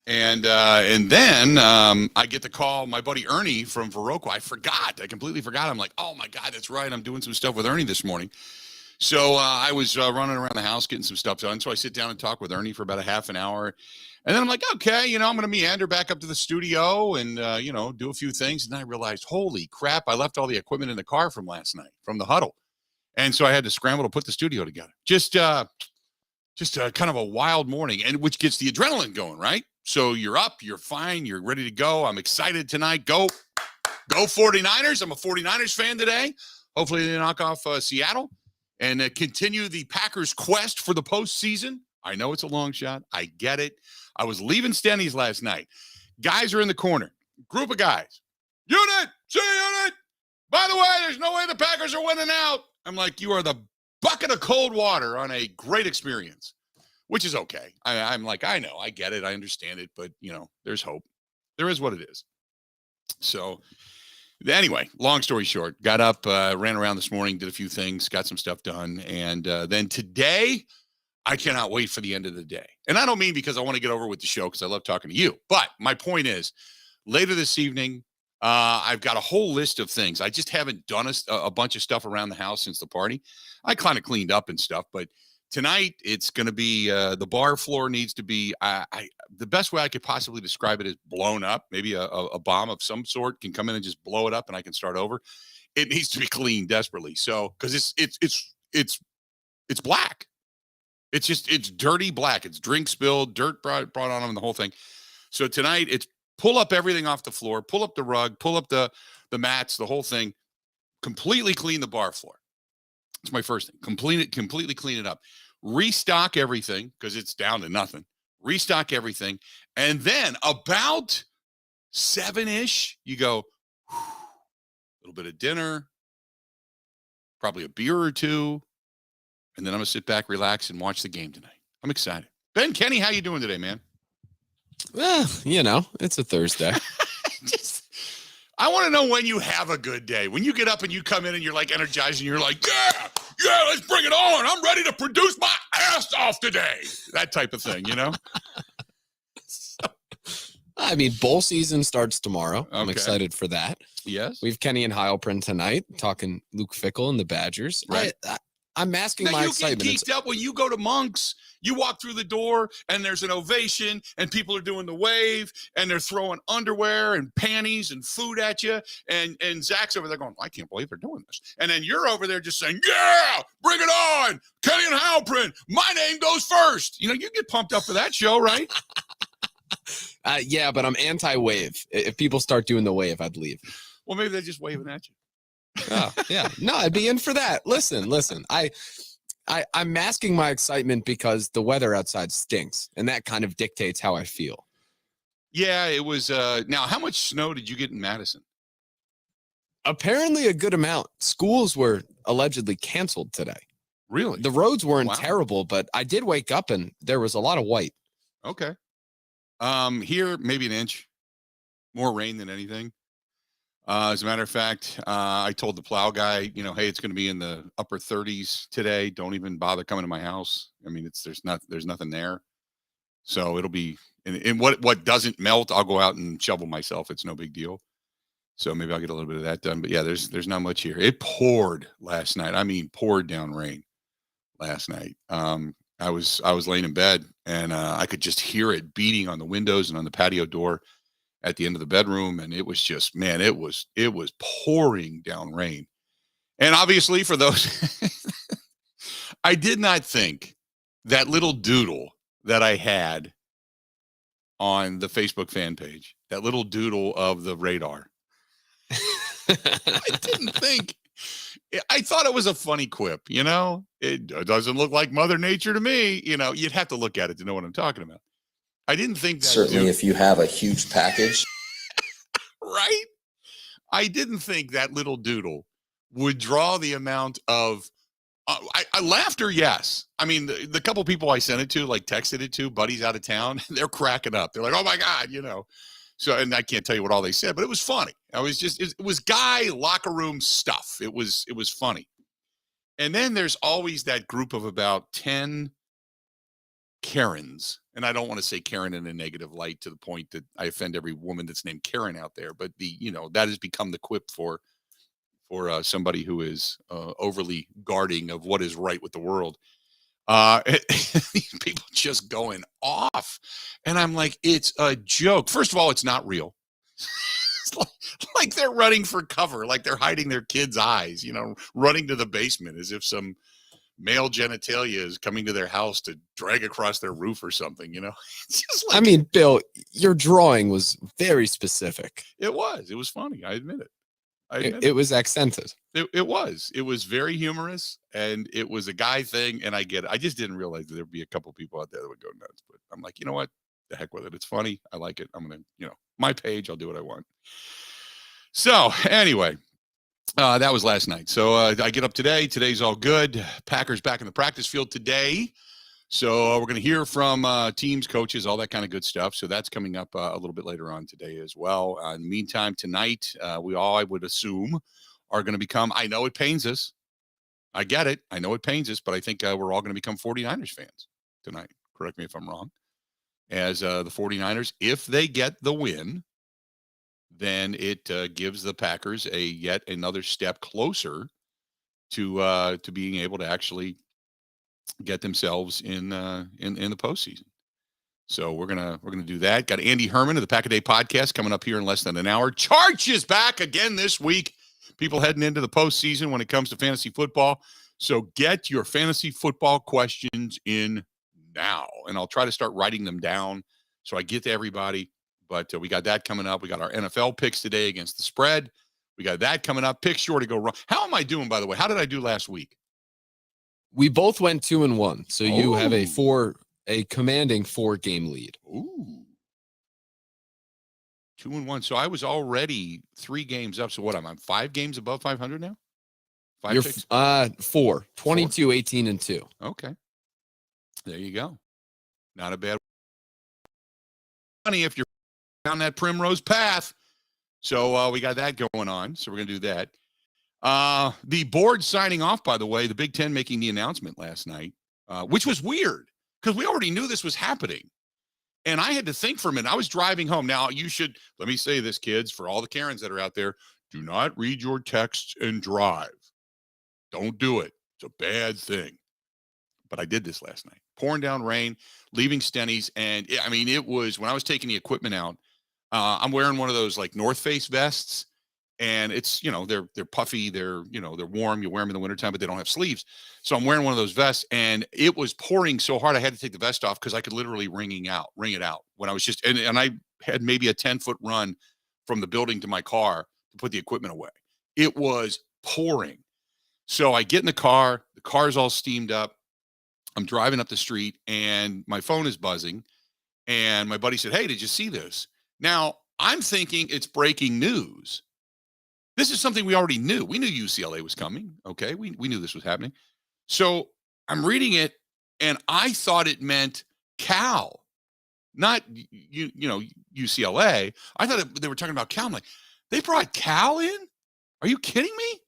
And then I get the call, my buddy Ernie from Viroqua. I completely forgot. I'm like, oh my God, that's right. I'm doing some stuff with Ernie this morning. So I was running around the house getting some stuff done. So I sit down and talk with Ernie for about a half an hour. And then I'm like, okay, I'm going to meander back up to the studio and, do a few things. And then I realized, holy crap, I left all the equipment in the car from last night, from the huddle. And so I had to scramble to put the studio together. Just kind of a wild morning, and which gets the adrenaline going, right? So you're up, you're fine, you're ready to go. I'm excited tonight. Go 49ers. I'm a 49ers fan today. Hopefully they knock off Seattle and continue the Packers' quest for the postseason. I know it's a long shot. I get it. I was leaving Stenny's last night. Guys are in the corner. Group of guys. Unit! Say unit! By the way, there's no way the Packers are winning out. I'm like, you are the bucket of cold water on a great experience, which is okay. I'm like, I know, I get it. I understand it. But, there's hope. There is what it is. So anyway, long story short, got up, ran around this morning, did a few things, got some stuff done. And then today, I cannot wait for the end of the day. And I don't mean because I want to get over with the show because I love talking to you. But my point is, later this evening, I've got a whole list of things. I just haven't done a bunch of stuff around the house since the party. I kind of cleaned up and stuff, but tonight it's going to be the bar floor needs to be the best way I could possibly describe it is blown up. Maybe a bomb of some sort can come in and just blow it up, and I can start over. It needs to be cleaned desperately. So because it's black. It's dirty black. It's drink spilled, dirt brought on them, the whole thing. So tonight it's pull up everything off the floor, pull up the rug, pull up the mats, the whole thing, completely clean the bar floor. It's my first thing. Completely clean it up. Restock everything because it's down to nothing. Restock everything. And then about 7-ish, you go, a little bit of dinner, probably a beer or two. And then I'm going to sit back, relax, and watch the game tonight. I'm excited. Ben, Kenny, how you doing today, man? Well, it's a Thursday. I want to know when you have a good day. When you get up and you come in and you're like energized and you're like, yeah, let's bring it on. I'm ready to produce my ass off today. That type of thing, I mean, bowl season starts tomorrow. Okay. I'm excited for that. Yes. We have Kenny and Heilprin tonight talking Luke Fickell and the Badgers. Right. I'm masking now my you excitement. Get geeked up when you go to Monk's. You walk through the door and there's an ovation and people are doing the wave and they're throwing underwear and panties and food at you. And Zach's over there going, I can't believe they're doing this. And then you're over there just saying, yeah, bring it on. Kenny and Heilprin, my name goes first. You get pumped up for that show, right? Yeah, but I'm anti-wave. If people start doing the wave, I'd leave. Well, maybe they're just waving at you. Oh, yeah. No, I'd be in for that. Listen. I'm masking my excitement because the weather outside stinks, and that kind of dictates how I feel. Yeah, it was. Now, how much snow did you get in Madison? Apparently a good amount. Schools were allegedly canceled today. Really? The roads weren't terrible, but I did wake up and there was a lot of white. Okay. Here, maybe an inch. More rain than anything. As a matter of fact, I told the plow guy, hey, it's going to be in the upper 30s today. Don't even bother coming to my house. I mean, there's nothing there. So it'll be, and what doesn't melt, I'll go out and shovel myself. It's no big deal. So maybe I'll get a little bit of that done. But yeah, there's not much here. It poured last night. I mean, poured down rain last night. I was laying in bed and I could just hear it beating on the windows and on the patio door at the end of the bedroom. And it was just, man, it was pouring down rain. And obviously for those, I did not think that little doodle that I had on the Facebook fan page, that little doodle of the radar, I didn't think, I thought it was a funny quip, it doesn't look like Mother Nature to me. You'd have to look at it to know what I'm talking about. I didn't think that. Certainly, if you have a huge package. Right? I didn't think that little doodle would draw the amount of laughter. Yes. I mean, the couple people I sent it to, like texted it to, buddies out of town, they're cracking up. They're like, oh my God, So, and I can't tell you what all they said, but it was funny. It was guy locker room stuff. It was funny. And then there's always that group of about 10 Karens. And I don't want to say Karen in a negative light to the point that I offend every woman that's named Karen out there. But that has become the quip for somebody who is overly guarding of what is right with the world. People just going off. And I'm like, it's a joke. First of all, it's not real. It's like they're running for cover, like they're hiding their kids' eyes, running to the basement as if some male genitalia is coming to their house to drag across their roof or something, It's just like, I mean, Bill, your drawing was very specific. It was funny. I admit it. It was accented. It was very humorous, and it was a guy thing, and I get it. I just didn't realize that there'd be a couple people out there that would go nuts, but I'm like, you know what? The heck with it. It's funny. I like it. I'm going to, my page, I'll do what I want. So anyway, that was last night. So I get up today. Today's all good. Packers back in the practice field today. So we're going to hear from teams, coaches, all that kind of good stuff. So that's coming up a little bit later on today as well. In the meantime, tonight, we all, I would assume, are going to become, I know it pains us. I get it. I know it pains us, but I think we're all going to become 49ers fans tonight. Correct me if I'm wrong. As the 49ers, if they get the win, then it gives the Packers a yet another step closer to being able to actually get themselves in the postseason. So we're gonna do that. Got Andy Herman of the Pack a Day podcast coming up here in less than an hour. Charge is back again this week. People heading into the postseason when it comes to fantasy football. So get your fantasy football questions in now, and I'll try to start writing them down so I get to everybody. But we got that coming up. We got our NFL picks today against the spread. We got that coming up. Picks sure to go wrong. How am I doing, by the way? How did I do last week? We both went 2-1, so you have a commanding 4-game lead. Ooh, 2-1. So I was already 3 games up. So what am I? 5 games above 500 now? 5 You're picks? 4, 22, 18, and 2. Okay, there you go. Not a bad. Funny if you're down that primrose path. So we got that going on. So we're gonna do that. The board signing off, by the way, the Big Ten making the announcement last night, which was weird because we already knew this was happening. And I had to think for a minute. I was driving home. Now, let me say this, kids, for all the Karens that are out there, do not read your texts and drive. Don't do it. It's a bad thing. But I did this last night. Pouring down rain, leaving Stenny's. And it was when I was taking the equipment out, I'm wearing one of those like North Face vests. And it's, they're puffy, they're warm. You wear them in the wintertime, but they don't have sleeves. So I'm wearing one of those vests, and it was pouring so hard I had to take the vest off because I could literally wring it out when I was just, and I had maybe a 10-foot run from the building to my car to put the equipment away. It was pouring. So I get in the car's all steamed up. I'm driving up the street and my phone is buzzing. And my buddy said, "Hey, did you see this?" Now I'm thinking it's breaking news. This is something we already knew. We knew UCLA was coming. Okay. We knew this was happening. So I'm reading it and I thought it meant Cal, not, UCLA. I thought they were talking about Cal. I'm like, they brought Cal in? Are you kidding me?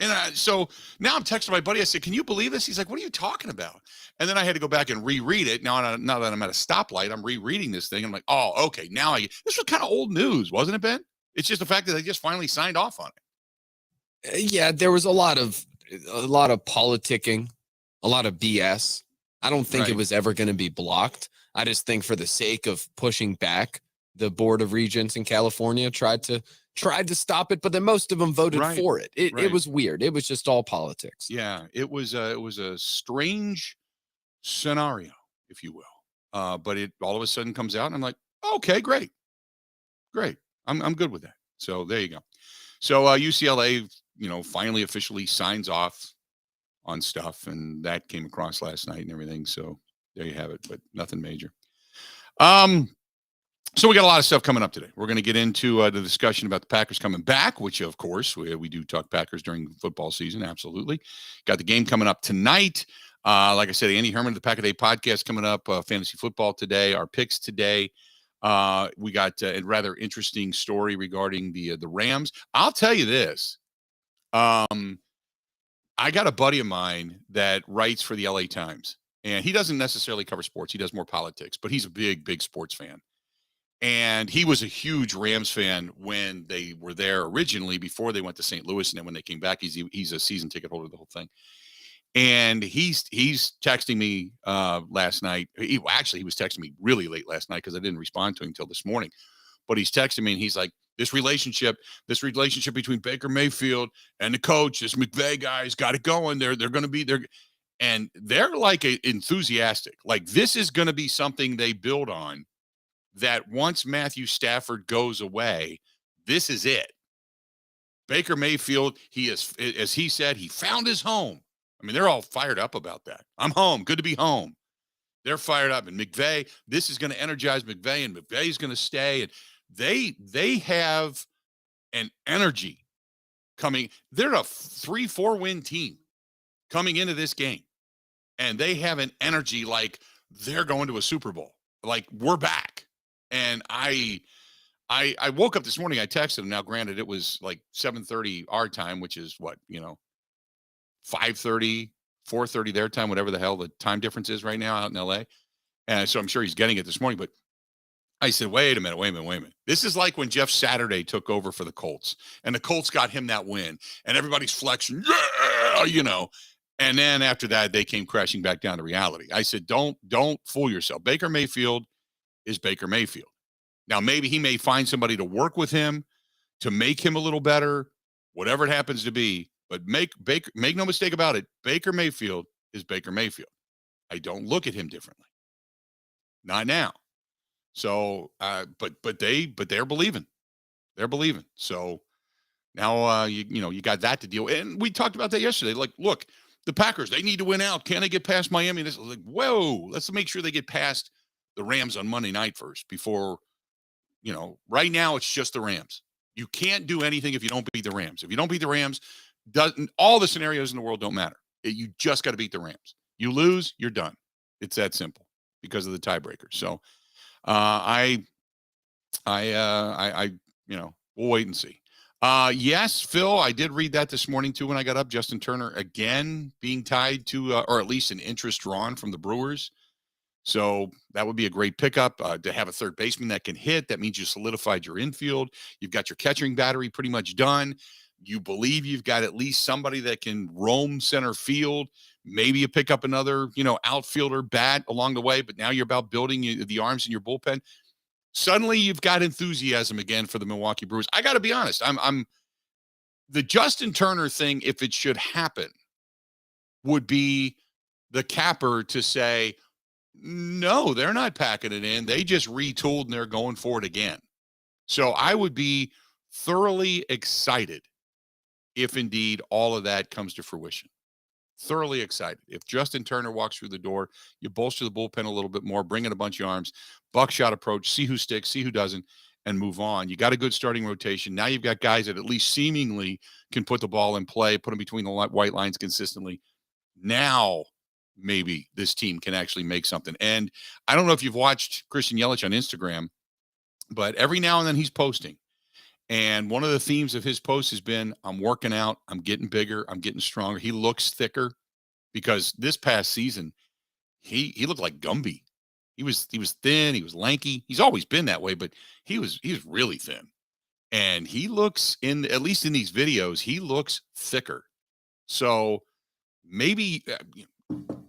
And so now I'm texting my buddy. I said, "Can you believe this?" He's like, "What are you talking about?" And then I had to go back and reread it. Now that I'm at a stoplight, I'm rereading this thing. I'm like, oh, okay. This was kind of old news, wasn't it, Ben? It's just the fact that they just finally signed off on it. Yeah, there was a lot of politicking, a lot of BS. I don't think it was ever going to be blocked. I just think for the sake of pushing back, the Board of Regents in California tried to stop it, but then most of them voted for it. It was weird. It was just all politics. Yeah, it was a strange scenario, if you will. But it all of a sudden comes out, and I'm like, okay, great. I'm good with that. So there you go. So UCLA, finally officially signs off on stuff, and that came across last night and everything. So there you have it, but nothing major. So we got a lot of stuff coming up today. We're going to get into the discussion about the Packers coming back, which of course we do talk Packers during football season. Absolutely. Got the game coming up tonight. Like I said, Andy Herman of the Pack a Day podcast coming up, fantasy football today, our picks today. We got a rather interesting story regarding the Rams. I'll tell you this. I got a buddy of mine that writes for the LA Times, And he doesn't necessarily cover sports. He does more politics, but he's a big, big sports fan. And he was a huge Rams fan when they were there originally before they went to St. Louis. And then when they came back, he's a season ticket holder, the whole thing. And he's texting me last night. He was texting me really late last night because I didn't respond to him until this morning. But he's texting me and he's like, this relationship between Baker Mayfield and the coach, this McVay guy's got it going. They're going to be there. And they're like enthusiastic. Like this is going to be something they build on, that once Matthew Stafford goes away, this is it. Baker Mayfield, he is, as he said, he found his home. I mean, they're all fired up about that. I'm home. Good to be home. They're fired up. And McVay, this is going to energize McVay, and McVay's going to stay. And they have an energy coming. They're a 3-4 win team coming into this game. And they have an energy like they're going to a Super Bowl. Like we're back. And I woke up this morning. I texted him. Now, granted, it was like 7:30 our time, which is what, 5:30, 4:30 their time, whatever the hell the time difference is right now out in LA. And so I'm sure he's getting it this morning. But I said, wait a minute. This is like when Jeff Saturday took over for the Colts, and the Colts got him that win, and everybody's flexing, yeah, And then after that, they came crashing back down to reality. I said, don't fool yourself. Baker Mayfield is Baker Mayfield. Now, maybe he may find somebody to work with him to make him a little better, whatever it happens to be. But make no mistake about it, Baker Mayfield is Baker Mayfield. I don't look at him differently. Not now. So, but they're believing. They're believing. So now, you got that to deal with. And we talked about that yesterday. Like, look, the Packers, they need to win out. Can they get past Miami? This is like, whoa, let's make sure they get past the Rams on Monday night first before, right now it's just the Rams. You can't do anything if you don't beat the Rams. If you don't beat the Rams, all the scenarios in the world don't matter. You just got to beat the Rams. You lose, you're done. It's that simple because of the tiebreaker. So we'll wait and see. Yes, Phil, I did read that this morning too when I got up. Justin Turner again being tied to, or at least an interest drawn from the Brewers. So that would be a great pickup to have a third baseman that can hit. That means you solidified your infield. You've got your catching battery pretty much done. You believe you've got at least somebody that can roam center field. Maybe you pick up another, outfielder bat along the way, but now you're about building the arms in your bullpen. Suddenly you've got enthusiasm again for the Milwaukee Brewers. I got to be honest. I'm the Justin Turner thing, if it should happen, would be the capper to say, no, they're not packing it in. They just retooled and they're going for it again. So I would be thoroughly excited if indeed all of that comes to fruition. Thoroughly excited. If Justin Turner walks through the door, you bolster the bullpen a little bit more, bring in a bunch of arms, buckshot approach, see who sticks, see who doesn't, and move on. You got a good starting rotation. Now you've got guys that at least seemingly can put the ball in play, put them between the white lines consistently. Now maybe this team can actually make something. And I don't know if you've watched Christian Yelich on Instagram, but every now and then he's posting. And one of the themes of his posts has been, I'm working out, I'm getting bigger, I'm getting stronger. He looks thicker because this past season, he looked like Gumby. He was thin, he was lanky. He's always been that way, but he was really thin. And he looks, at least in these videos, he looks thicker. So maybe,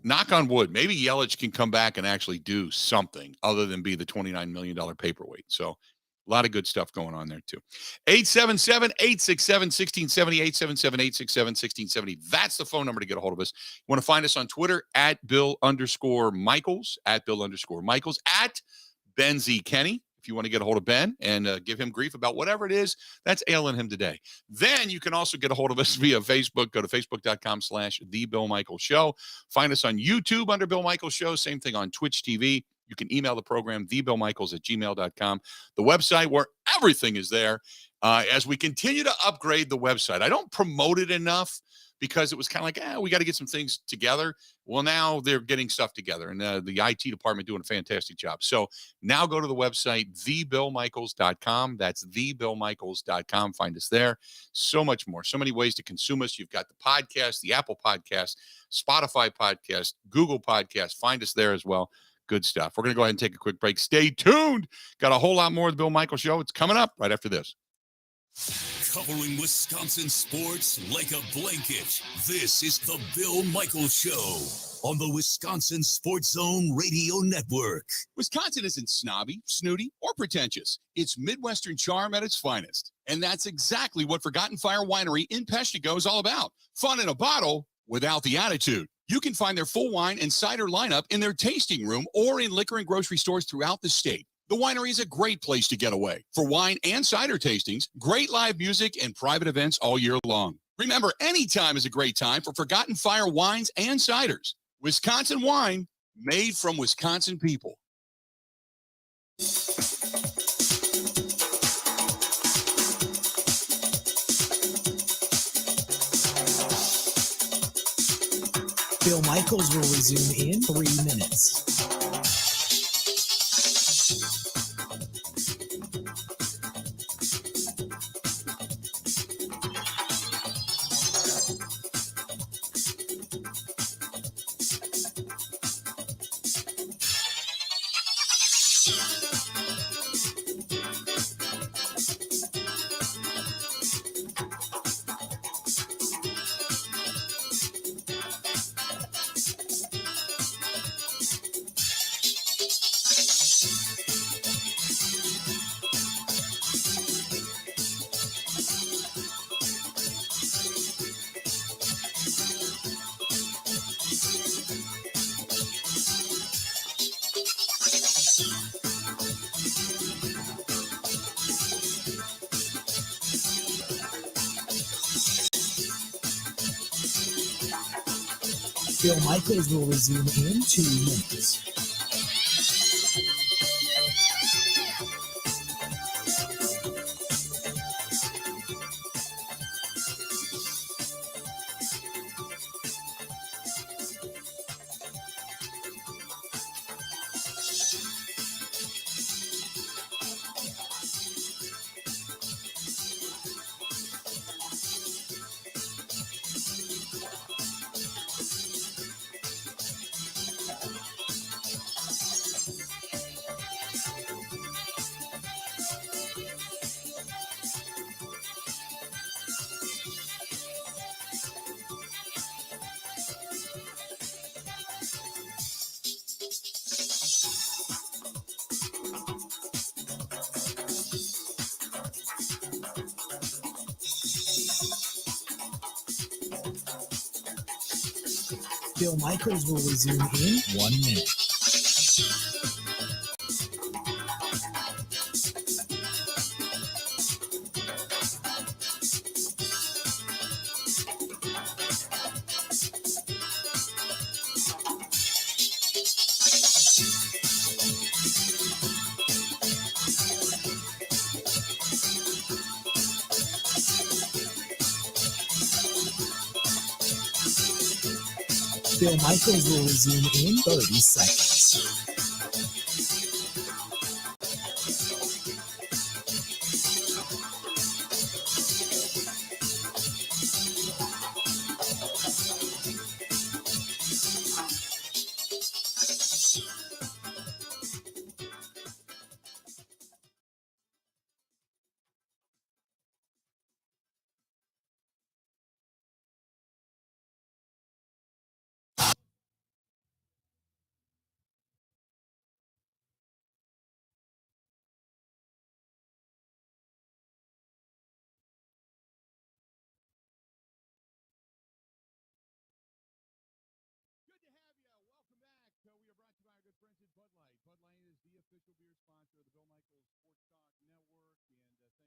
knock on wood, maybe Yelich can come back and actually do something other than be the $29 million paperweight. So a lot of good stuff going on there, too. 877-867-1670, 877-867-1670. That's the phone number to get a hold of us. You want to find us on Twitter at Bill_Michaels, at Bill_Michaels, at Ben Z. Kenny. If you want to get a hold of Ben and give him grief about whatever it is that's ailing him today. Then you can also get a hold of us via Facebook. Go to facebook.com/The Bill Michaels Show. Find us on YouTube under Bill Michaels Show. Same thing on Twitch TV. You can email the program, thebillmichaels@gmail.com. The website where everything is there as we continue to upgrade the website. I don't promote it enough, because it was kind of like, we got to get some things together. Well, now they're getting stuff together, and the IT department doing a fantastic job. So now go to the website, thebillmichaels.com. That's thebillmichaels.com. Find us there. So much more. So many ways to consume us. You've got the podcast, the Apple podcast, Spotify podcast, Google podcast. Find us there as well. Good stuff. We're going to go ahead and take a quick break. Stay tuned. Got a whole lot more of the Bill Michaels Show. It's coming up right after this. Covering Wisconsin sports like a blanket. This is the Bill Michaels Show on the Wisconsin Sports Zone Radio Network. Wisconsin isn't snobby, snooty, or pretentious. It's Midwestern charm at its finest. And that's exactly what Forgotten Fire Winery in Peshtigo is all about. Fun in a bottle without the attitude. You can find their full wine and cider lineup in their tasting room or in liquor and grocery stores throughout the state. The winery is a great place to get away for wine and cider tastings, great live music, and private events all year long. Remember, any time is a great time for Forgotten Fire wines and ciders. Wisconsin wine made from Wisconsin people. Bill Michaels will resume in 3 minutes. Bill Michaels will resume in 2 minutes. Bill Michaels will resume in 1 minute. Bill Michaels will resume in 30 seconds.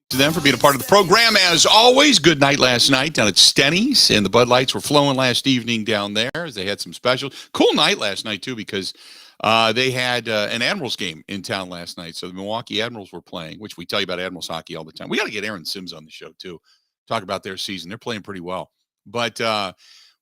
To them for being a part of the program. As always, good night last night down at Stenny's, and the Bud Lights were flowing last evening down there as they had some specials. Cool night last night, too, because they had an Admirals game in town last night. So the Milwaukee Admirals were playing, which we tell you about Admirals hockey all the time. We got to get Aaron Sims on the show, too, talk about their season. They're playing pretty well. But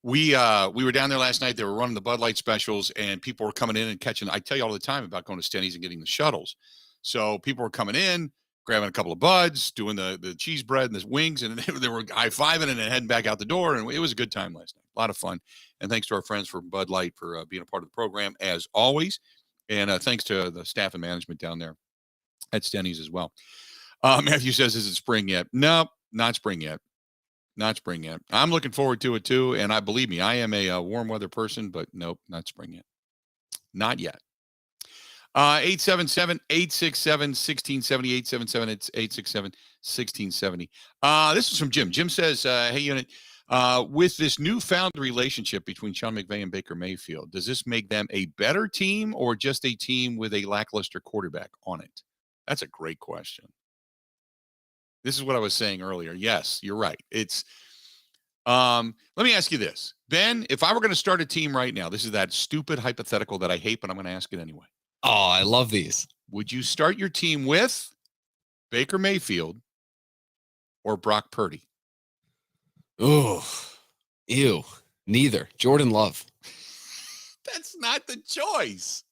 we were down there last night. They were running the Bud Light specials, and people were coming in and catching. I tell you all the time about going to Stenny's and getting the shuttles. So people were coming in, grabbing a couple of Buds, doing the cheese bread and the wings, and they were high-fiving and then heading back out the door. And it was a good time last night. A lot of fun. And thanks to our friends from Bud Light for being a part of the program, as always. And thanks to the staff and management down there at Stenny's as well. Matthew says, is it spring yet? No, not spring yet. Not spring yet. I'm looking forward to it, too. And believe me, I am a warm weather person, but nope, not spring yet. Not yet. 877-867-1670, 877-867-1670. This is from Jim. Jim says, hey, Unit, with this newfound relationship between Sean McVay and Baker Mayfield, does this make them a better team or just a team with a lackluster quarterback on it? That's a great question. This is what I was saying earlier. Yes, you're right. It's let me ask you this. Ben, if I were going to start a team right now, this is that stupid hypothetical that I hate, but I'm going to ask it anyway. Oh, I love these. Would you start your team with Baker Mayfield or Brock Purdy? Oh, ew. Neither. Jordan Love. That's not the choice.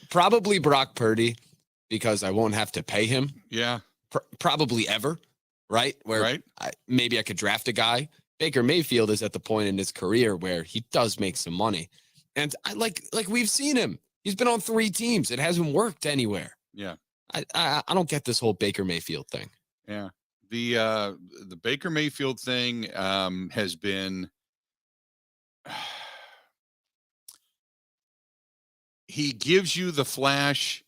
Probably Brock Purdy because I won't have to pay him. Yeah. Probably ever, right? Where maybe I could draft a guy. Baker Mayfield is at the point in his career where he does make some money. And I like we've seen him. He's been on 3 teams. It hasn't worked anywhere. Yeah. I don't get this whole Baker Mayfield thing. Yeah. The Baker Mayfield thing has been he gives you the flash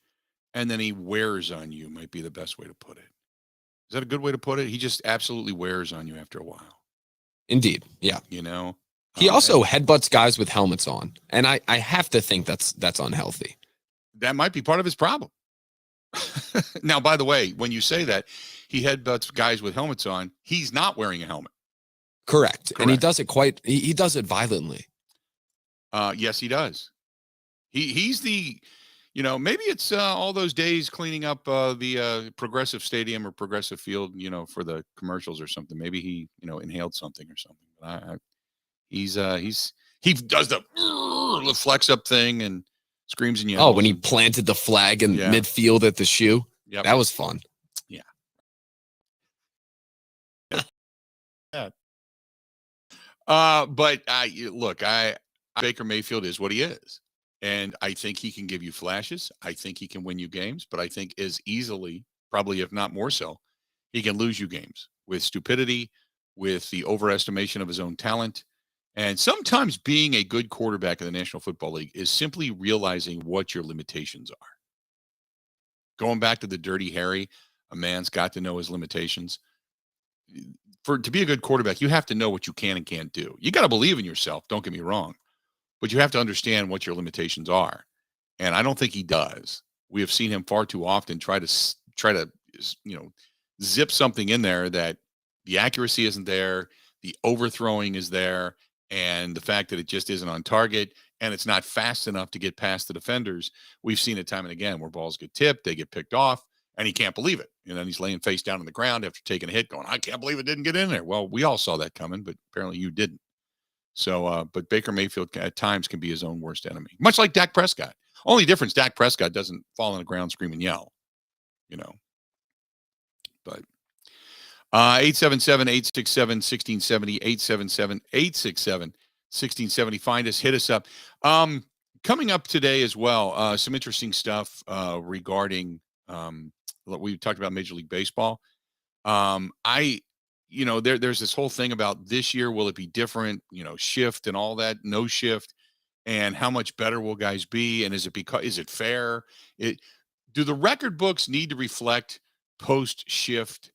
and then he wears on you, might be the best way to put it. Is that a good way to put it? He just absolutely wears on you after a while. Indeed. Yeah. You know? He also headbutts guys with helmets on. And I have to think that's unhealthy. That might be part of his problem. Now, by the way, when you say that, he headbutts guys with helmets on, he's not wearing a helmet. Correct. And he does it he does it violently. Yes, he does. He's the, maybe it's all those days cleaning up the Progressive Stadium or Progressive Field, for the commercials or something. Maybe he, inhaled something or something. But he does the flex up thing and screams and yells. Oh, when he planted the flag in midfield at the shoe. Yep. That was fun. Yeah. But look, Baker Mayfield is what he is. And I think he can give you flashes. I think he can win you games, but I think as easily, probably if not more so, he can lose you games with stupidity, with the overestimation of his own talent. And sometimes being a good quarterback in the National Football League is simply realizing what your limitations are. Going back to the Dirty Harry, a man's got to know his limitations. To be a good quarterback, you have to know what you can and can't do. You got to believe in yourself, don't get me wrong, but you have to understand what your limitations are. And I don't think he does. We have seen him far too often try to zip something in there that the accuracy isn't there, the overthrowing is there, and the fact that it just isn't on target and it's not fast enough to get past the defenders. We've seen it time and again where balls get tipped, they get picked off, and he can't believe it. And then he's laying face down on the ground after taking a hit going, I can't believe it didn't get in there. Well, we all saw that coming, but apparently you didn't. So, but Baker Mayfield at times can be his own worst enemy, much like Dak Prescott. Only difference, Dak Prescott doesn't fall on the ground, scream and yell, But 877-867-1670, 877-867-1670. Find us, hit us up. Coming up today as well, some interesting stuff regarding we talked about Major League Baseball. There's this whole thing about this year, will it be different, shift and all that, no shift, and how much better will guys be? And is it fair? Do the record books need to reflect post shift?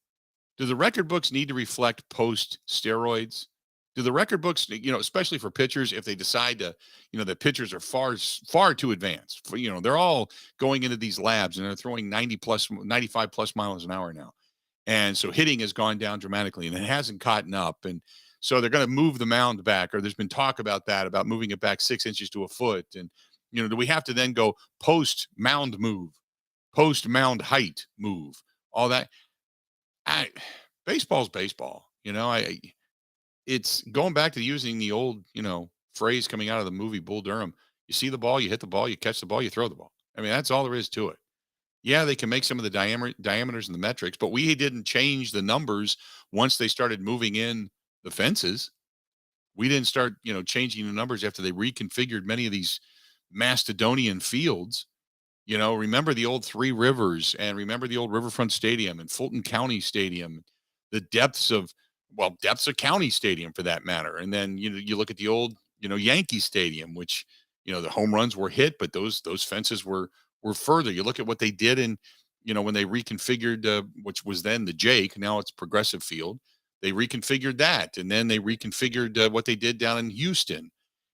Do the record books need to reflect post steroids? Do the record books, especially for pitchers, if they decide to, the pitchers are far too advanced, they're all going into these labs and they're throwing 95 plus miles an hour now. And so hitting has gone down dramatically and it hasn't caught up. And so they're going to move the mound back, or there's been talk about that, about moving it back 6 inches to a foot. And, do we have to then go post mound move, post mound height move, all that? Baseball's baseball. It's going back to using the old, phrase coming out of the movie Bull Durham. You see the ball, you hit the ball, you catch the ball, you throw the ball. I mean, that's all there is to it. Yeah, they can make some of the diameters and the metrics, but we didn't change the numbers once they started moving in the fences. We didn't start, changing the numbers after they reconfigured many of these Macedonian fields. Remember the old Three Rivers, and remember the old Riverfront Stadium and Fulton County Stadium, the depths of County Stadium for that matter. And then, you look at the old, Yankee Stadium, which, the home runs were hit, but those fences were further. You look at what they did in, when they reconfigured, which was then the Jake, now it's Progressive Field. They reconfigured that, and then they reconfigured what they did down in Houston,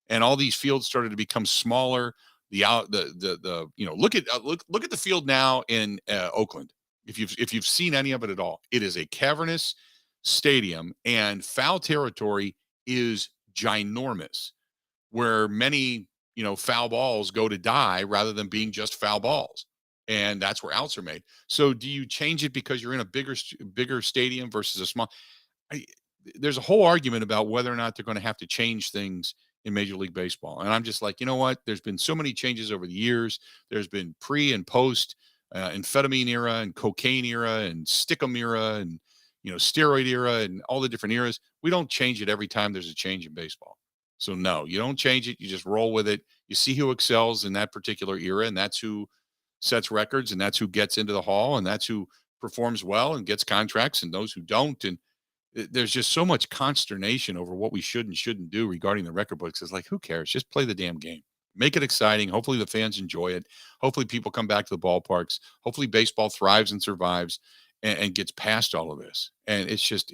and all these fields started to become smaller. Look at the field now in Oakland. If you've seen any of it at all, it is a cavernous stadium, and foul territory is ginormous, where many foul balls go to die rather than being just foul balls, and that's where outs are made. So do you change it because you're in a bigger stadium versus a small? There's a whole argument about whether or not they're going to have to change things in Major League Baseball. And I'm just like, you know what? There's been so many changes over the years. There's been pre and post amphetamine era and cocaine era and stickum era and, steroid era and all the different eras. We don't change it every time there's a change in baseball. So no, you don't change it. You just roll with it. You see who excels in that particular era, and that's who sets records, and that's who gets into the hall, and that's who performs well and gets contracts, and those who don't. And there's just so much consternation over what we should and shouldn't do regarding the record books. It's like, who cares? Just play the damn game. Make it exciting. Hopefully the fans enjoy it. Hopefully people come back to the ballparks. Hopefully baseball thrives and survives and gets past all of this. And it's just,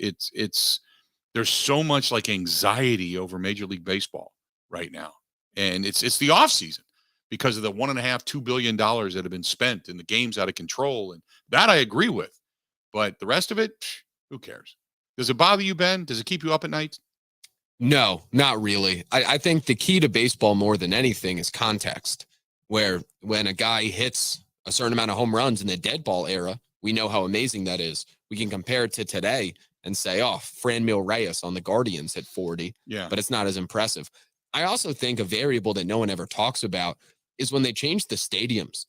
there's so much like anxiety over Major League Baseball right now. And it's the offseason because of the $1.5–2 billion that have been spent and the game's out of control. And that I agree with. But the rest of it, who cares? Does it bother you, Ben? Does it keep you up at night? No, not really. I think the key to baseball more than anything is context, where when a guy hits a certain amount of home runs in the dead ball era, we know how amazing that is. We can compare it to today and say, oh, Franmil Reyes on the Guardians hit 40, but it's not as impressive. I also think a variable that no one ever talks about is when they changed the stadiums.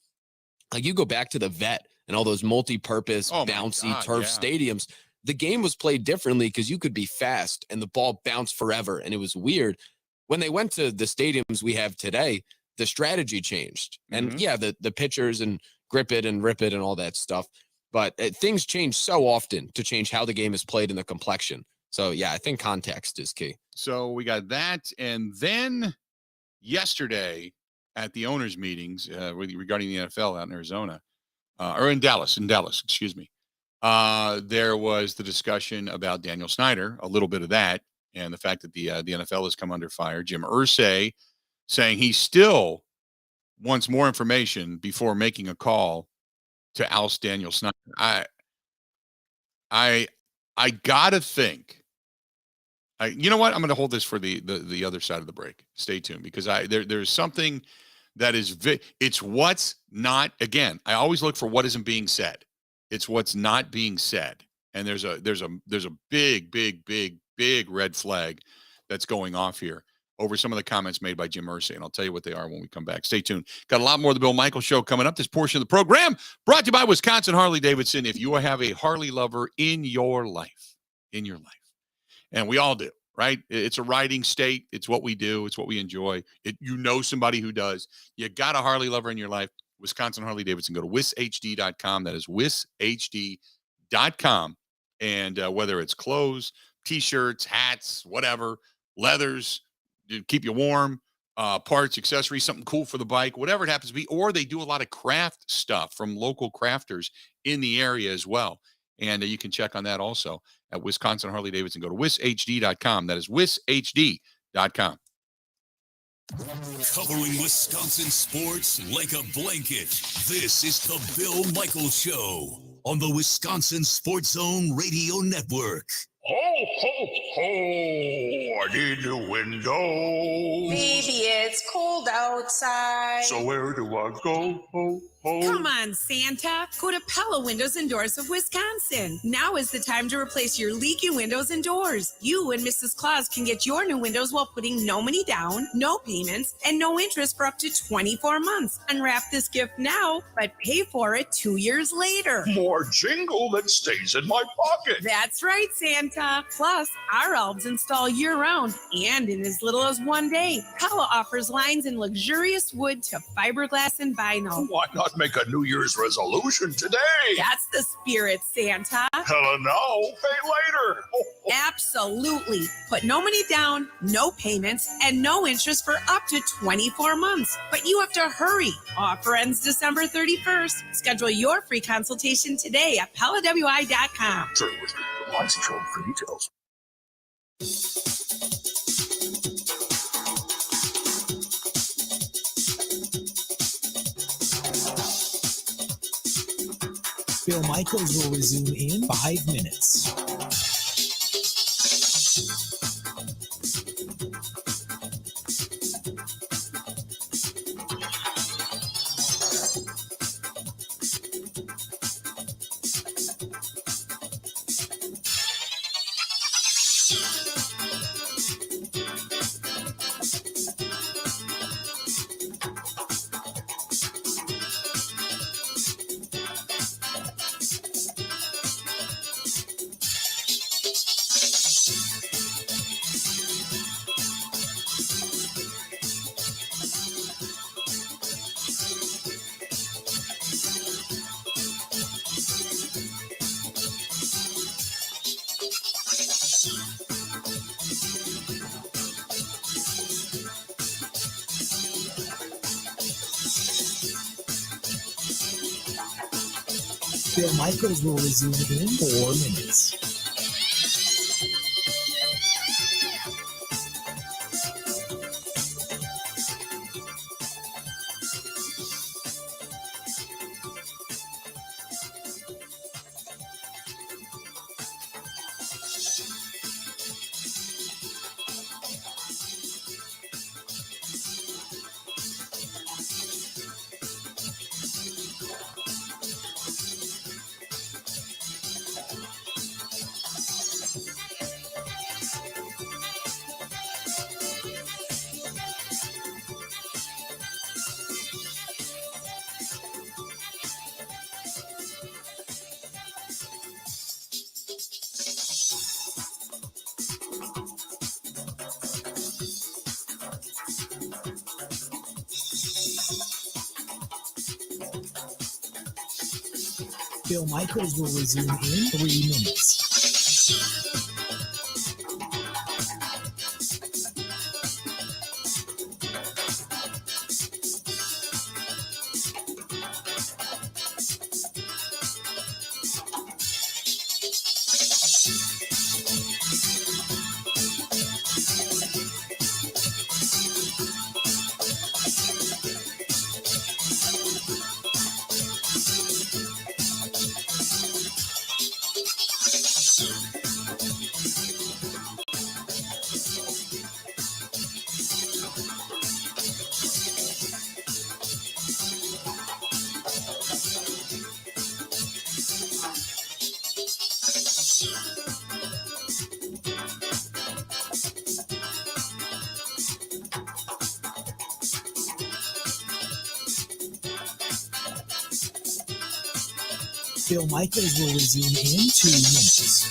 Like you go back to the Vet and all those multi-purpose, bouncy turf stadiums. The game was played differently because you could be fast and the ball bounced forever. And it was weird. When they went to the stadiums we have today, the strategy changed. And the pitchers and grip it and rip it and all that stuff. But things change so often to change how the game is played and the complexion. So, I think context is key. So we got that. And then yesterday at the owners' meetings regarding the NFL out in Arizona, or in Dallas, excuse me. There was the discussion about Daniel Snyder, a little bit of that, and the fact that the NFL has come under fire. Jim Irsay saying he still wants more information before making a call to oust Daniel Snyder. I gotta think. You know what? I'm going to hold this for the other side of the break. Stay tuned because there's something that is it's what's not. Again, I always look for what isn't being said. It's what's not being said. And there's a big red flag that's going off here over some of the comments made by Jim Irsay. And I'll tell you what they are when we come back. Stay tuned. Got a lot more of the Bill Michaels Show coming up. This portion of the program brought to you by Wisconsin Harley-Davidson. If you have a Harley lover in your life, and we all do, right? It's a riding state. It's what we do. It's what we enjoy. Somebody who does. You got a Harley lover in your life. Wisconsin Harley-Davidson. Go to wishd.com. That is wishd.com. And whether it's clothes, T-shirts, hats, whatever, leathers, to keep you warm, parts, accessories, something cool for the bike, whatever it happens to be. Or they do a lot of craft stuff from local crafters in the area as well. And you can check on that also at Wisconsin Harley-Davidson. Go to wishd.com. That is wishd.com. Covering Wisconsin sports like a blanket. This is the Bill Michaels Show on the Wisconsin Sports Zone Radio Network. Oh, ho, ho! I need new windows. Baby, it's cold outside. So where do I go? Ho, ho. Come on, Santa. Go to Pella Windows and Doors of Wisconsin. Now is the time to replace your leaky windows and doors. You and Mrs. Claus can get your new windows while putting no money down, no payments, and no interest for up to 24 months. Unwrap this gift now, but pay for it 2 years later. More jingle that stays in my pocket. That's right, Santa. Plus, our elves install year-round and in as little as 1 day. Pella offers lines in luxurious wood to fiberglass and vinyl. Why not make a New Year's resolution today? That's the spirit, Santa. Hella no, pay later. Ho, ho. Absolutely. Put no money down, no payments, and no interest for up to 24 months. But you have to hurry. Offer ends December 31st. Schedule your free consultation today at PellaWI.com. Sure, Mr. License show for details. Bill Michaels will resume in 5 minutes. Bill Michaels will resume in 4 minutes. Bill Michaels will resume in 3 minutes. Bill Michaels will resume in 2 minutes.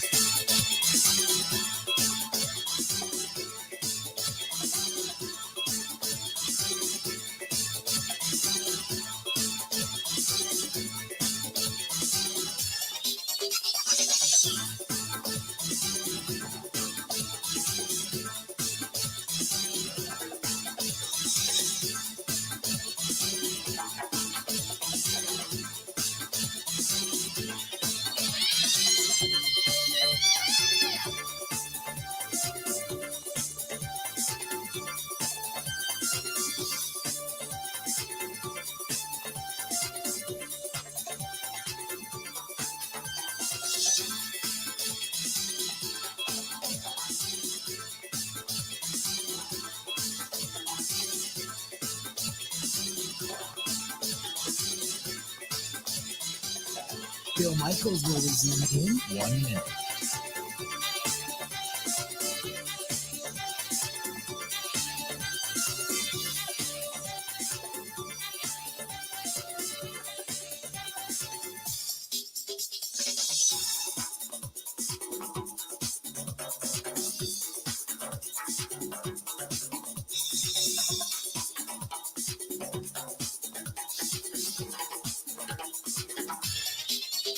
Bill Michaels will resume in 1 minute.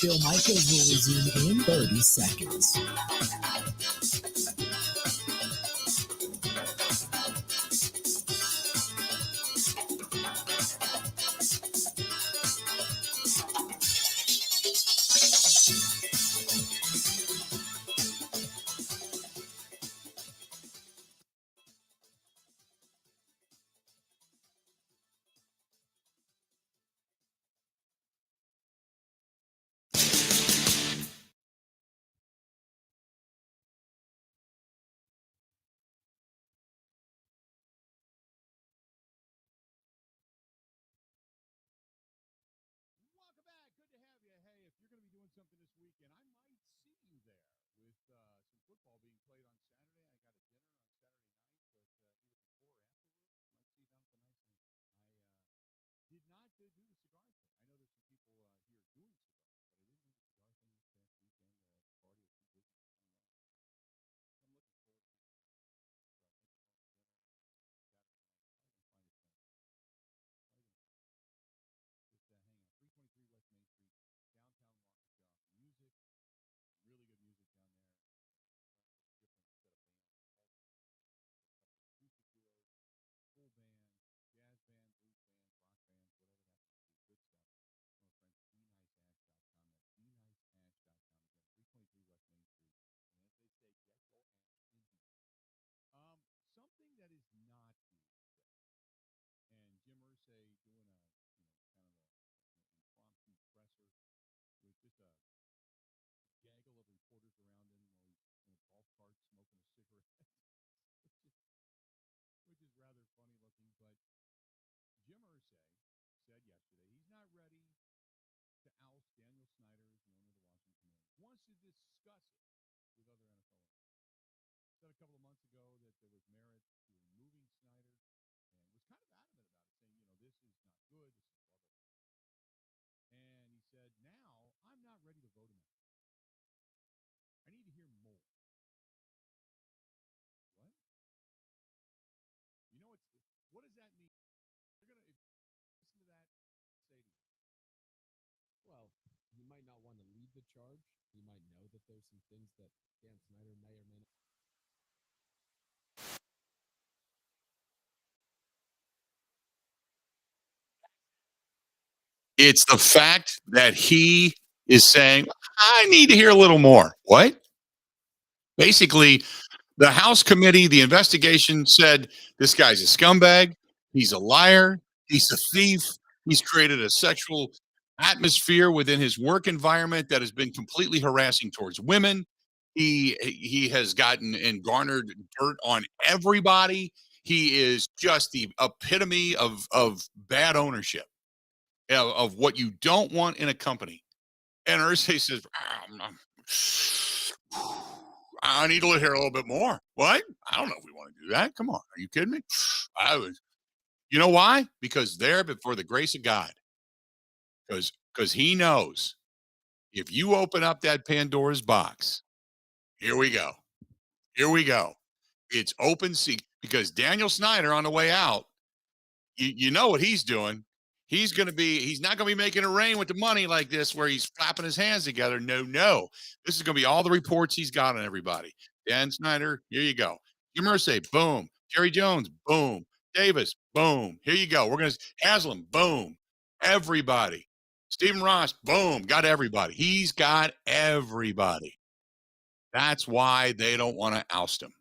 Bill Michaels will resume in 30 seconds. Welcome back. Good to have you. Hey, if you're going to be doing something this weekend, I might see you there with some football being played on Saturday. I got a dinner on Saturday night, but either before or afterwards, might see you down at the nice thing. I did not do the cigar thing. I know there's some people here doing cigars, but I didn't do the cigar thing this past weekend. Party was too busy. I'm looking forward to it. So I think we're going to dinner Saturday night. Probably going to find a tent. Just hang out. 323 West Main Street, downtown Waukesha. Music, really good music down there. Different set of bands, all kinds of stuff. A couple of acoustic duos, full band, jazz band, blues band, rock bands, whatever it happens to be. Good stuff. From our friends at beniceash.com. That's beniceash.com. Again, 323 West Main Street. And as they say, get your ash in here. Something that is not here today. And Jim Irsay doing a, kind of an impromptu presser with just a gaggle of reporters around him while he's in a golf cart smoking a cigarette, which is rather funny looking. But Jim Irsay said yesterday he's not ready to oust Daniel Snyder as the owner of the Washington Commanders. Wants to discuss it with other NFL owners. Said a couple of months ago that there was merit to removing Snyder and was kind of adamant about it, saying, this is not good, this is blah, blah, blah. And he said, now I'm not ready to vote him out. I need to hear more. What? What does that mean? You're gonna listen to that, say to you. Well, you might not want to lead the charge. You might know that there's some things that Dan Snyder may or may not. It's the fact that he is saying, I need to hear a little more. What? Basically, the House committee, the investigation said this guy's a scumbag. He's a liar. He's a thief. He's created a sexual atmosphere within his work environment that has been completely harassing towards women. He has gotten and garnered dirt on everybody. He is just the epitome of bad ownership, of what you don't want in a company. And Irsay says, I need to hear a little bit more. What? I don't know if we want to do that. Come on. Are you kidding me? You know why? Because there before the grace of God. Because he knows if you open up that Pandora's box, here we go. Here we go. It's open seat because Daniel Snyder on the way out, you know what he's doing. He's not going to be making it rain with the money like this where he's flapping his hands together. No. This is going to be all the reports he's got on everybody. Dan Snyder, here you go. Jim Irsay, boom. Jerry Jones, boom. Davis, boom. Here you go. We're going to Haslam, boom. Everybody. Stephen Ross, boom. Got everybody. He's got everybody. That's why they don't want to oust him.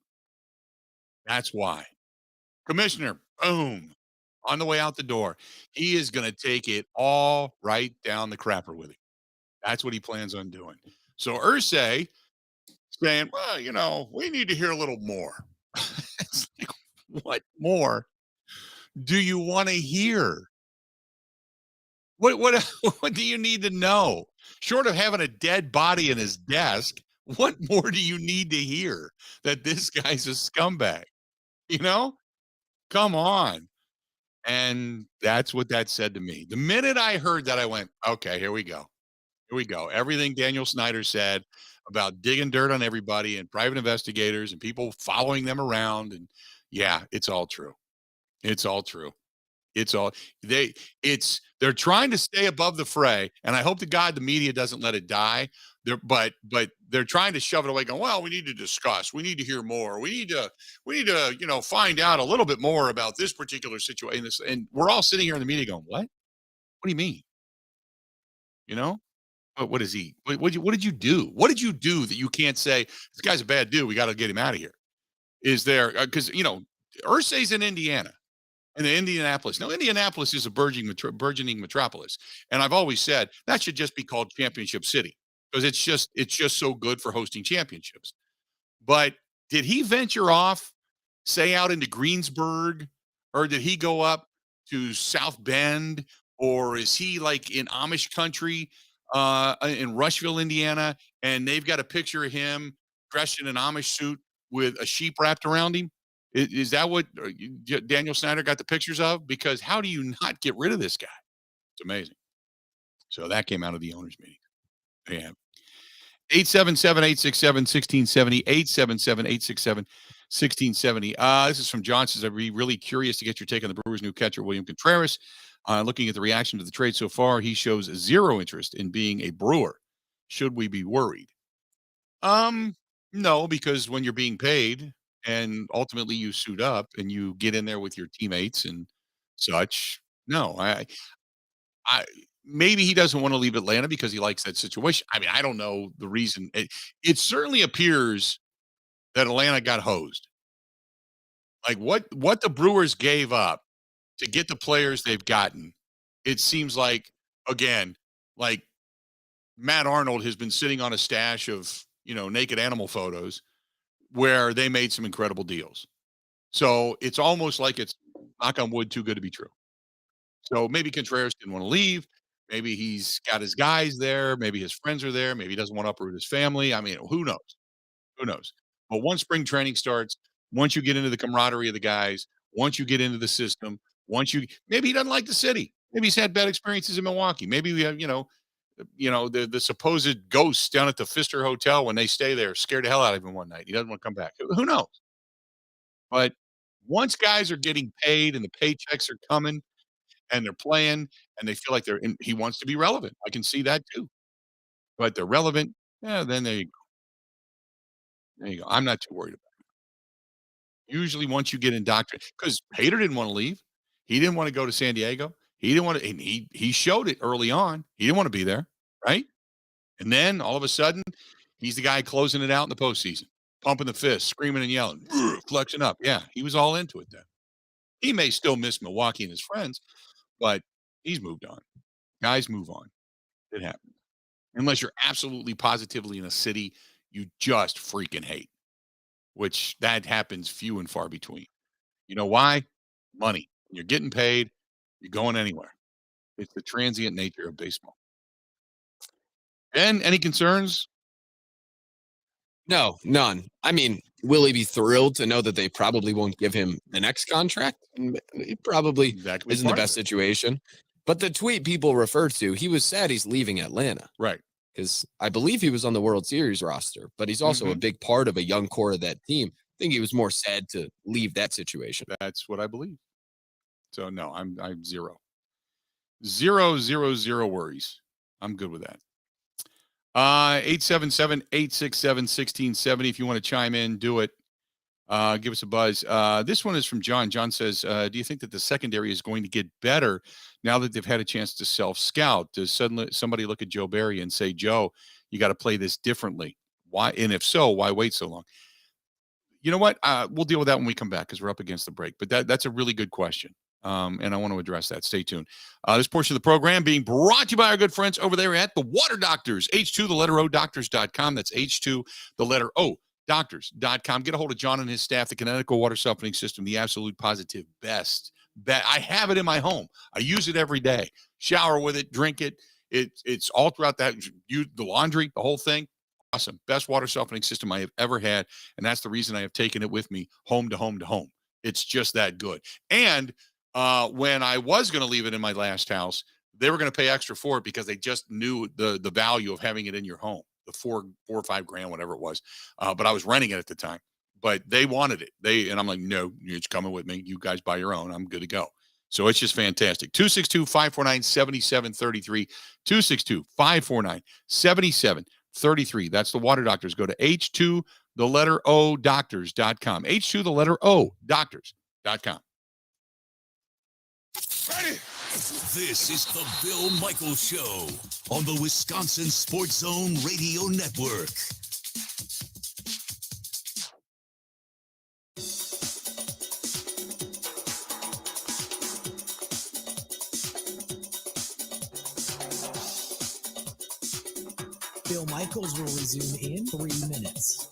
That's why. Commissioner, boom. On the way out the door, he is going to take it all right down the crapper with him. That's what he plans on doing. So Irsay saying, well, we need to hear a little more. It's like, what more do you want to hear? What what do you need to know? Short of having a dead body in his desk, what more do you need to hear that this guy's a scumbag? You know? Come on. And that's what that said to me. The minute I heard that, I went, okay, here we go. Here we go. Everything Daniel Snyder said about digging dirt on everybody and private investigators and people following them around. And yeah, it's all true. It's all true. It's all they're trying to stay above the fray, and I hope to God the media doesn't let it die. But they're trying to shove it away, going, well, we need to discuss, we need to hear more, we need to find out a little bit more about this particular situation. And we're all sitting here in the media going, what? What do you mean? You know? What is he? What did you do? What did you do that you can't say this guy's a bad dude? We got to get him out of here. Is there because Irsay's in Indiana. In Indianapolis. Now, Indianapolis is a burgeoning metropolis, and I've always said that should just be called Championship City because it's just so good for hosting championships. But did he venture off, say out into Greensburg, or did he go up to South Bend, or is he like in Amish country in Rushville, Indiana, and they've got a picture of him dressed in an Amish suit with a sheep wrapped around him? Is that what Daniel Snyder got the pictures of? Because how do you not get rid of this guy? It's amazing. So that came out of the owners' meeting. Yeah. 877-867-1670, 877-867-1670. This is from John. Says, I'd be really curious to get your take on the Brewers' new catcher, William Contreras. Looking at the reaction to the trade so far, he shows zero interest in being a Brewer. Should we be worried? No, because when you're being paid and ultimately you suit up and you get in there with your teammates and such, no, I maybe he doesn't want to leave Atlanta because he likes that situation. I mean, I don't know the reason. It certainly appears that Atlanta got hosed. Like what the Brewers gave up to get the players they've gotten, it seems like, again, like Matt Arnold has been sitting on a stash of, naked animal photos where they made some incredible deals. So it's almost like it's, knock on wood, too good to be true. So maybe Contreras didn't want to leave. Maybe he's got his guys there. Maybe his friends are there. Maybe he doesn't want to uproot his family. I mean, who knows? Who knows? But once spring training starts, once you get into the camaraderie of the guys, once you get into the system, maybe he doesn't like the city. Maybe he's had bad experiences in Milwaukee. Maybe we have, the supposed ghosts down at the Pfister Hotel when they stay there scared the hell out of him one night. He doesn't want to come back. Who knows? But once guys are getting paid and the paychecks are coming and they're playing and they feel like he wants to be relevant. I can see that too. But they're relevant. Yeah, then there you go. There you go. I'm not too worried about it. Usually once you get indoctrinated, because Hader didn't want to leave. He didn't want to go to San Diego. He didn't want to, and he showed it early on. He didn't want to be there, right? And then all of a sudden, he's the guy closing it out in the postseason, pumping the fist, screaming and yelling, flexing up. Yeah, he was all into it then. He may still miss Milwaukee and his friends, but he's moved on. Guys move on. It happens. Unless you're absolutely positively in a city you just freaking hate, which that happens few and far between. You know why? Money. When you're getting paid, you're going anywhere. It's the transient nature of baseball. And any concerns? No, none. I mean, will he be thrilled to know that they probably won't give him the next contract? He probably isn't the best situation. But the tweet people refer to, he was sad he's leaving Atlanta. Right. Because I believe he was on the World Series roster, but he's also a big part of a young core of that team. I think he was more sad to leave that situation. That's what I believe. So no, I'm zero. Zero worries. I'm good with that. 877-867-1670. If you want to chime in, do it. Give us a buzz. This one is from John. John says, do you think that the secondary is going to get better now that they've had a chance to self-scout? Does suddenly somebody look at Joe Barry and say, Joe, you got to play this differently? Why? And if so, why wait so long? You know what? We'll deal with that when we come back because we're up against the break. But that's a really good question. And I want to address that. Stay tuned. This portion of the program being brought to you by our good friends over there at the Water Doctors, H2 the letter O doctors.com. That's H2 the letter O doctors.com. Get a hold of John and his staff, the Connecticut Water Softening System, the absolute positive best that I have it in my home. I use it every day. Shower with it, drink it. It's all throughout that. The laundry, the whole thing. Awesome. Best water softening system I have ever had. And that's the reason I have taken it with me home to home to home. It's just that good. And when I was going to leave it in my last house, they were going to pay extra for it because they just knew the value of having it in your home, the $4 or $5 grand, whatever it was. But I was renting it at the time. But they wanted it. And I'm like, no, it's coming with me. You guys buy your own. I'm good to go. So it's just fantastic. 262-549-7733. 262-549-7733. That's the Water Doctors. Go to H2 the letter O doctors.com. H2 the letter O doctors.com. Ready? This is the Bill Michaels Show on the Wisconsin Sports Zone Radio Network. Bill Michaels will resume in 3 minutes.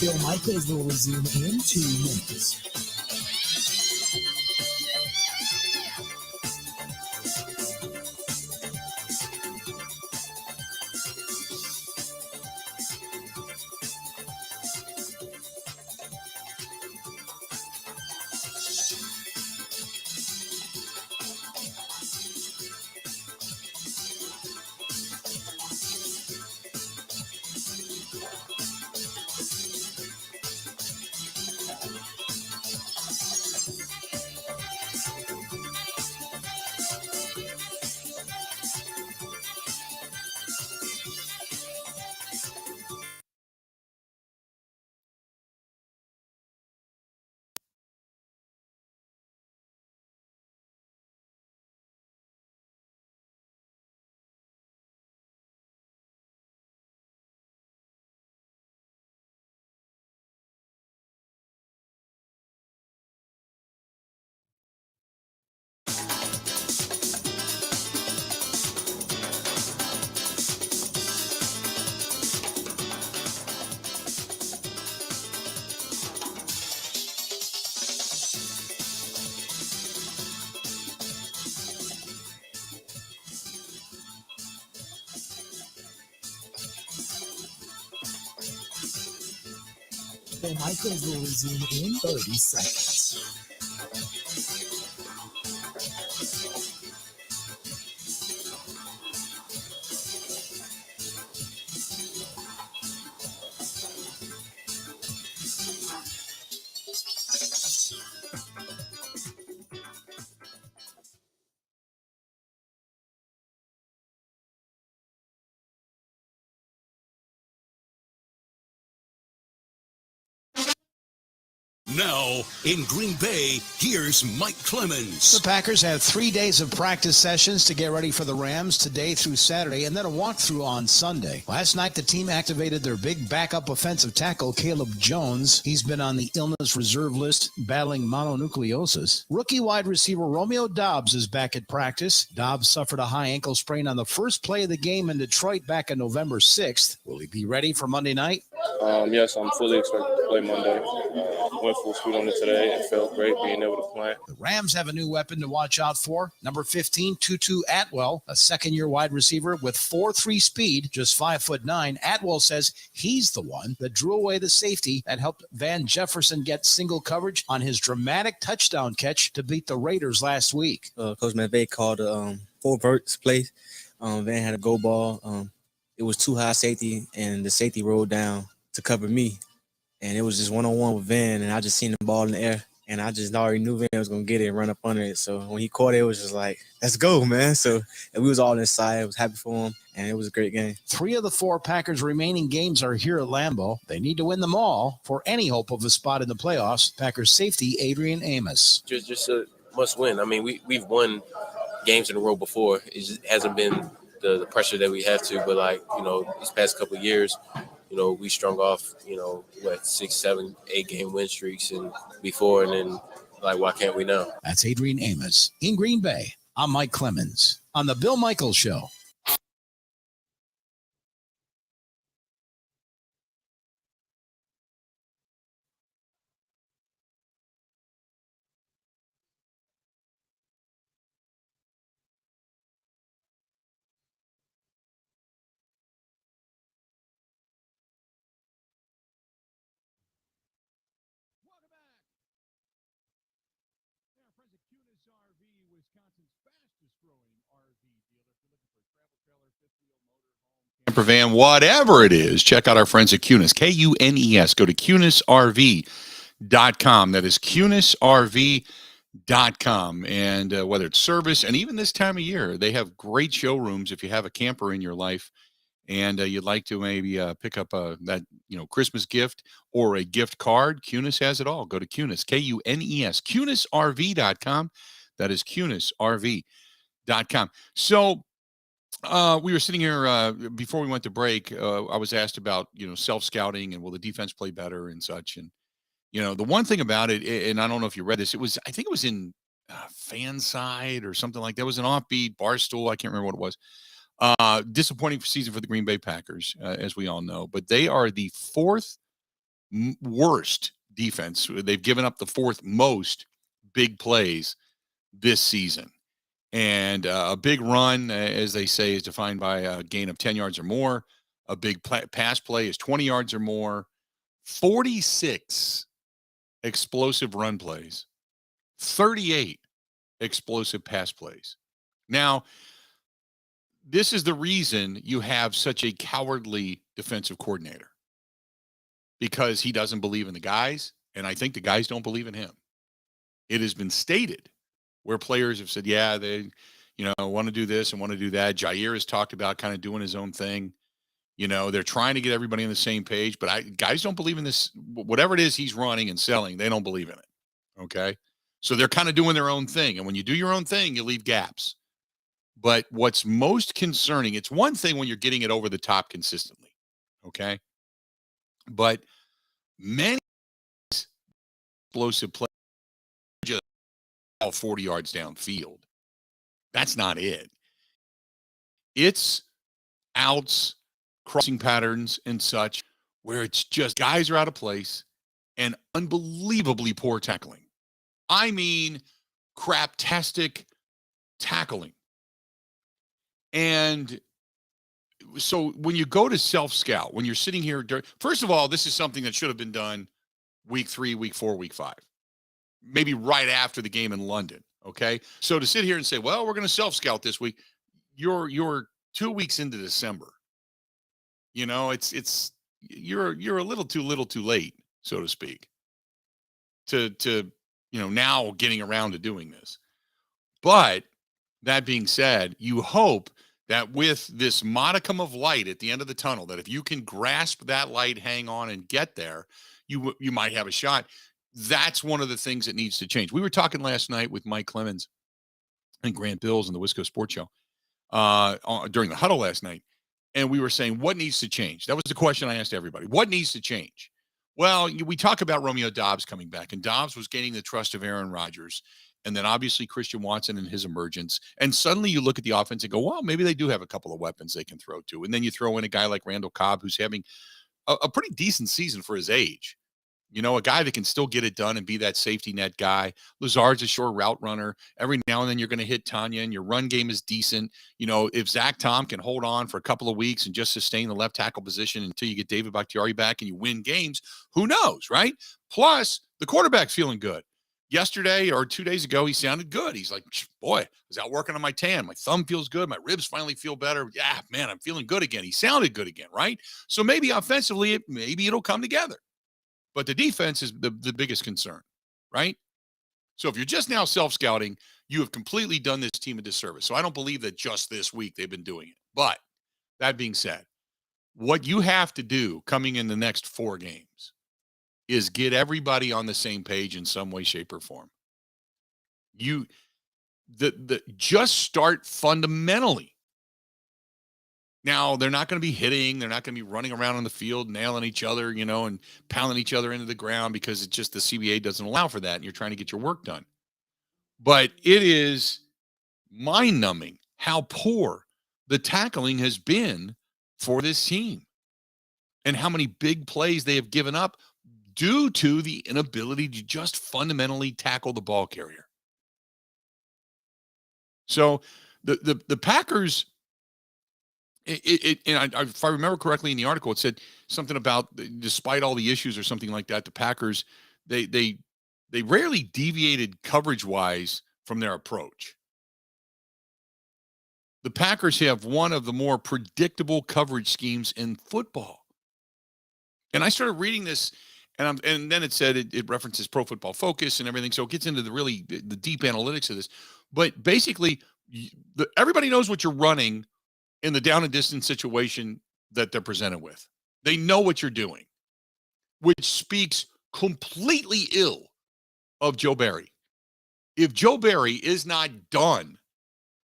Bill Michaels will resume in 2 minutes. Bill Michaels will resume in 30 seconds. Now, in Green Bay, here's Mike Clemens. The Packers have 3 days of practice sessions to get ready for the Rams today through Saturday, and then a walkthrough on Sunday. Last night, the team activated their big backup offensive tackle, Caleb Jones. He's been on the illness reserve list, battling mononucleosis. Rookie wide receiver Romeo Doubs is back at practice. Doubs suffered a high ankle sprain on the first play of the game in Detroit back on November 6th. Will he be ready for Monday night? Yes, I'm fully expected to play Monday. Went full speed on it today. It felt great being able to play. The Rams have a new weapon to watch out for. Number 15, Tutu Atwell, a second-year wide receiver with 4.3 speed, just 5'9". Atwell says he's the one that drew away the safety that helped Van Jefferson get single coverage on his dramatic touchdown catch to beat the Raiders last week. Coach McVay called a 4 verts play. Van had a go ball. It was too high safety, and the safety rolled down to cover me. And it was just one-on-one with Van, and I just seen the ball in the air, and I just already knew Van was going to get it and run up under it. So when he caught it, it was just like, let's go, man. So and we was all inside. I was happy for him, and it was a great game. 3 of the 4 Packers' remaining games are here at Lambeau. They need to win them all for any hope of a spot in the playoffs. Packers safety Adrian Amos. Just a must win. I mean, we've won games in a row before. It just hasn't been the pressure that we have to, but these past couple of years, we strung off, 6, 7, 8 game win streaks and before, and then why can't we now? That's Adrian Amos. In Green Bay, I'm Mike Clemens on the Bill Michaels Show. Camper van, whatever it is, check out our friends at Kunes, Kunes. Go to KunesRV.com. That is KunesRV.com. And whether it's service, and even this time of year, they have great showrooms if you have a camper in your life and you'd like to maybe pick up that Christmas gift or a gift card. Kunes has it all. Go to Kunes, Kunes, KunesRV.com. That is KunesRV.com. So, we were sitting here before we went to break. I was asked about, self-scouting and will the defense play better and such. And, the one thing about it, and I don't know if you read this, I think it was in Fanside or something like that. It was an offbeat Barstool. I can't remember what it was. Disappointing season for the Green Bay Packers, as we all know. But they are the 4th worst defense. They've given up the 4th most big plays this season. And a big run, as they say, is defined by a gain of 10 yards or more. A big pass play is 20 yards or more. 46 explosive run plays. 38 explosive pass plays. Now, this is the reason you have such a cowardly defensive coordinator. Because he doesn't believe in the guys, and I think the guys don't believe in him. It has been stated where players have said, yeah, they, want to do this and want to do that. Jair has talked about kind of doing his own thing. They're trying to get everybody on the same page, but guys don't believe in this. Whatever it is he's running and selling, they don't believe in it. Okay. So they're kind of doing their own thing. And when you do your own thing, you leave gaps. But what's most concerning, it's one thing when you're getting it over the top consistently. Okay. But many explosive plays, 40 yards downfield. That's not it. It's outs, crossing patterns, and such, where it's just guys are out of place and unbelievably poor tackling. I mean, craptastic tackling. And so when you go to self-scout, when you're sitting here, first of all, this is something that should have been done week 3, week 4, week 5. Maybe right after the game in London. Okay. So to sit here and say, well, we're going to self-scout this week, you're 2 weeks into December. You're a little too late, so to speak, to now getting around to doing this. But that being said, you hope that with this modicum of light at the end of the tunnel, that if you can grasp that light, hang on and get there, you might have a shot. That's one of the things that needs to change. We were talking last night with Mike Clemens and Grant Bills and the Wisco Sports Show during the huddle last night. And we were saying, what needs to change? That was the question I asked everybody. What needs to change? Well, we talk about Romeo Doubs coming back, and Doubs was gaining the trust of Aaron Rodgers. And then obviously Christian Watson and his emergence. And suddenly you look at the offense and go, well, maybe they do have a couple of weapons they can throw to. And then you throw in a guy like Randall Cobb, who's having a pretty decent season for his age. You know, a guy that can still get it done and be that safety net guy. Lazard's a sure route runner. Every now and then you're going to hit Tanya, and your run game is decent. You know, if Zach Tom can hold on for a couple of weeks and just sustain the left tackle position until you get David Bakhtiari back and you win games, who knows, right? Plus, the quarterback's feeling good. Yesterday or 2 days ago, he sounded good. He's like, boy, I was out working on my tan. My thumb feels good. My ribs finally feel better. Yeah, man, I'm feeling good again. He sounded good again, right? So maybe offensively, maybe it'll come together. But the defense is the biggest concern, right? So if you're just now self-scouting, you have completely done this team a disservice. So I don't believe that just this week they've been doing it. But that being said, what you have to do coming in the next 4 games is get everybody on the same page in some way, shape, or form. Just start fundamentally. Now, they're not going to be hitting. They're not going to be running around on the field, nailing each other, you know, and pounding each other into the ground because it's just the CBA doesn't allow for that, and you're trying to get your work done. But it is mind-numbing how poor the tackling has been for this team and how many big plays they have given up due to the inability to just fundamentally tackle the ball carrier. So the Packers... if I remember correctly in the article, it said something about despite all the issues or something like that, the Packers, they rarely deviated coverage-wise from their approach. The Packers have one of the more predictable coverage schemes in football. And I started reading this, and then it said it references Pro Football Focus and everything, so it gets into the deep analytics of this. But basically, everybody knows what you're running in the down and distance situation that they're presented with. They know what you're doing, which speaks completely ill of Joe Barry. If Joe Barry is not done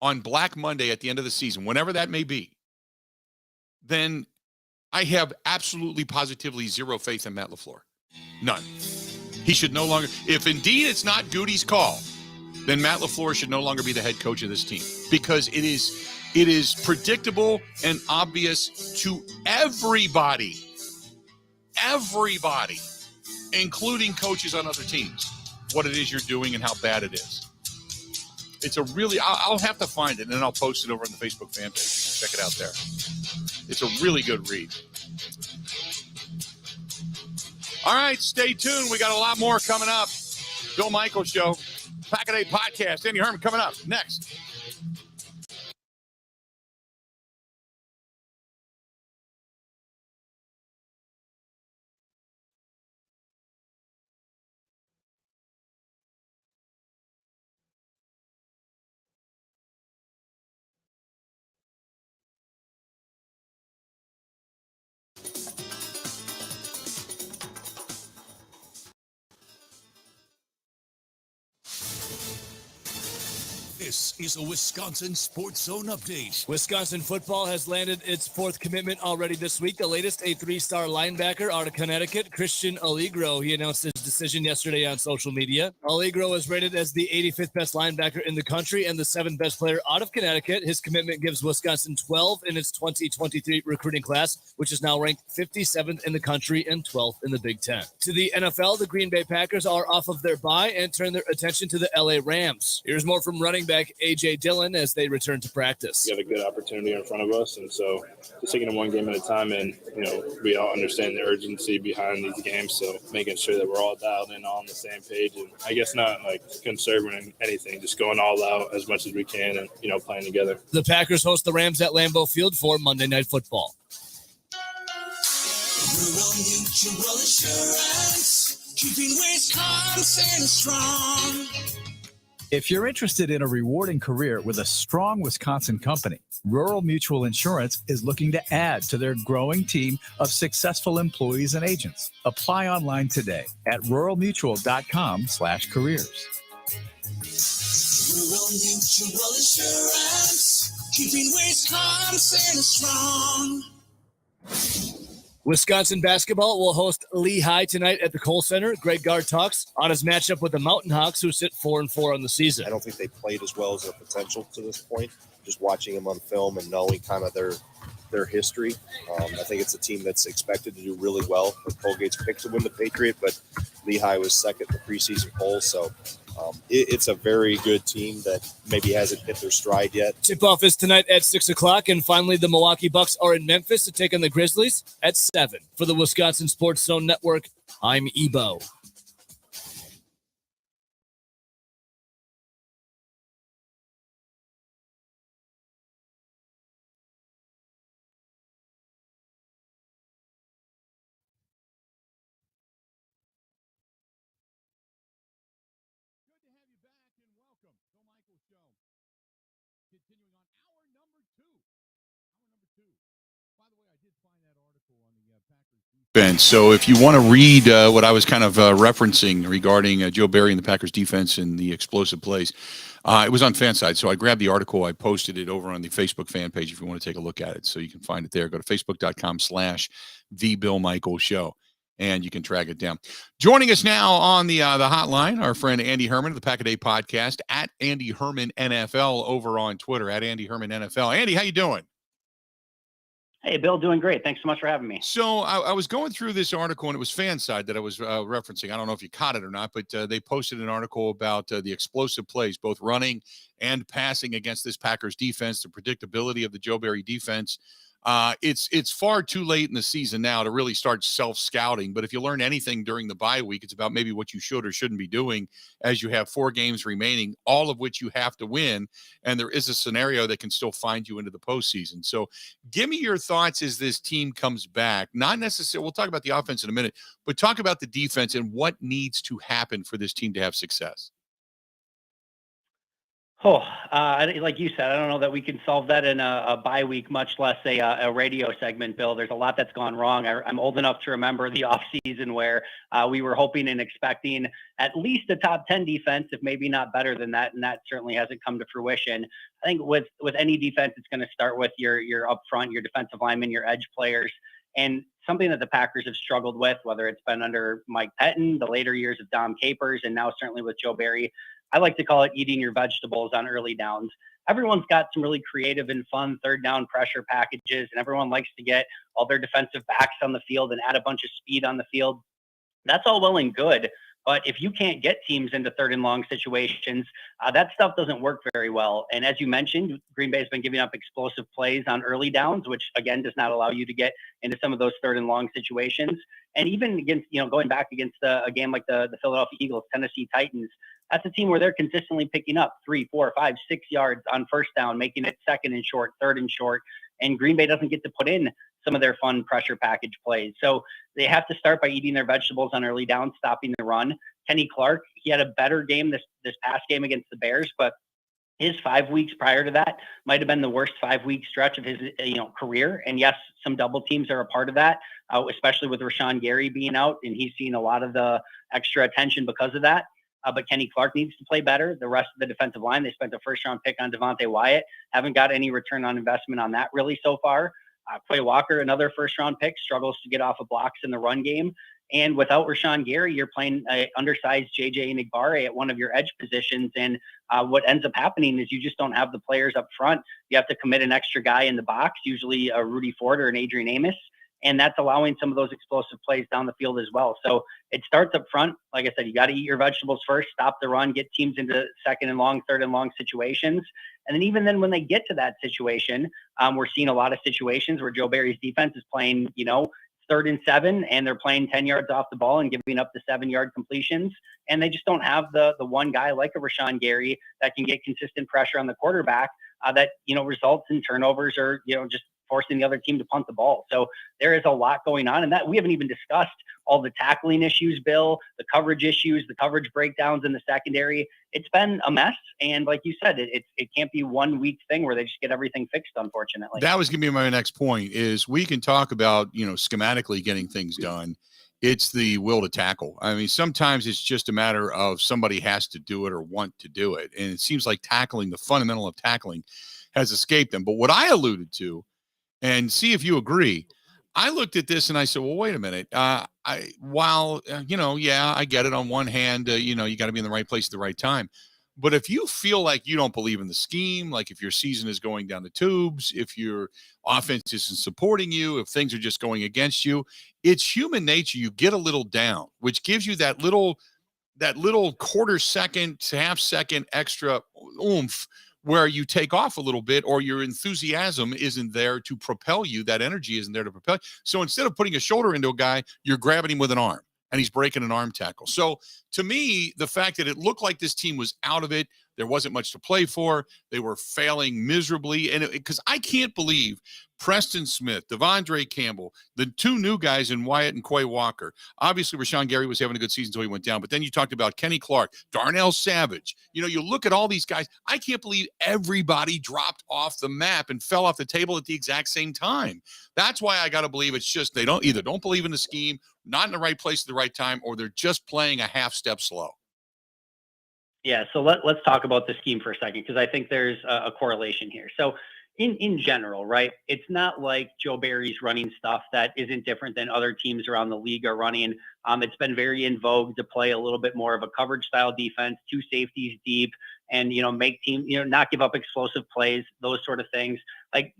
on Black Monday at the end of the season, whenever that may be, then I have absolutely positively zero faith in Matt LaFleur. None. He should no longer, if indeed it's not Goody's call, then Matt LaFleur should no longer be the head coach of this team, because it is predictable and obvious to everybody, including coaches on other teams, what it is you're doing and how bad it is. It's a really, I'll have to find it, and then I'll post it over on the Facebook fan page. Check it out there. It's a really good read. All right, stay tuned. We got a lot more coming up. Bill Michaels Show, Pack-A-Day Podcast. Andy Herman coming up next. This is a Wisconsin Sports Zone update. Wisconsin football has landed its 4th commitment already this week. The latest, a 3-star linebacker out of Connecticut, Christian Allegro. He announced his decision yesterday on social media. Allegro is rated as the 85th best linebacker in the country and the 7th best player out of Connecticut. His commitment gives Wisconsin 12 in its 2023 recruiting class, which is now ranked 57th in the country and 12th in the Big Ten. To the NFL, the Green Bay Packers are off of their bye and turn their attention to the LA Rams. Here's more from running back A.J. Dillon as they return to practice. We have a good opportunity in front of us, and so just taking it one game at a time, and we all understand the urgency behind these games, so making sure that we're all dialed in, all on the same page, and I guess not like conserving anything, just going all out as much as we can and playing together. The Packers host the Rams at Lambeau Field for Monday Night Football. Rural Mutual Insurance, keeping Wisconsin strong. If you're interested in a rewarding career with a strong Wisconsin company, Rural Mutual Insurance is looking to add to their growing team of successful employees and agents. Apply online today at ruralmutual.com/careers. Rural Mutual Insurance, keeping Wisconsin strong. Wisconsin basketball will host Lehigh tonight at the Kohl Center. Greg Gard talks on his matchup with the Mountain Hawks, who sit 4-4 on the season. I don't think they played as well as their potential to this point. Just watching them on film and knowing kind of their their history. I think it's a team that's expected to do really well. Colgate's picked to win the Patriot, but Lehigh was second in the preseason poll. So it's a very good team that maybe hasn't hit their stride yet. Tip-off is tonight at 6 o'clock, and finally the Milwaukee Bucks are in Memphis to take on the Grizzlies at 7. For the Wisconsin Sports Zone Network, I'm Ebo. Continuing on hour number two. By the way, I did find that article on the Packers defense. So if you want to read what I was kind of referencing regarding Joe Barry and the Packers defense and the explosive plays, it was on Fanside. So I grabbed the article. I posted it over on the Facebook fan page if you want to take a look at it. So you can find it there. Go to facebook.com/The Bill Michaels Show. And you can track it down. Joining us now on the hotline, our friend Andy Herman of the Pack a Day podcast, at Andy Herman NFL over on Twitter, at Andy Herman NFL. Andy, how you doing? Hey, Bill, doing great. Thanks so much for having me. So I was going through this article, and it was Fanside that I was referencing. I don't know if you caught it or not, but they posted an article about the explosive plays, both running and passing against this Packers defense, the predictability of the Joe Barry defense. It's far too late in the season now to really start self-scouting. But if you learn anything during the bye week, it's about maybe what you should or shouldn't be doing as you have 4 games remaining, all of which you have to win. And there is a scenario that can still find you into the postseason. So give me your thoughts as this team comes back. Not necessarily, we'll talk about the offense in a minute, but talk about the defense and what needs to happen for this team to have success. Like you said, I don't know that we can solve that in a bye week, much less a radio segment, Bill. There's a lot that's gone wrong. I'm old enough to remember the offseason where we were hoping and expecting at least a top 10 defense, if maybe not better than that, and that certainly hasn't come to fruition. I think with any defense, it's going to start with your up front, your defensive linemen, your edge players, and something that the Packers have struggled with, whether it's been under Mike Pettin, the later years of Dom Capers, and now certainly with Joe Barry. I like to call it eating your vegetables on early downs. Everyone's got some really creative and fun third down pressure packages, and everyone likes to get all their defensive backs on the field and add a bunch of speed on the field. That's all well and good, but if you can't get teams into third and long situations, that stuff doesn't work very well. And as you mentioned, Green Bay has been giving up explosive plays on early downs, which again does not allow you to get into some of those third and long situations. And even against, going back against a game like the Philadelphia Eagles, Tennessee Titans, that's a team where they're consistently picking up 3, 4, 5, 6 yards on first down, making it second and short, third and short. And Green Bay doesn't get to put in some of their fun pressure package plays. So they have to start by eating their vegetables on early down, stopping the run. Kenny Clark, he had a better game this past game against the Bears, but his 5 weeks prior to that might have been the worst 5-week stretch of his career. And yes, some double teams are a part of that, especially with Rashawn Gary being out, and he's seen a lot of the extra attention because of that. But Kenny Clark needs to play better. The rest of the defensive line, they spent a first-round pick on Devontae Wyatt. Haven't got any return on investment on that really so far. Quay Walker, another first-round pick, struggles to get off of blocks in the run game. And without Rashawn Gary, you're playing undersized J.J. Nigbare at one of your edge positions. And what ends up happening is you just don't have the players up front. You have to commit an extra guy in the box, usually a Rudy Ford or an Adrian Amos. And that's allowing some of those explosive plays down the field as well. So it starts up front. Like I said, you got to eat your vegetables first, stop the run, get teams into second and long, third and long situations. And then even then when they get to that situation, we're seeing a lot of situations where Joe Barry's defense is playing, 3rd and 7, and they're playing 10 yards off the ball and giving up the 7-yard completions. And they just don't have the one guy like a Rashawn Gary that can get consistent pressure on the quarterback that, results in turnovers or, just forcing the other team to punt the ball. So there is a lot going on, and that we haven't even discussed all the tackling issues, Bill, the coverage issues, the coverage breakdowns in the secondary. It's been a mess. And like you said, it can't be 1 week thing where they just get everything fixed, unfortunately. That was going to be my next point is we can talk about, schematically getting things done. It's the will to tackle. I mean, sometimes it's just a matter of somebody has to do it or want to do it. And it seems like tackling, the fundamental of tackling has escaped them. But what I alluded to, and see if you agree, I looked at this and I said, well, wait a minute. I get it on one hand, you got to be in the right place at the right time. But if you feel like you don't believe in the scheme, like if your season is going down the tubes, if your offense isn't supporting you, if things are just going against you, it's human nature. You get a little down, which gives you that little quarter second to half second extra oomph where you take off a little bit, or your enthusiasm isn't there to propel you. That energy isn't there to propel you. So instead of putting a shoulder into a guy, you're grabbing him with an arm and he's breaking an arm tackle. So to me, the fact that it looked like this team was out of it, there wasn't much to play for, they were failing miserably. And because I can't believe Preston Smith, Devondre Campbell, the two new guys in Wyatt and Quay Walker. Obviously, Rashawn Gary was having a good season until he went down. But then you talked about Kenny Clark, Darnell Savage. You look at all these guys. I can't believe everybody dropped off the map and fell off the table at the exact same time. That's why I got to believe it's just they don't believe in the scheme, not in the right place at the right time, or they're just playing a half step slow. Yeah, so let's talk about the scheme for a second, because I think there's a correlation here. So in general, right, it's not like Joe Barry's running stuff that isn't different than other teams around the league are running. It's been very in vogue to play a little bit more of a coverage style defense, two safeties deep, and make team not give up explosive plays, those sort of things. Like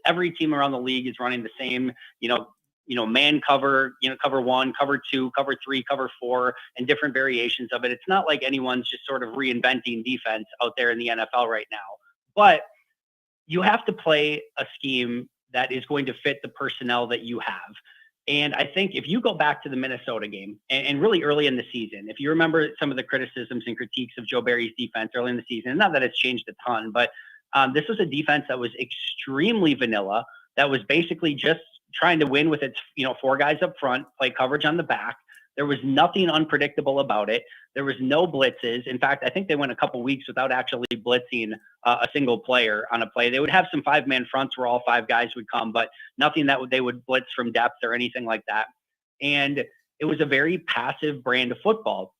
every team around the league is running the same, man cover, cover one, cover two, cover three, cover four, and different variations of it. It's not like anyone's just sort of reinventing defense out there in the NFL right now. But you have to play a scheme that is going to fit the personnel that you have. And I think if you go back to the Minnesota game and really early in the season, if you remember some of the criticisms and critiques of Joe Barry's defense early in the season, and not that it's changed a ton, but this was a defense that was extremely vanilla, that was basically just trying to win with its, four guys up front, play coverage on the back. There was nothing unpredictable about it. There was no blitzes. In fact, I think they went a couple weeks without actually blitzing a single player on a play. They would have some five-man fronts where all five guys would come, but nothing that they would blitz from depth or anything like that. And it was a very passive brand of football.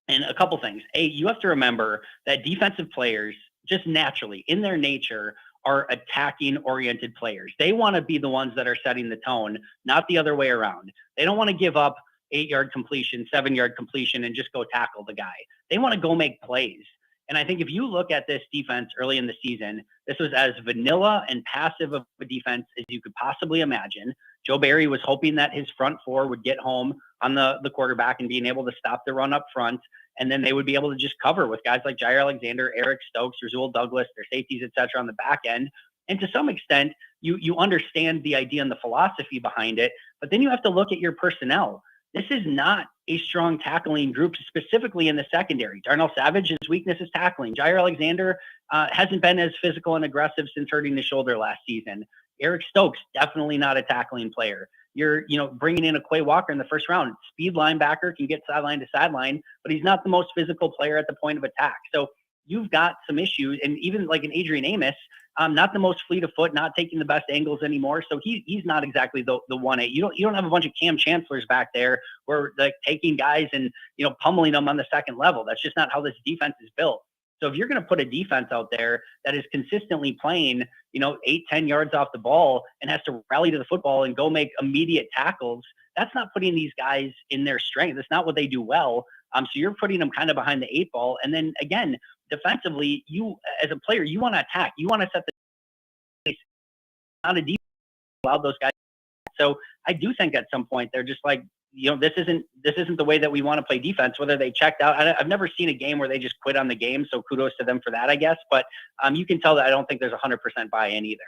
And a couple things. You have to remember that defensive players, just naturally, in their nature, are attacking-oriented players. They want to be the ones that are setting the tone, not the other way around. They don't want to give up 8-yard completion, 7-yard completion, and just go tackle the guy. They want to go make plays. And I think if you look at this defense early in the season, this was as vanilla and passive of a defense as you could possibly imagine. Joe Barry was hoping that his front four would get home on the quarterback and being able to stop the run up front. And then they would be able to just cover with guys like Jair Alexander, Eric Stokes, Rasul Douglas, their safeties, et cetera, on the back end. And to some extent, you understand the idea and the philosophy behind it, but then you have to look at your personnel. This is not a strong tackling group, specifically in the secondary. Darnell Savage's weakness is tackling. Jair Alexander hasn't been as physical and aggressive since hurting the shoulder last season. Eric Stokes, definitely not a tackling player. You're, bringing in a Quay Walker in the first round. Speed linebacker, can get sideline to sideline, but he's not the most physical player at the point of attack. So you've got some issues, and even like an Adrian Amos, not the most fleet of foot, not taking the best angles anymore. So he's not exactly the 1A. You don't have a bunch of Cam Chancellors back there where like taking guys and pummeling them on the second level. That's just not how this defense is built. So if you're going to put a defense out there that is consistently playing 8-10 yards off the ball and has to rally to the football and go make immediate tackles, that's not putting these guys in their strength. That's not what they do well. So you're putting them kind of behind the 8 ball. And then again, defensively, you as a player, you want to attack. You want to set the pace. Not a defense allowed those guys. So I do think at some point they're just like, this isn't the way that we want to play defense. Whether they checked out, I've never seen a game where they just quit on the game. So kudos to them for that, I guess. But you can tell that I don't think there's 100% buy-in either.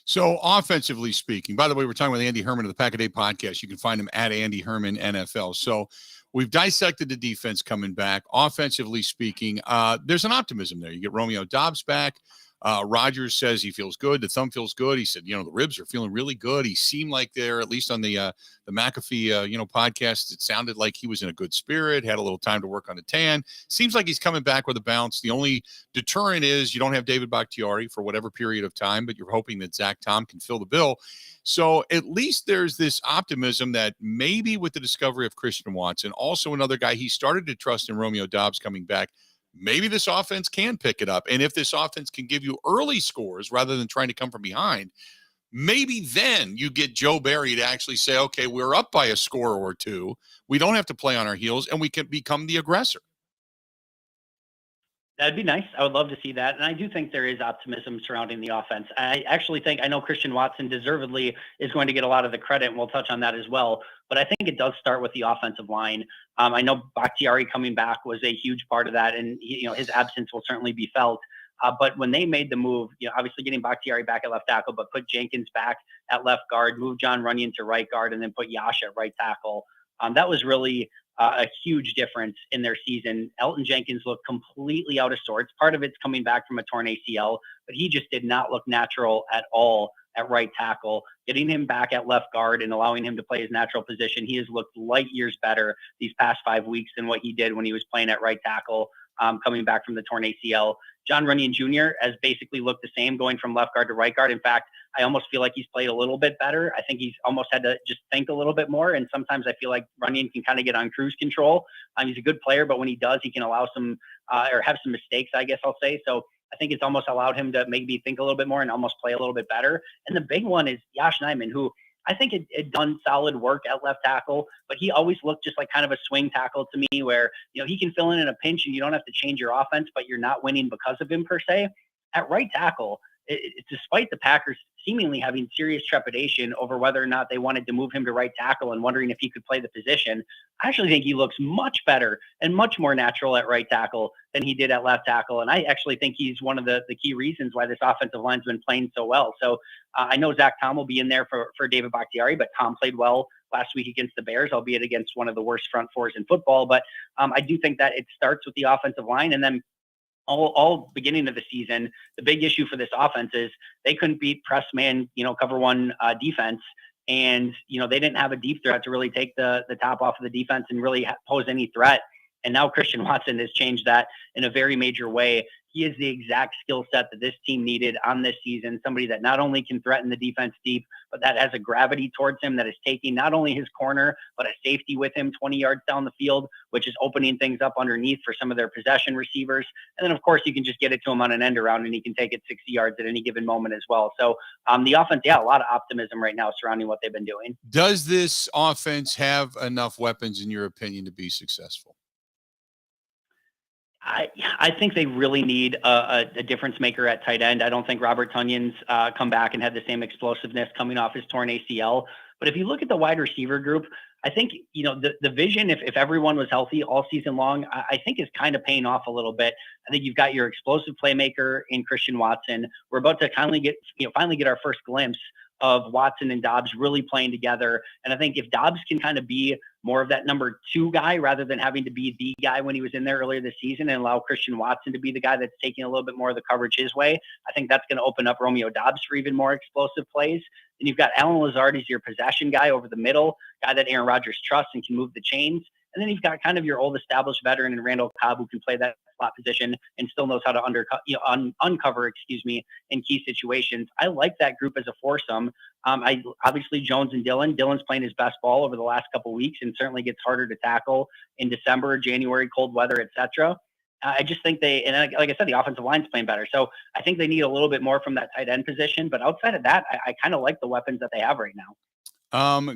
So offensively speaking, by the way, we're talking with Andy Herman of the Pack a Day podcast. You can find him at Andy Herman NFL. So we've dissected the defense coming back. Offensively speaking, there's an optimism there. You get Romeo Doubs back. Rodgers says he feels good. The thumb feels good. He said, the ribs are feeling really good. He seemed like they're, at least on the McAfee, podcast, it sounded like he was in a good spirit, had a little time to work on the tan. Seems like he's coming back with a bounce. The only deterrent is you don't have David Bakhtiari for whatever period of time, but you're hoping that Zach Tom can fill the bill. So at least there's this optimism that maybe with the discovery of Christian Watson, also another guy he started to trust in Romeo Doubs coming back, maybe this offense can pick it up. And if this offense can give you early scores rather than trying to come from behind, maybe then you get Joe Barry to actually say, okay, we're up by a score or two. We don't have to play on our heels and we can become the aggressor. That'd be nice. I would love to see that. And I do think there is optimism surrounding the offense. I actually think, I know Christian Watson deservedly is going to get a lot of the credit, and we'll touch on that as well. But I think it does start with the offensive line. I know Bakhtiari coming back was a huge part of that, and his absence will certainly be felt. But when they made the move, obviously getting Bakhtiari back at left tackle, but put Jenkins back at left guard, move John Runyon to right guard, and then put Yash at right tackle. That was really a huge difference in their season. Elton Jenkins looked completely out of sorts. Part of it's coming back from a torn ACL, but he just did not look natural at all at right tackle. Getting him back at left guard and allowing him to play his natural position, he has looked light years better these past 5 weeks than what he did when he was playing at right tackle, coming back from the torn ACL. John Runyon Jr. has basically looked the same going from left guard to right guard. In fact, I almost feel like he's played a little bit better. I think he's almost had to just think a little bit more. And sometimes I feel like Runyon can kind of get on cruise control. He's a good player, but when he does, he can allow some or have some mistakes, I guess I'll say. So I think it's almost allowed him to maybe think a little bit more and almost play a little bit better. And the big one is Yash Nyman, who I think had done solid work at left tackle, but he always looked just like kind of a swing tackle to me where, he can fill in a pinch and you don't have to change your offense, but you're not winning because of him per se. At right tackle, despite the Packers seemingly having serious trepidation over whether or not they wanted to move him to right tackle and wondering if he could play the position, I actually think he looks much better and much more natural at right tackle than he did at left tackle. And I actually think he's one of the key reasons why this offensive line's been playing so well. So I know Zach Tom will be in there for David Bakhtiari, but Tom played well last week against the Bears, albeit against one of the worst front fours in football. But I do think that it starts with the offensive line, and then all beginning of the season, the big issue for this offense is they couldn't beat press man, cover one defense. And, they didn't have a deep threat to really take the top off of the defense and really pose any threat. And now Christian Watson has changed that in a very major way. He is the exact skill set that this team needed on this season. Somebody that not only can threaten the defense deep, but that has a gravity towards him that is taking not only his corner, but a safety with him 20 yards down the field, which is opening things up underneath for some of their possession receivers. And then, of course, you can just get it to him on an end around and he can take it 60 yards at any given moment as well. So the offense, a lot of optimism right now surrounding what they've been doing. Does this offense have enough weapons, in your opinion, to be successful? I think they really need a difference maker at tight end. I don't think Robert Tunyon's come back and had the same explosiveness coming off his torn ACL. But if you look at the wide receiver group, I think, the vision, if everyone was healthy all season long, I think is kind of paying off a little bit. I think you've got your explosive playmaker in Christian Watson. We're about to finally get our first glimpse of Watson and Dobbs really playing together. And I think if Dobbs can kind of be more of that number 2 guy rather than having to be the guy when he was in there earlier this season and allow Christian Watson to be the guy that's taking a little bit more of the coverage his way, I think that's going to open up Romeo Dobbs for even more explosive plays. And you've got Alan Lazard as your possession guy over the middle, guy that Aaron Rodgers trusts and can move the chains. And then you've got kind of your old established veteran in Randall Cobb who can play that slot position and still knows how to uncover in key situations. I like that group as a foursome. Obviously Jones and Dylan's playing his best ball over the last couple of weeks and certainly gets harder to tackle in December, January, cold weather, etc. I just think like I said, the offensive line's playing better. So I think they need a little bit more from that tight end position. But outside of that, I kind of like the weapons that they have right now.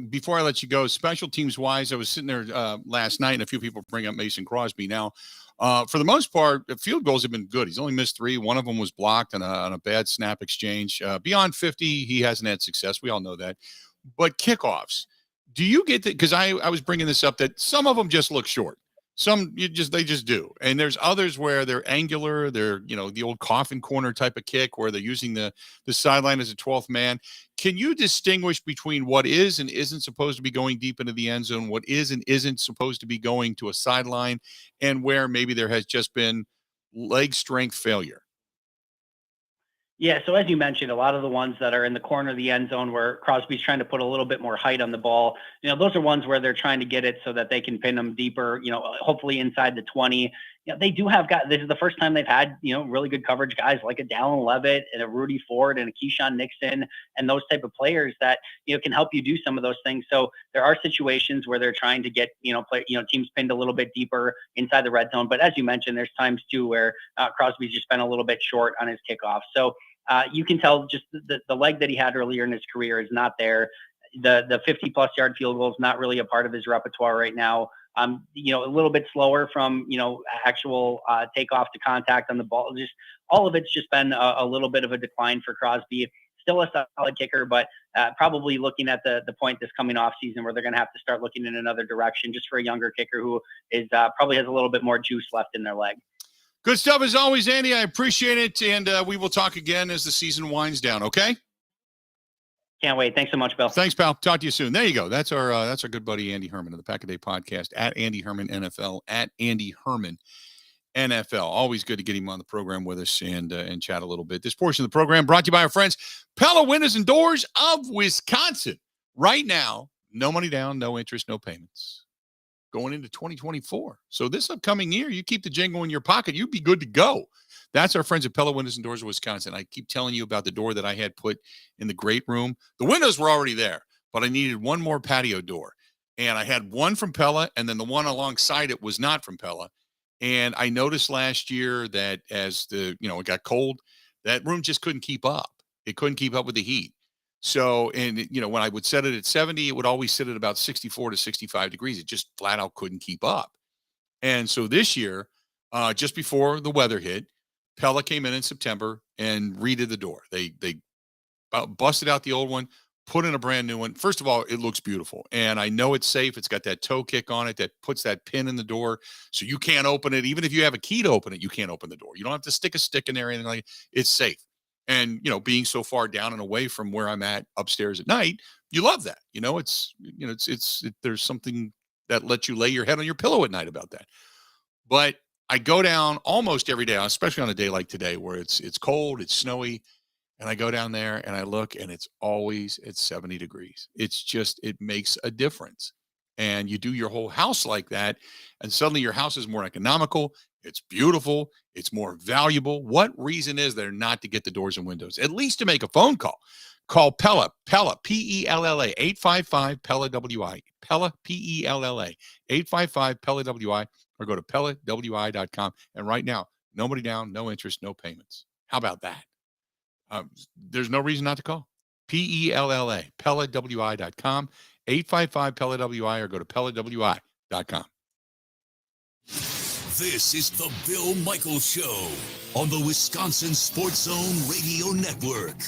Before I let you go, special teams wise, I was sitting there last night and a few people bring up Mason Crosby. Now, for the most part, the field goals have been good. He's only missed 3. One of them was blocked on a bad snap exchange. Beyond 50, he hasn't had success. We all know that. But kickoffs, do you get that? Because I was bringing this up that some of them just look short. Some they just do. And there's others where they're angular. They're, the old coffin corner type of kick where they're using the sideline as a 12th man. Can you distinguish between what is and isn't supposed to be going deep into the end zone, what is and isn't supposed to be going to a sideline, and where maybe there has just been leg strength failure? Yeah, so as you mentioned, a lot of the ones that are in the corner of the end zone where Crosby's trying to put a little bit more height on the ball, those are ones where they're trying to get it so that they can pin them deeper, hopefully inside the 20. They do have this is the first time they've had, really good coverage guys like a Dallin Levitt and a Rudy Ford and a Keyshawn Nixon and those type of players that, can help you do some of those things. So there are situations where they're trying to get, teams pinned a little bit deeper inside the red zone. But as you mentioned, there's times too where Crosby's just been a little bit short on his kickoff. So you can tell just the leg that he had earlier in his career is not there. The 50-plus yard field goal is not really a part of his repertoire right now. A little bit slower from, actual takeoff to contact on the ball. Just all of it's just been a little bit of a decline for Crosby. Still a solid kicker, but probably looking at the point this coming off season where they're going to have to start looking in another direction just for a younger kicker who is probably has a little bit more juice left in their leg. Good stuff as always, Andy. I appreciate it, and we will talk again as the season winds down, okay? Can't wait. Thanks so much, Bill. Thanks, pal. Talk to you soon. There you go. That's our good buddy Andy Herman of the Pack a Day podcast, at Andy Herman NFL, at Andy Herman NFL. Always good to get him on the program with us and chat a little bit. This portion of the program brought to you by our friends, Pella Windows and Doors of Wisconsin. Right now, no money down, no interest, no payments. Going into 2024. So this upcoming year, you keep the jingle in your pocket, you'd be good to go. That's our friends at Pella Windows and Doors of Wisconsin. I keep telling you about the door that I had put in the great room. The windows were already there, but I needed one more patio door. And I had one from Pella, and then the one alongside it was not from Pella. And I noticed last year that as it got cold, that room just couldn't keep up. It couldn't keep up with the heat. So, when I would set it at 70, it would always sit at about 64 to 65 degrees. It just flat out couldn't keep up. And so this year, just before the weather hit, Pella came in September and redid the door. They busted out the old one, put in a brand new one. First of all, it looks beautiful. And I know it's safe. It's got that toe kick on it that puts that pin in the door. So you can't open it. Even if you have a key to open it, you can't open the door. You don't have to stick a stick in there or anything like that. It's safe. And, being so far down and away from where I'm at upstairs at night, you love that. There's something that lets you lay your head on your pillow at night about that. But I go down almost every day, especially on a day like today where it's cold, it's snowy, and I go down there and I look and it's always at 70 degrees. It makes a difference. And you do your whole house like that, and suddenly your house is more economical. It's beautiful. It's more valuable. What reason is there not to get the doors and windows? At least to make a phone call. Call Pella, P-E-L-L-A, 855-PELLA-WI. Pella, P-E-L-L-A, 855-PELLA-WI, or go to PELLAWI.com. And right now, no money down, no interest, no payments. How about that? There's no reason not to call. P-E-L-L-A, PELLAWI.com, 855-PELLA-WI, or go to PELLAWI.com. This is the Bill Michaels Show on the Wisconsin Sports Zone Radio Network.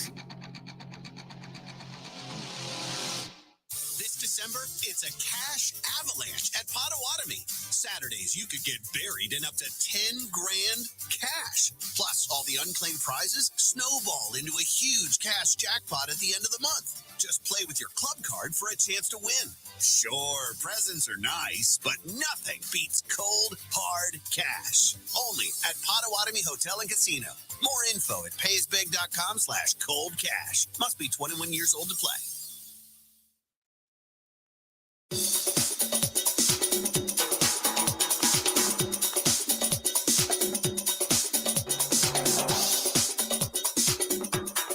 This December, it's a cash avalanche at Potawatomi. Saturdays, you could get buried in up to 10 grand cash. Plus, all the unclaimed prizes snowball into a huge cash jackpot at the end of the month. Just play with your club card for a chance to win. Sure, presents are nice, but nothing beats cold, hard cash. Only at Potawatomi Hotel and Casino. More info at paysbig.com/cold cash. Must be 21 years old to play.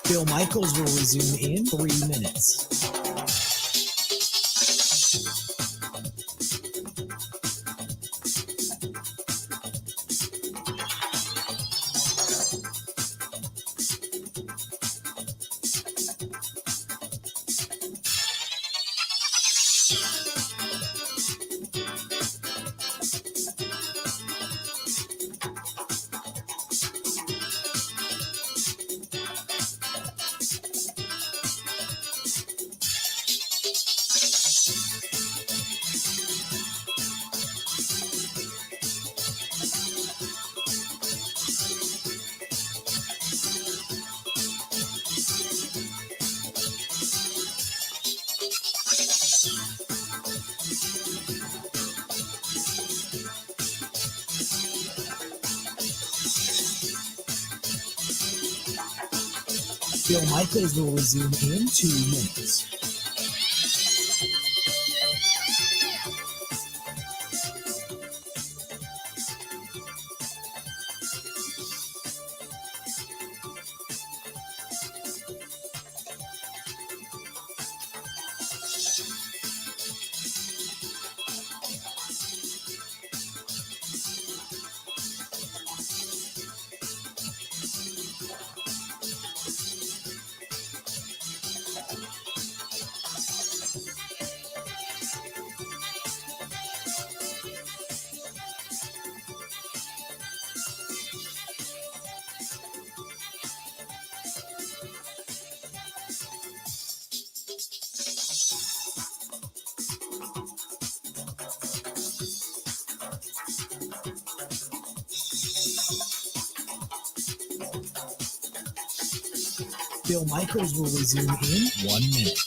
Bill Michaels will resume in 3 minutes. Bill Michaels will resume in 2 minutes. Bill Michaels will resume in 1 minute.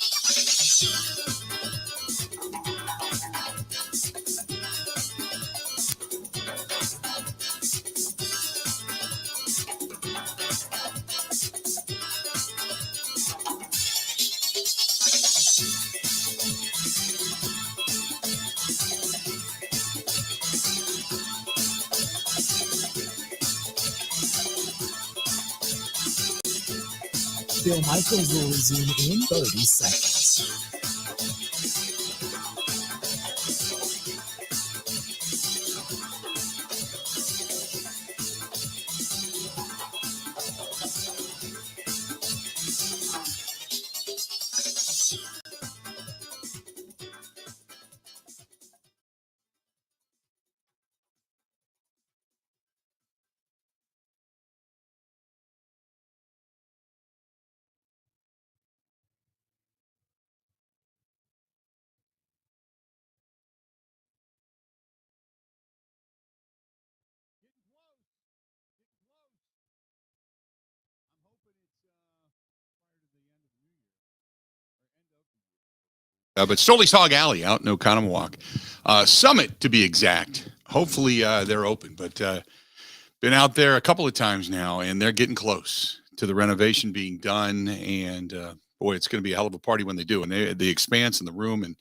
Bill Michaels will resume in 30 seconds. But Stoley's Hog Alley out in Oconomowoc. Summit, to be exact. Hopefully they're open, but been out there a couple of times now, and they're getting close to the renovation being done. And boy, it's going to be a hell of a party when they do. And the expanse and the room and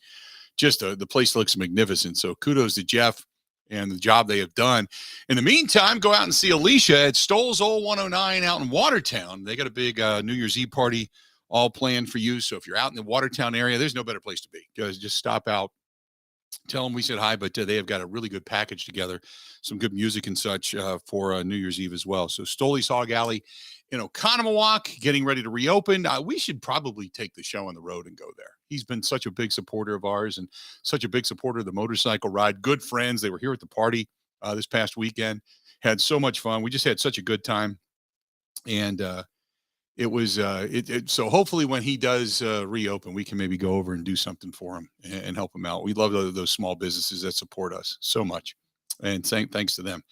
just the place looks magnificent. So kudos to Jeff and the job they have done. In the meantime, go out and see Alicia at Stoll's Old 109 out in Watertown. They got a big New Year's Eve party all planned for you. So if you're out in the Watertown area, there's no better place to be. Just stop out, tell them we said hi, but they have got a really good package together, some good music and such for New Year's Eve as well. So Stoley's Hog Alley in Oconomowoc, getting ready to reopen. We should probably take the show on the road and go there. He's been such a big supporter of ours and such a big supporter of the motorcycle ride. Good friends. They were here at the party this past weekend. Had so much fun. We just had such a good time. And it was so hopefully when he does reopen, we can maybe go over and do something for him and help him out. We love those small businesses that support us so much. And thanks to them.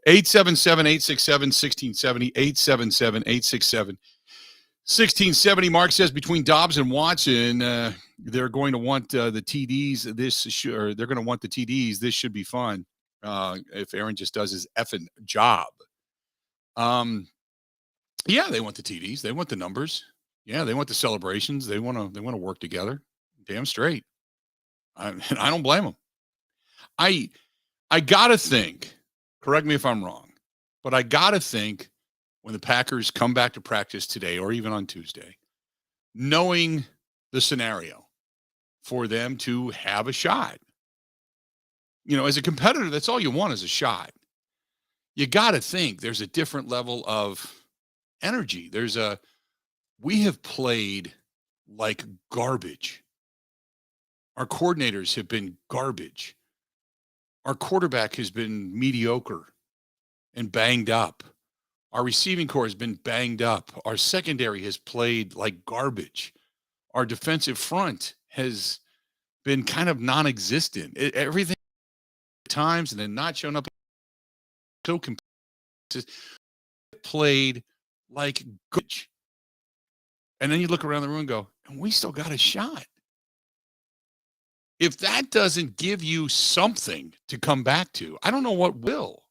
877-867-1670, 877-867-1670. Mark says between Dobbs and Watson, they're going to want the TDs. They're going to want the TDs. This should be fun if Aaron just does his effing job. Yeah, they want the TDs. They want the numbers. Yeah, they want the celebrations. They want to work together. Damn straight. I don't blame them. I gotta think. Correct me if I'm wrong, but I gotta think when the Packers come back to practice today or even on Tuesday, knowing the scenario for them to have a shot. As a competitor, that's all you want is a shot. You gotta think there's a different level of energy. We have played like garbage. Our coordinators have been garbage. Our quarterback has been mediocre and banged up. Our receiving core has been banged up. Our secondary has played like garbage. Our defensive front has been kind of non-existent. Everything at times and then not showing up. So played like garbage. And then you look around the room and go, and we still got a shot. If that doesn't give you something to come back to, I don't know what will.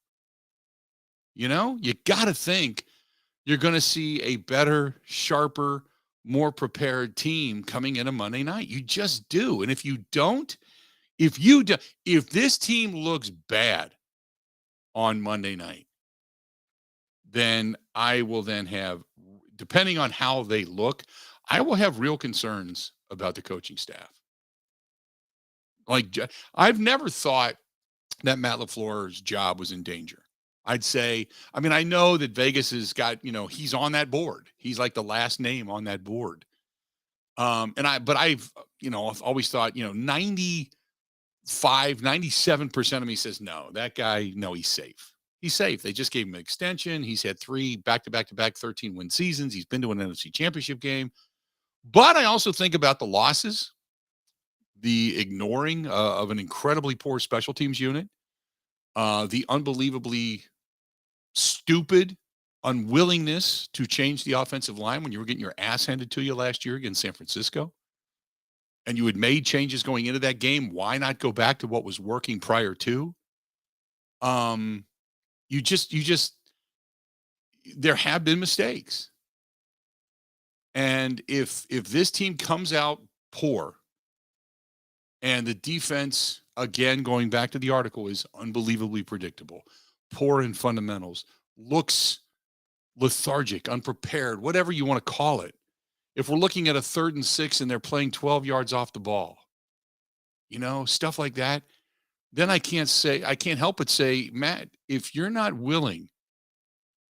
You got to think you're going to see a better, sharper, more prepared team coming in a Monday night. You just do. And if this team looks bad on Monday night, then I will then have, depending on how they look, I will have real concerns about the coaching staff. Like, I've never thought that Matt LaFleur's job was in danger. I'd say, I know that Vegas has got, he's on that board. He's like the last name on that board. But I've always thought, 97% of me says, no, that guy, no, he's safe. He's safe. They just gave him an extension. He's had 3 back-to-back 13-win seasons. He's been to an NFC championship game. But I also think about the losses, the ignoring of an incredibly poor special teams unit, the unbelievably stupid unwillingness to change the offensive line when you were getting your ass handed to you last year against San Francisco, and you had made changes going into that game. Why not go back to what was working prior to? There have been mistakes. And if this team comes out poor, and the defense, again, going back to the article, is unbelievably predictable, poor in fundamentals, looks lethargic, unprepared, whatever you want to call it. If we're looking at a 3rd and 6 and they're playing 12 yards off the ball, stuff like that, then I can't help but say, Matt, if you're not willing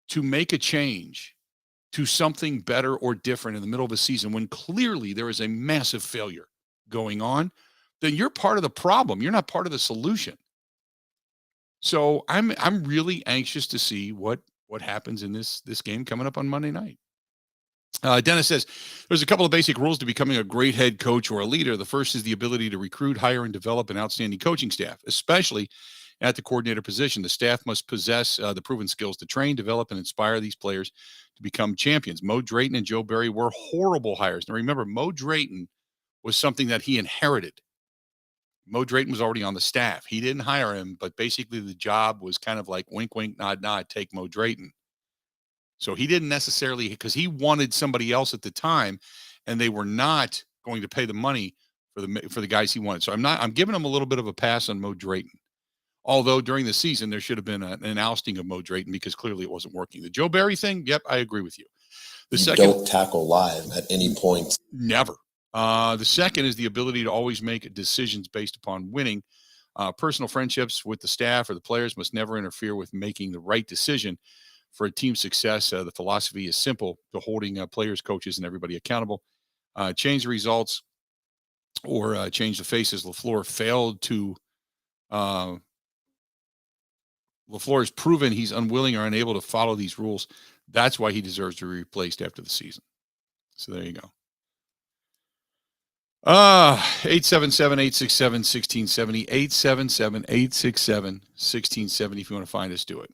to make a change to something better or different in the middle of a season when clearly there is a massive failure going on, then you're part of the problem. You're not part of the solution. So I'm really anxious to see what happens in this game coming up on Monday night. Dennis says, there's a couple of basic rules to becoming a great head coach or a leader. The first is the ability to recruit, hire, and develop an outstanding coaching staff, especially at the coordinator position. The staff must possess the proven skills to train, develop, and inspire these players to become champions. Mo Drayton and Joe Barry were horrible hires. Now remember, Mo Drayton was something that he inherited. Mo Drayton was already on the staff. He didn't hire him, but basically the job was kind of like wink, wink, nod, nod, take Mo Drayton. So he didn't necessarily, because he wanted somebody else at the time, and they were not going to pay the money for the guys he wanted. So I'm giving him a little bit of a pass on Mo Drayton. Although during the season there should have been an ousting of Mo Drayton because clearly it wasn't working. The Joe Barry thing, yep, I agree with you. Don't tackle live at any point. Never. The second is the ability to always make decisions based upon winning. Personal friendships with the staff or the players must never interfere with making the right decision for a team's success. The philosophy is simple: to holding players, coaches, and everybody accountable. Change the results or change the faces. LaFleur failed to. LaFleur has proven he's unwilling or unable to follow these rules. That's why he deserves to be replaced after the season. So there you go. 877-867-1670, 877-867-1670. If you want to find us, do it.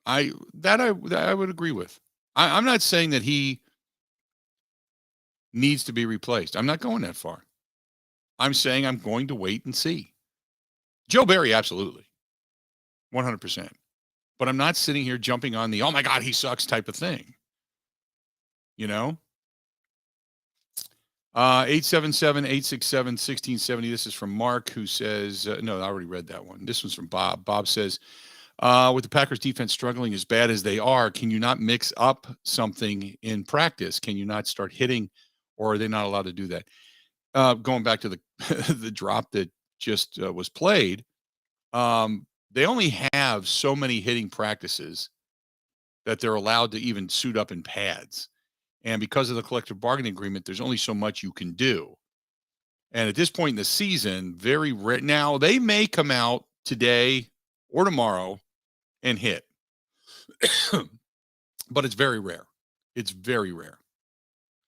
I would agree with. I'm not saying that he needs to be replaced. I'm not going that far. I'm saying I'm going to wait and see. Joe Barry, absolutely. 100%. But I'm not sitting here jumping on the, oh my God, he sucks type of thing. 877-867-1670. This is from Mark, who says, no, I already read that one. This one's from Bob. Bob says, with the Packers defense struggling as bad as they are, can you not mix up something in practice? Can you not start hitting, or are they not allowed to do that? Going back to the the drop that just was played, they only have so many hitting practices that they're allowed to even suit up in pads. And because of the collective bargaining agreement, there's only so much you can do. And at this point in the season, very rare. Now, they may come out today or tomorrow and hit. But it's very rare. It's very rare.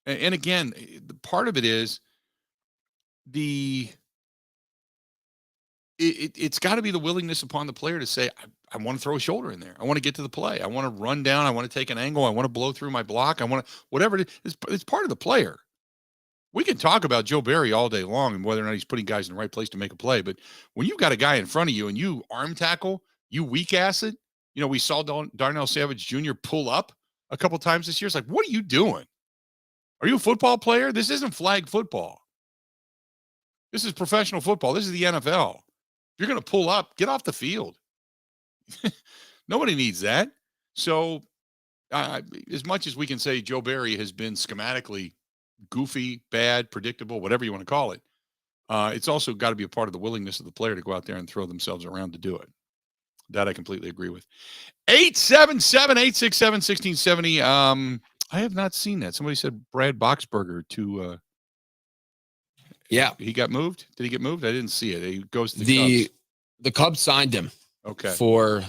And again, the part of it is it's got to be the willingness upon the player to say, I want to throw a shoulder in there. I want to get to the play. I want to run down. I want to take an angle. I want to blow through my block. I want to, whatever it is, it's part of the player. We can talk about Joe Barry all day long and whether or not he's putting guys in the right place to make a play. But when you've got a guy in front of you and you arm tackle, you weak acid, we saw Darnell Savage Jr. pull up a couple times this year. It's like, what are you doing? Are you a football player? This isn't flag football. This is professional football. This is the NFL. If you're going to pull up, get off the field. Nobody needs that. So as much as we can say Joe Barry has been schematically goofy, bad, predictable, whatever you want to call it, it's also got to be a part of the willingness of the player to go out there and throw themselves around to do it. That I completely agree with. 877-867-1670. I have not seen that. Somebody said Brad Boxberger to yeah. He got moved? Did he get moved? I didn't see it. He goes to the Cubs. The Cubs signed him. Okay. For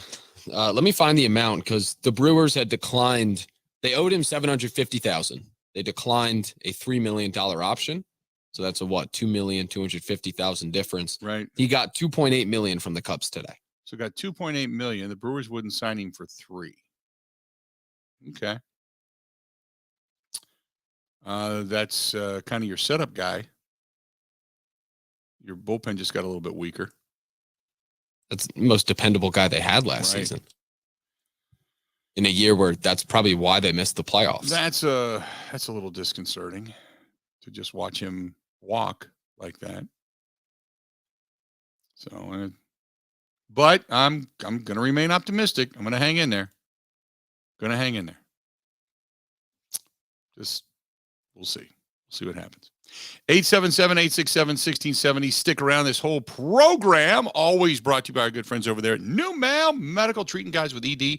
let me find the amount, because the Brewers had declined. They owed him $750,000. They declined a $3 million option. So that's a $2,250,000 difference. Right. He got $2.8 million from the Cubs today. So got 2.8 million. The Brewers wouldn't sign him for 3. Okay. That's kind of your setup guy. Your bullpen just got a little bit weaker. That's the most dependable guy they had last season. In a year where that's probably why they missed the playoffs. That's a little disconcerting to just watch him walk like that. So, but I'm going to remain optimistic. I'm going to hang in there. Just we'll see. We'll see what happens. 877-867-1670. Stick around. This whole program always brought to you by our good friends over there at New Mail Medical, treating guys with ED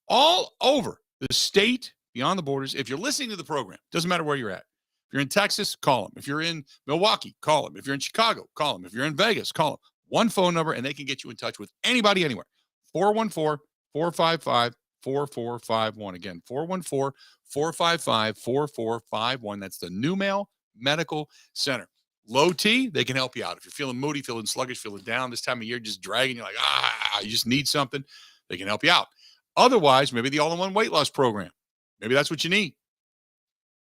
all over the state, beyond the borders. If you're listening to the program, doesn't matter where you're at. If you're in Texas, call them. If you're in Milwaukee, call them. If you're in Chicago, call them. If you're in Vegas, call them. One phone number, and they can get you in touch with anybody, anywhere. 414-455-4451. Again, 414-455-4451. That's the New Mail Medical Center. Low T, they can help you out. If you're feeling moody, feeling sluggish, feeling down this time of year, just dragging, you're like, you just need something, they can help you out. Otherwise, maybe the all-in-one weight loss program. Maybe that's what you need.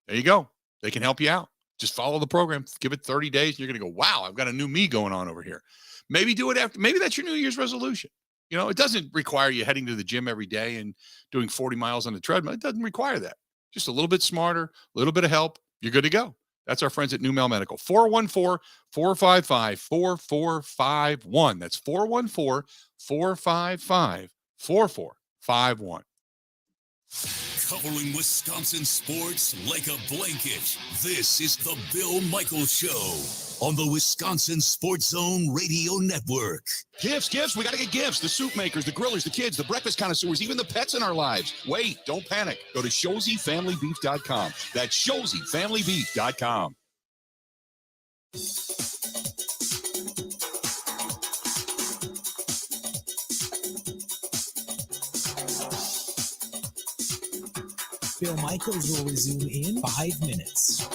There you go. They can help you out. Just follow the program. Give it 30 days, and you're going to go, wow, I've got a new me going on over here. Maybe do it after. Maybe that's your New Year's resolution. You know, it doesn't require you heading to the gym every day and doing 40 miles on the treadmill. It doesn't require that. Just a little bit smarter, a little bit of help. You're good to go. That's our friends at New Mail Medical. 414-455-4451. That's 414-455-4451. Covering Wisconsin sports like a blanket. This is the Bill Michaels Show on the Wisconsin Sports Zone Radio Network. Gifts. We got to get gifts. The soup makers, the grillers, the kids, the breakfast connoisseurs, even the pets in our lives. Wait, don't panic. Go to ShowsyFamilyBeef.com. That's ShowsyFamilyBeef.com. Bill Michaels will resume in 5 minutes.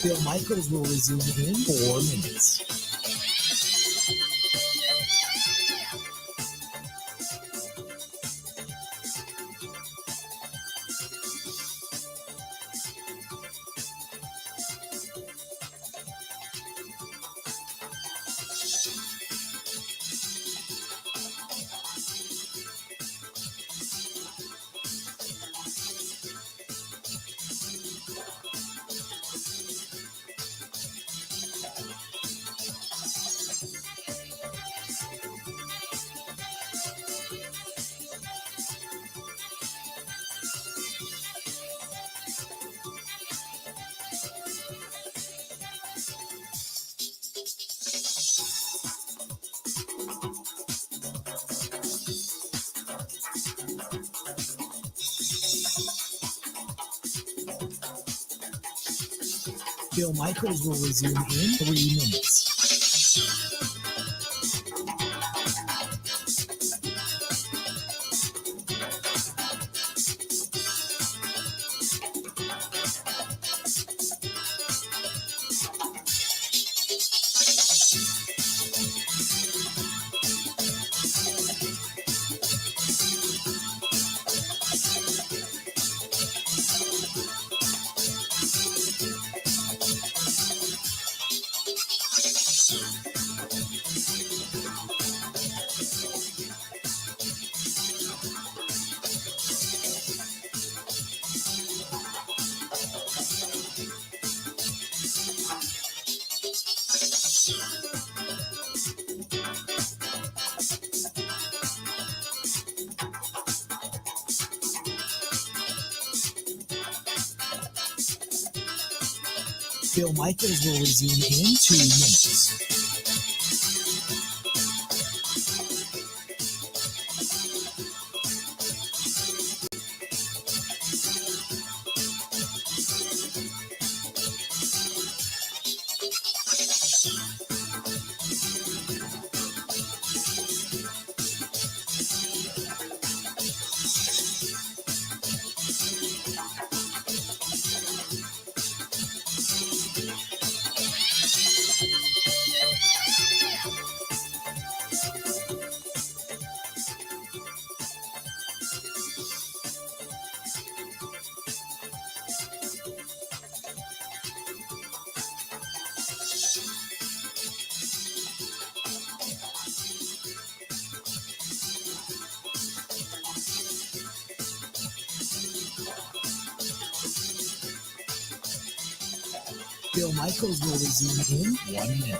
Bill Michaels will resume in 4 minutes. Bill Michaels will resume in 3 minutes. Bill Michaels will resume in 2 minutes. Bill Michaels will resume in 1 minute.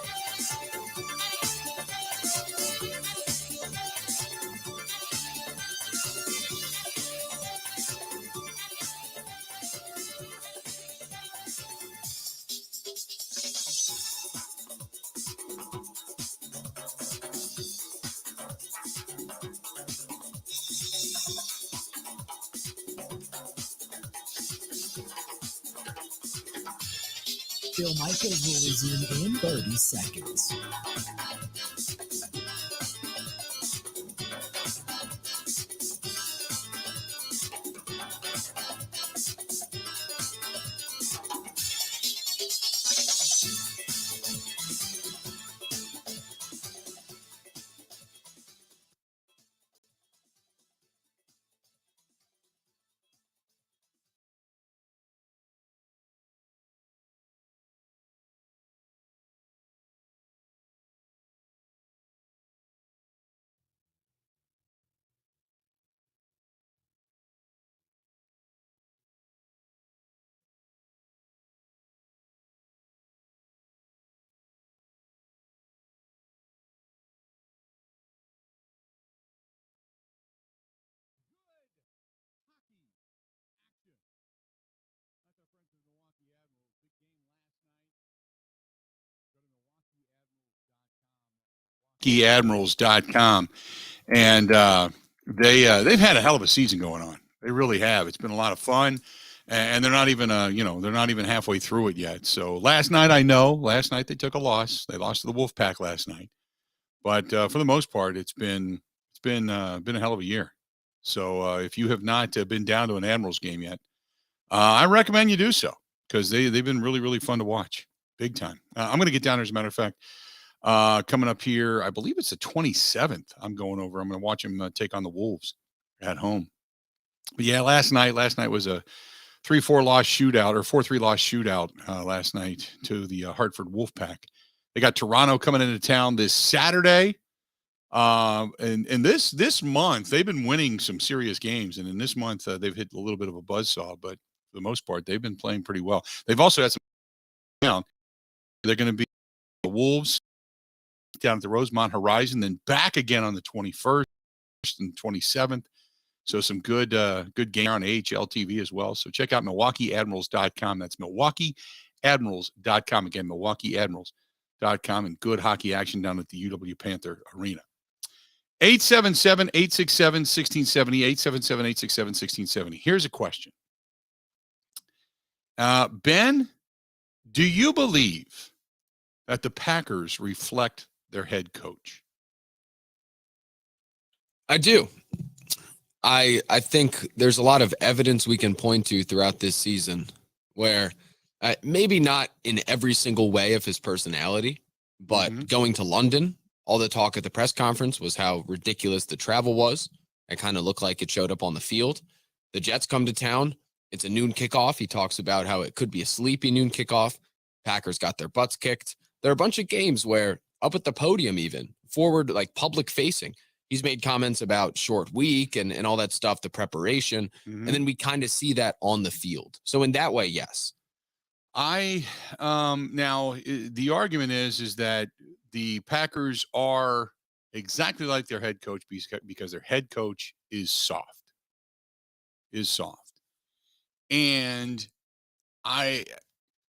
Bill Michaels will resume in 30 seconds. Admirals.com, and they've had a hell of a season going on. They really have. It's been a lot of fun, and they're not even they're not even halfway through it yet. So last night they took a loss. They lost to the Wolfpack last night, but for the most part, it's been a hell of a year. So if you have not been down to an Admirals game yet, I recommend you do so, because they've been really, really fun to watch, big time. I'm going to get down there, as a matter of fact. Coming up here, I believe it's the 27th. I'm going over. I'm going to watch him take on the Wolves at home. But yeah, last night was a 3-4 loss shootout, or 4-3 loss shootout last night to the Hartford Wolfpack. They got Toronto coming into town this Saturday. And this month they've been winning some serious games, and in this month they've hit a little bit of a buzzsaw, but for the most part they've been playing pretty well. They've also had some down. They're going to be the Wolves down at the Rosemont Horizon, then back again on the 21st and 27th. So some good game on AHL TV as well. So check out MilwaukeeAdmirals.com. That's MilwaukeeAdmirals.com. Again, MilwaukeeAdmirals.com, and good hockey action down at the UW Panther Arena. 877-867-1670, 877-867-1670. Here's a question. Ben, do you believe that the Packers reflect their head coach? I do. I think there's a lot of evidence we can point to throughout this season where maybe not in every single way of his personality, but going to London, all the talk at the press conference was how ridiculous the travel was. It kind of looked like it showed up on the field. The Jets come to town. It's a noon kickoff. He talks about how it could be a sleepy noon kickoff. Packers got their butts kicked. There are a bunch of games where up at the podium, even forward, like public facing, he's made comments about short week and all that stuff, the preparation. And then we kind of see that on the field. So in that way, yes. Now the argument is that the Packers are exactly like their head coach because their head coach is soft. And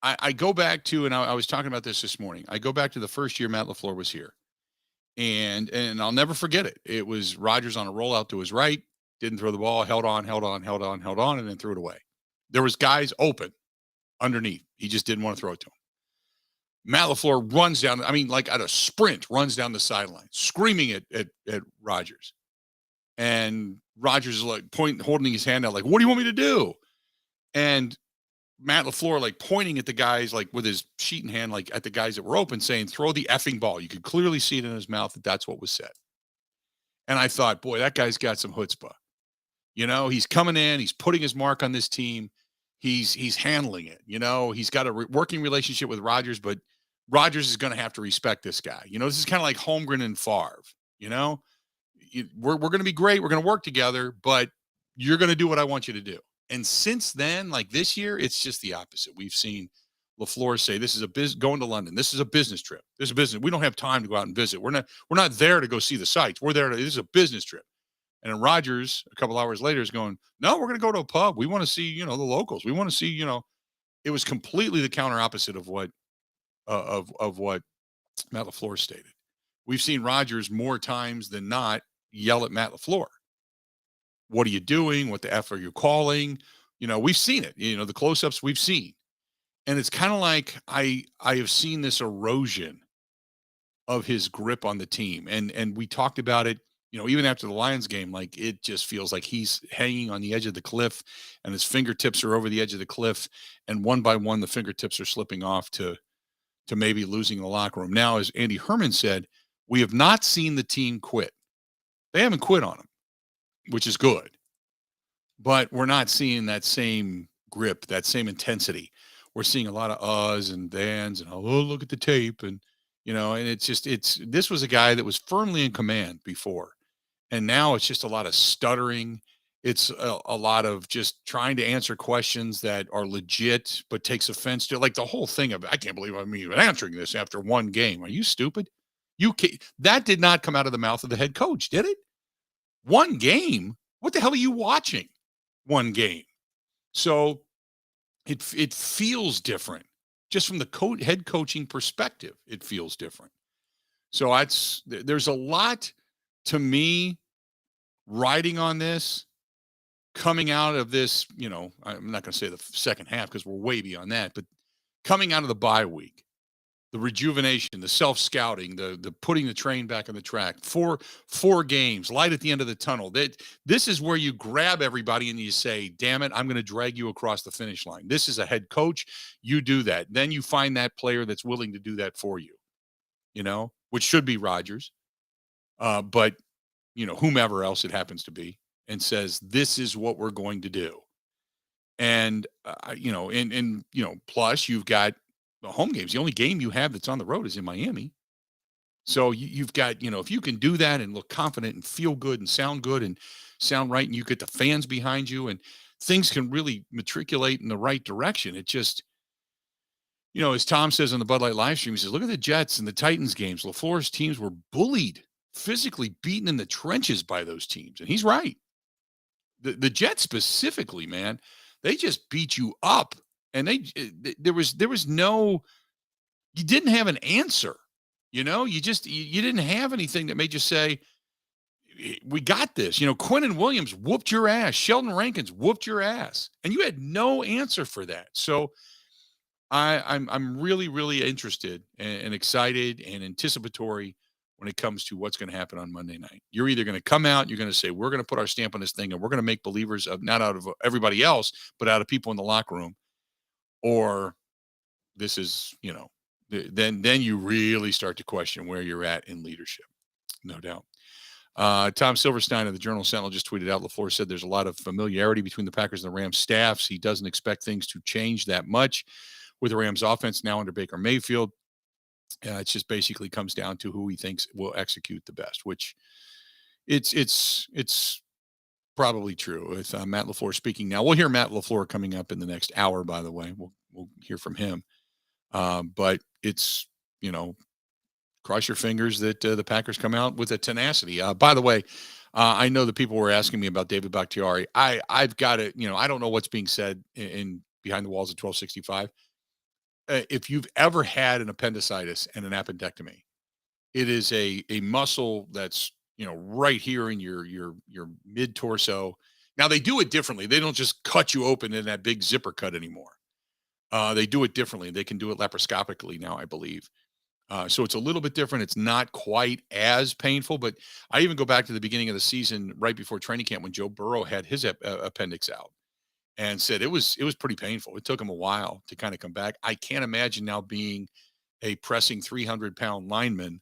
I go back to, and I was talking about this morning. I go back to the first year Matt LaFleur was here, and I'll never forget it. It was Rodgers on a rollout to his right, didn't throw the ball, held on, and then threw it away. There was guys open underneath. He just didn't want to throw it to him. Matt LaFleur runs down, I mean, like at a sprint, runs down the sideline, screaming at Rodgers. And Rodgers is like holding his hand out, like, what do you want me to do? And Matt LaFleur, like, pointing at the guys, like, with his sheet in hand, like, at the guys that were open, saying, throw the effing ball. You could clearly see it in his mouth that that's what was said. And I thought, boy, that guy's got some chutzpah. You know, he's coming in, he's putting his mark on this team. He's handling it. You know, he's got a working relationship with Rodgers, but Rodgers is going to have to respect this guy. You know, this is kind of like Holmgren and Favre. You know, we're going to be great. We're going to work together, but you're going to do what I want you to do. And since then, like this year, it's just the opposite. We've seen LaFleur say, this is going to London. This is a business trip. This is a business. We don't have time to go out and visit. We're not there to go see the sights. We're there this is a business trip. And then Rodgers, a couple hours later, is going, no, we're going to go to a pub. We want to see, you know, the locals. We want to see, you know, it was completely the counter opposite of what Matt LaFleur stated. We've seen Rodgers more times than not yell at Matt LaFleur. What are you doing? What the F are you calling? You know, we've seen it. You know, the close-ups we've seen. And it's kind of like I have seen this erosion of his grip on the team. And we talked about it, you know, even after the Lions game, like it just feels like he's hanging on the edge of the cliff and his fingertips are over the edge of the cliff. And one by one, the fingertips are slipping off to maybe losing the locker room. Now, as Andy Herman said, we have not seen the team quit. They haven't quit on him, which is good. But we're not seeing that same grip, that same intensity. We're seeing a lot of uhs and thans and, oh, look at the tape. And, you know, and this was a guy that was firmly in command before. And now it's just a lot of stuttering. It's a lot of just trying to answer questions that are legit, but takes offense to, like, the whole thing of, I can't believe I'm even answering this after one game. Are you stupid? That did not come out of the mouth of the head coach, did it? One game? What the hell are you watching? One game. So it feels different. Just from the head coaching perspective, it feels different. So there's a lot to me riding on this, coming out of this, you know, I'm not going to say the second half because we're way beyond that, but coming out of the bye week, the rejuvenation, the self-scouting, the putting the train back on the track, four games, light at the end of the tunnel. This is where you grab everybody and you say, damn it, I'm going to drag you across the finish line. This is a head coach. You do that. Then you find that player that's willing to do that for you, you know, which should be Rodgers. But, you know, whomever else it happens to be, and says, this is what we're going to do. And, you know, and you know, plus you've got the home games. The only game you have that's on the road is in Miami. So you've got, you know, if you can do that and look confident and feel good and sound right, and you get the fans behind you and things can really matriculate in the right direction. It just, you know, as Tom says on the Bud Light live stream, he says, look at the Jets and the Titans games. LaFleur's teams were bullied, physically beaten in the trenches by those teams. And he's right. The Jets specifically, man, they just beat you up. And there was no, you didn't have an answer, you know, you didn't have anything that made you say, we got this. You know, Quinnen Williams whooped your ass. Sheldon Rankins whooped your ass. And you had no answer for that. So I'm really, really interested and excited and anticipatory when it comes to what's going to happen on Monday night. You're either going to come out, you're going to say, we're going to put our stamp on this thing and we're going to make believers of, not out of everybody else, but out of people in the locker room. Or this is, you know, then you really start to question where you're at in leadership. No doubt. Tom Silverstein of the Journal Sentinel just tweeted out, LaFleur said there's a lot of familiarity between the Packers and the Rams staffs. He doesn't expect things to change that much with the Rams offense now under Baker Mayfield. It just basically comes down to who he thinks will execute the best, which it's probably true with Matt LaFleur speaking now. We'll hear Matt LaFleur coming up in the next hour, by the way. We'll hear from him. But it's, you know, cross your fingers that the Packers come out with a tenacity. By the way, I know that people were asking me about David Bakhtiari. I've got it, you know, I don't know what's being said in behind the walls of 1265. if you've ever had an appendicitis and an appendectomy, it is a muscle that's, right here in your mid torso. Now they do it differently. They don't just cut you open in that big zipper cut anymore. They do it differently. They can do it laparoscopically now, I believe. So it's a little bit different. It's not quite as painful, but I even go back to the beginning of the season, right before training camp, when Joe Burrow had his appendix out, and said it was pretty painful. It took him a while to kind of come back. I can't imagine now being a pressing 300-pound lineman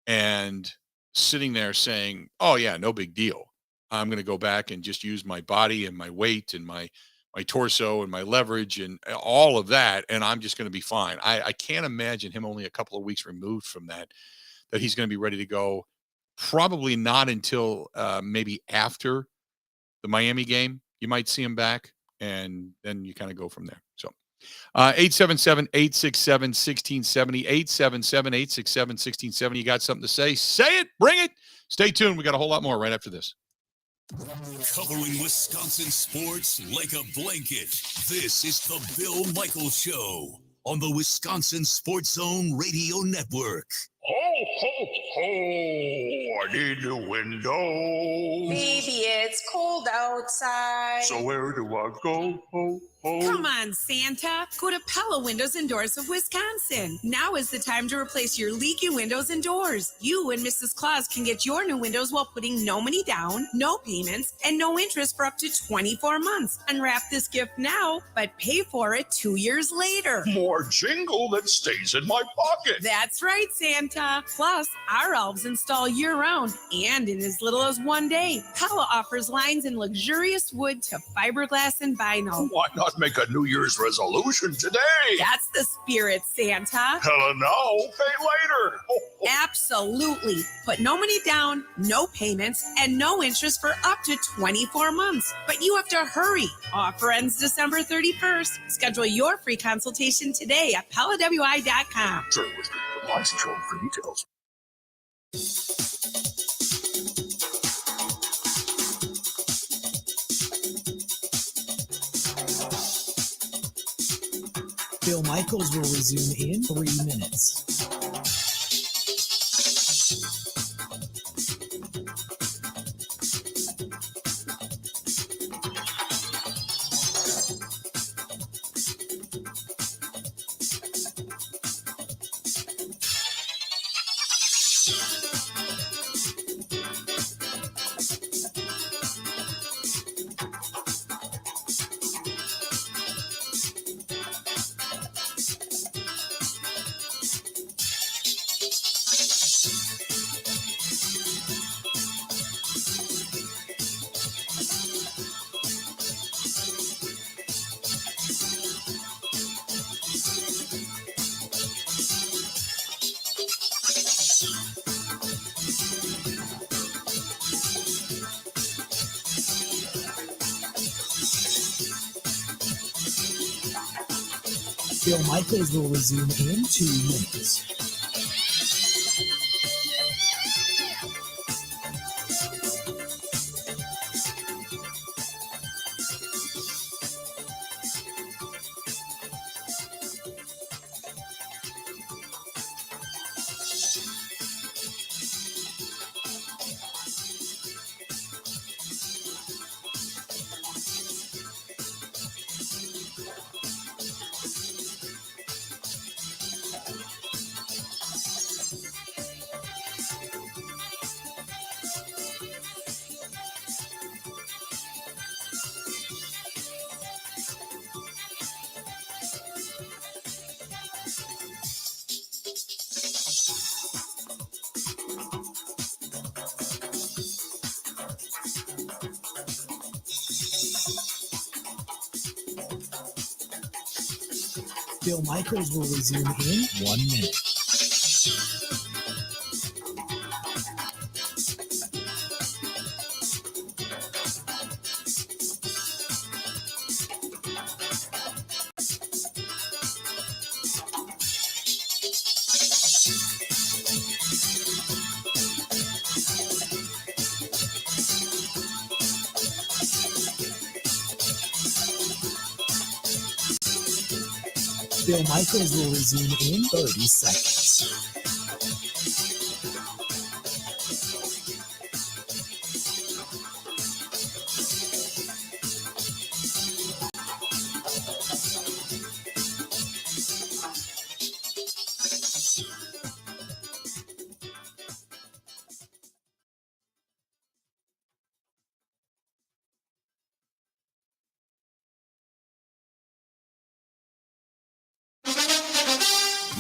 and sitting there saying, "Oh yeah, no big deal. I'm going to go back and just use my body and my weight and my torso and my leverage and all of that, and I'm just going to be fine." I can't imagine him only a couple of weeks removed from that he's going to be ready to go. Probably not until maybe after the Miami game. You might see him back, and then you kind of go from there. So 877-867-1670, 877-867-1670. You got something to say? Say it, bring it. Stay tuned. We got a whole lot more right after this. Covering Wisconsin sports like a blanket. This is the Bill Michaels Show on the Wisconsin Sports Zone Radio Network. Ho, ho, ho! I need a window. Baby, it's cold outside. So where do I go? Ho, ho. Come on, Santa. Go to Pella Windows and Doors of Wisconsin. Now is the time to replace your leaky windows and doors. You and Mrs. Claus can get your new windows while putting no money down, no payments, and no interest for up to 24 months. Unwrap this gift now, but pay for it 2 years later. More jingle that stays in my pocket. That's right, Santa. Plus, our elves install year-round and in as little as 1 day. Pella offers lines in luxurious wood to fiberglass and vinyl. Why not make a New Year's resolution today? That's the spirit, Santa. Hella no, pay later. Ho, ho. Absolutely. Put no money down, no payments, and no interest for up to 24 months. But you have to hurry. Offer ends December 31st. Schedule your free consultation today at PellaWI.com. Sure, with the license show for details. Bill Michaels will resume in 3 minutes. Bill Michaels will resume in 2 minutes. Bill Michaels will resume in 1 minute. Bill Michaels will resume in 30 seconds.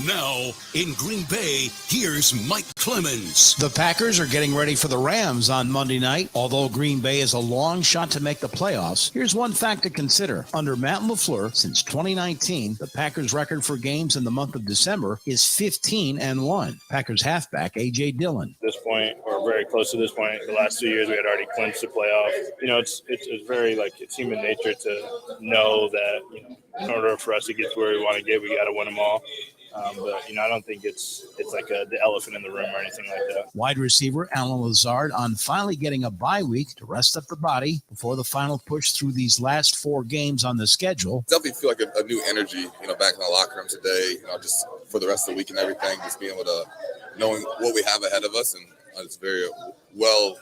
Now, in Green Bay, here's Mike Clemens. The Packers are getting ready for the Rams on Monday night. Although Green Bay is a long shot to make the playoffs, here's one fact to consider. Under Matt LaFleur, since 2019, the Packers' record for games in the month of December is 15-1. Packers halfback A.J. Dillon. At this point, or very close to this point, the last 2 years we had already clinched the playoff. You know, it's very like it's human nature to know that, you know, in order for us to get to where we want to get, we got to win them all. But, you know, I don't think it's like the elephant in the room or anything like that. Wide receiver Alan Lazard on finally getting a bye week to rest up the body before the final push through these last 4 games on the schedule. Definitely feel like a new energy, you know, back in the locker room today, you know, just for the rest of the week and everything, just being able to knowing what we have ahead of us, and it's very well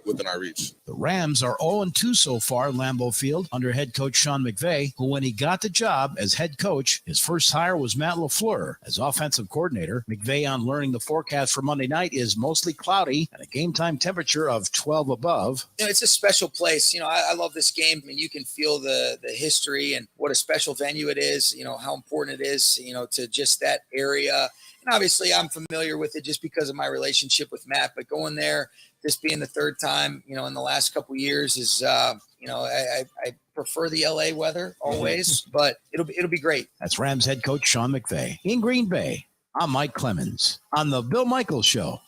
within our reach. The Rams are 0-2 so far at Lambeau Field under head coach Sean McVay, who when he got the job as head coach, his first hire was Matt LaFleur as offensive coordinator. McVay, on learning the forecast for Monday night, is mostly cloudy and a game time temperature of 12 above. You know, it's a special place. You know, I love this game. I mean, you can feel the history and what a special venue it is, you know, how important it is, you know, to just that area. And obviously I'm familiar with it just because of my relationship with Matt, but going there, this being the third time, you know, in the last couple of years is, you know, I prefer the LA weather always, but it'll be great. That's Rams head coach Sean McVay. In Green Bay, I'm Mike Clemens on the Bill Michaels Show.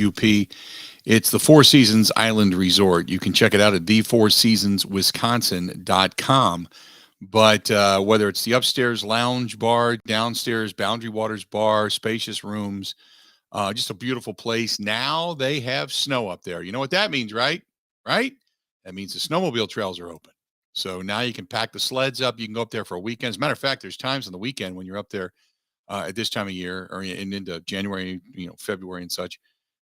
UP. It's the Four Seasons Island Resort. You can check it out at thefourseasonswisconsin.com. But whether it's the upstairs lounge bar, downstairs Boundary Waters bar, spacious rooms, just a beautiful place. Now they have snow up there. You know what that means, right? Right? That means the snowmobile trails are open. So now you can pack the sleds up. You can go up there for a weekend. As a matter of fact, there's times on the weekend when you're up there at this time of year or into January, you know, February and such,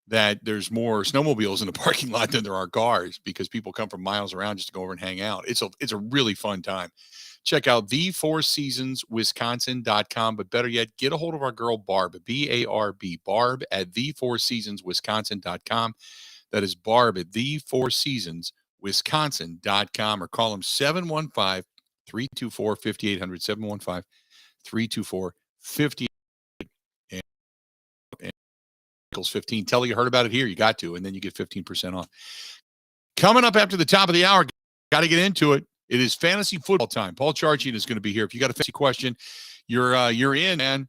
that there's more snowmobiles in the parking lot than there are cars because people come from miles around just to go over and hang out. It's a really fun time. Check out thefourseasonswisconsin.com, but better yet, get a hold of our girl Barb, B-A-R-B, Barb at thefourseasonswisconsin.com. That is Barb at thefourseasonswisconsin.com, or call them 715-324-5800, 715-324-5800. 15. Tell you heard about it here. You got to, and then you get 15% off. Coming up after the top of the hour, got to get into it. It is fantasy football time. Paul Charchian is going to be here. If you got a fantasy question, you're in, man.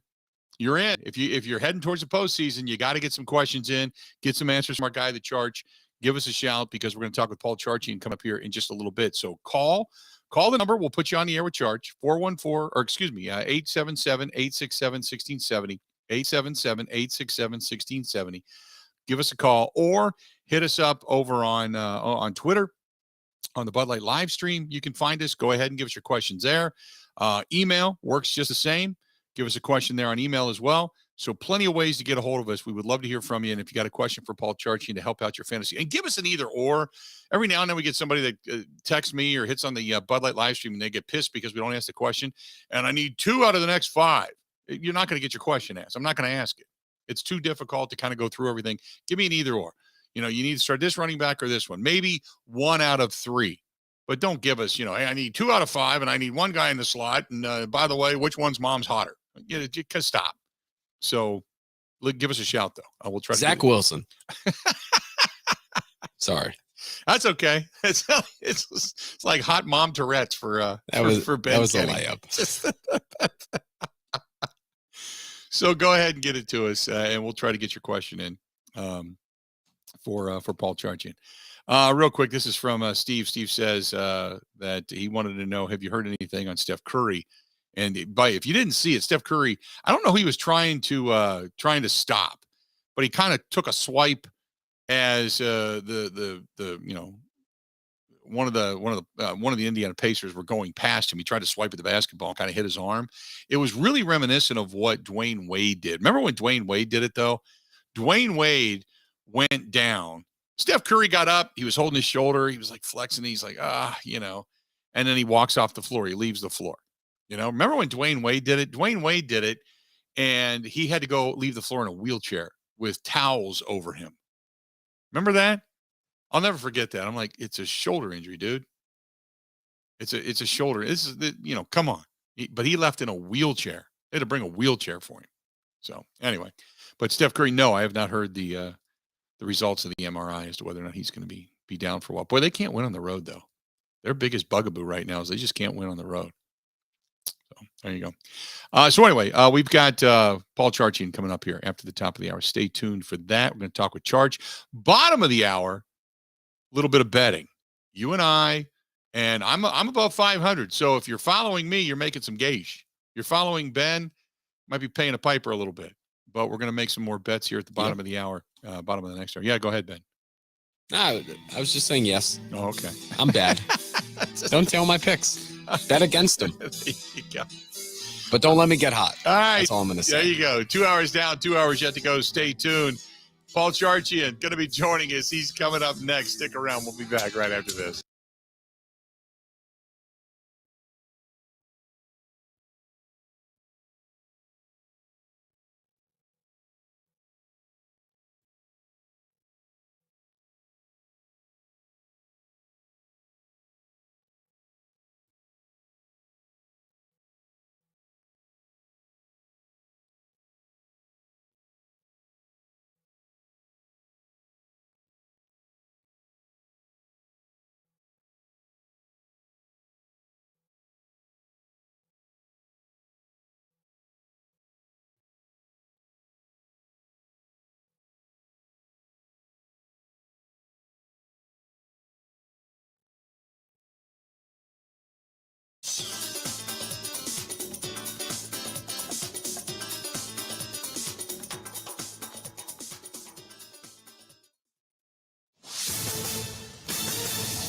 You're in. If you're heading towards the postseason, you got to get some questions in, get some answers from our guy, the Charch. Give us a shout because we're going to talk with Paul Charchian come up here in just a little bit. So call the number. We'll put you on the air with Charch. 877-867-1670. 877-867-1670. Give us a call or hit us up over on Twitter on the Bud Light live stream. You can find us. Go ahead and give us your questions there. Email works just the same. Give us a question there on email as well. So plenty of ways to get a hold of us. We would love to hear from you. And if you got a question for Paul Charchian to help out your fantasy, and give us an either or. Every now and then we get somebody that texts me or hits on the Bud Light live stream and they get pissed because we don't ask the question. And I need 2 out of the next 5. You're not going to get your question asked. I'm not going to ask it. It's too difficult to kind of go through everything. Give me an either or. You know, you need to start this running back or this one. Maybe 1 out of 3. But don't give us, you know, hey, I need 2 out of 5 and I need 1 guy in the slot. And by the way, which one's mom's hotter? You know, just stop. So give us a shout, though. We'll try Zach Wilson. Sorry. That's okay. It's like hot mom Tourette's for Ben. That was Kenny. a layup. So go ahead and get it to us, and we'll try to get your question in for Paul Charchian. Real quick, this is from Steve. Steve says that he wanted to know, have you heard anything on Steph Curry? And if you didn't see it, Steph Curry, I don't know who he was trying to stop, but he kind of took a swipe as one of the Indiana Pacers were going past him. He tried to swipe at the basketball and kind of hit his arm. It was really reminiscent of what Dwayne Wade did. Remember when Dwayne Wade did it, though? Dwayne Wade went down. Steph Curry got up. He was holding his shoulder. He was like flexing. He's like, and then he walks off the floor. He leaves the floor. Remember when Dwayne Wade did it? Dwayne Wade did it, and he had to go leave the floor in a wheelchair with towels over him. Remember that? I'll never forget that. I'm like, it's a shoulder injury, dude. It's a shoulder. This is come on. But he left in a wheelchair. They had to bring a wheelchair for him. So anyway, but Steph Curry, no, I have not heard the results of the MRI as to whether or not he's going to be down for a while. Boy, they can't win on the road though. Their biggest bugaboo right now is they just can't win on the road. So there you go. So anyway, we've got Paul Charchian coming up here after the top of the hour. Stay tuned for that. We're going to talk with Charch. Bottom of the hour, a little bit of betting. You and I, and I'm above 500. So if you're following me, you're making some gauge. You're following Ben, might be paying a piper a little bit. But we're going to make some more bets here at the bottom of the hour, bottom of the next hour. Yeah, go ahead, Ben. No, I was just saying yes. Oh, okay. I'm bad. Don't tell my picks. Bet against them. There you go. But don't let me get hot. All right. That's all I'm going to say. There you go. 2 hours down, 2 hours yet to go. Stay tuned. Paul Charchian going to be joining us. He's coming up next. Stick around. We'll be back right after this.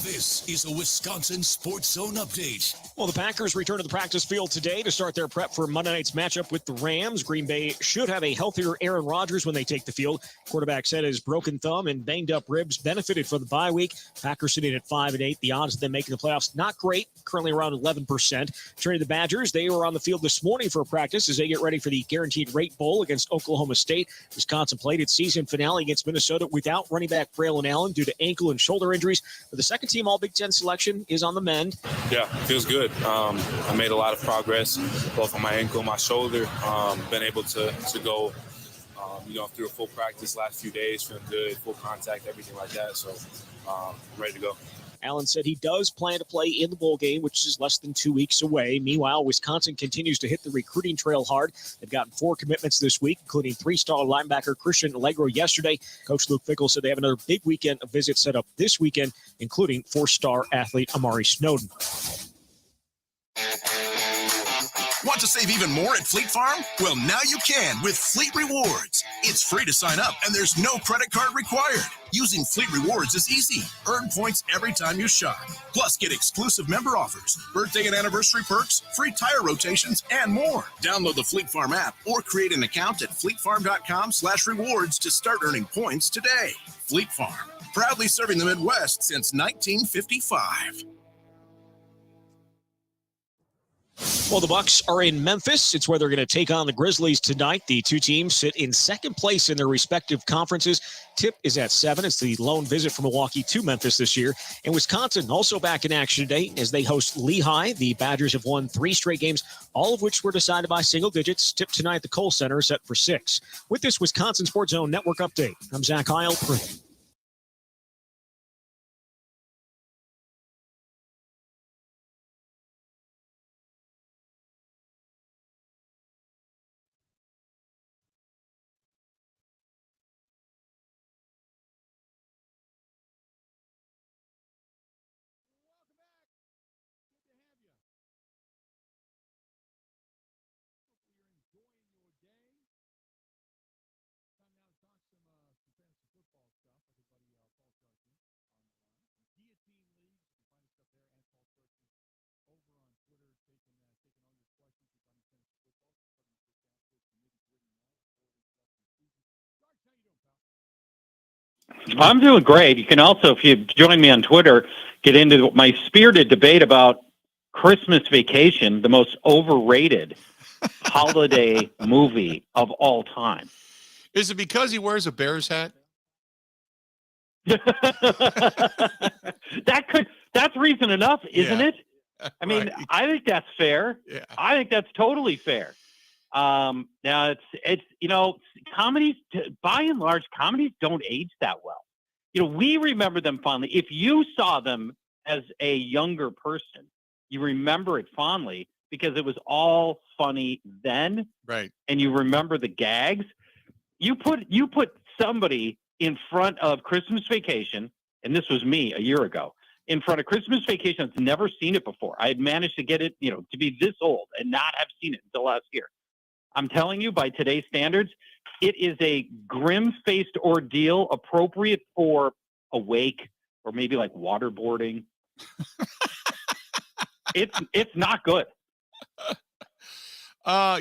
This is a Wisconsin Sports Zone update. Well, the Packers return to the practice field today to start their prep for Monday night's matchup with the Rams. Green Bay should have a healthier Aaron Rodgers when they take the field. Quarterback said his broken thumb and banged up ribs benefited for the bye week. Packers sitting at 5-8. The odds of them making the playoffs, not great, currently around 11%. Turning to the Badgers, they were on the field this morning for practice as they get ready for the Guaranteed Rate Bowl against Oklahoma State. Wisconsin played its season finale against Minnesota without running back Braylon Allen due to ankle and shoulder injuries. But the second team All Big Ten selection is on the mend. Yeah, feels good. I made a lot of progress, both on my ankle and my shoulder. Been able to go, through a full practice last few days, feeling good, full contact, everything like that. So I'm ready to go. Allen said he does plan to play in the bowl game, which is less than 2 weeks away. Meanwhile, Wisconsin continues to hit the recruiting trail hard. They've gotten 4 commitments this week, including 3-star linebacker Christian Allegro yesterday. Coach Luke Fickell said they have another big weekend of visits set up this weekend, including 4-star athlete Amari Snowden. Want to save even more at Fleet Farm? Well, now you can with Fleet Rewards. It's free to sign up, and there's no credit card required. Using Fleet Rewards is easy. Earn points every time you shop. Plus, get exclusive member offers, birthday and anniversary perks, free tire rotations, and more. Download the Fleet Farm app or create an account at fleetfarm.com/rewards to start earning points today. Fleet Farm, proudly serving the Midwest since 1955. Well, the Bucs are in Memphis. It's where they're going to take on the Grizzlies tonight. The two teams sit in second place in their respective conferences. Tip is at 7. It's the lone visit from Milwaukee to Memphis this year. And Wisconsin also back in action today as they host Lehigh. The Badgers have won 3 straight games, all of which were decided by single digits. Tip tonight at the Kohl Center set for 6. With this Wisconsin Sports Zone Network update, I'm Zach Heil. I'm doing great. You can also, if you join me on Twitter, get into my spirited debate about Christmas Vacation, the most overrated holiday movie of all time. Is it because he wears a Bears hat? That's reason enough, isn't it? I mean, Right. I think that's fair. Yeah. I think that's totally fair. Now it's comedies, by and large, comedies don't age that well. We remember them fondly. If you saw them as a younger person, you remember it fondly because it was all funny then. Right. And you remember the gags. You put somebody in front of Christmas Vacation, and this was me a year ago, in front of Christmas Vacation that's never seen it before. I had managed to get it, to be this old and not have seen it until last year. I'm telling you, by today's standards, it is a grim-faced ordeal appropriate for a wake or maybe like waterboarding. It's not good.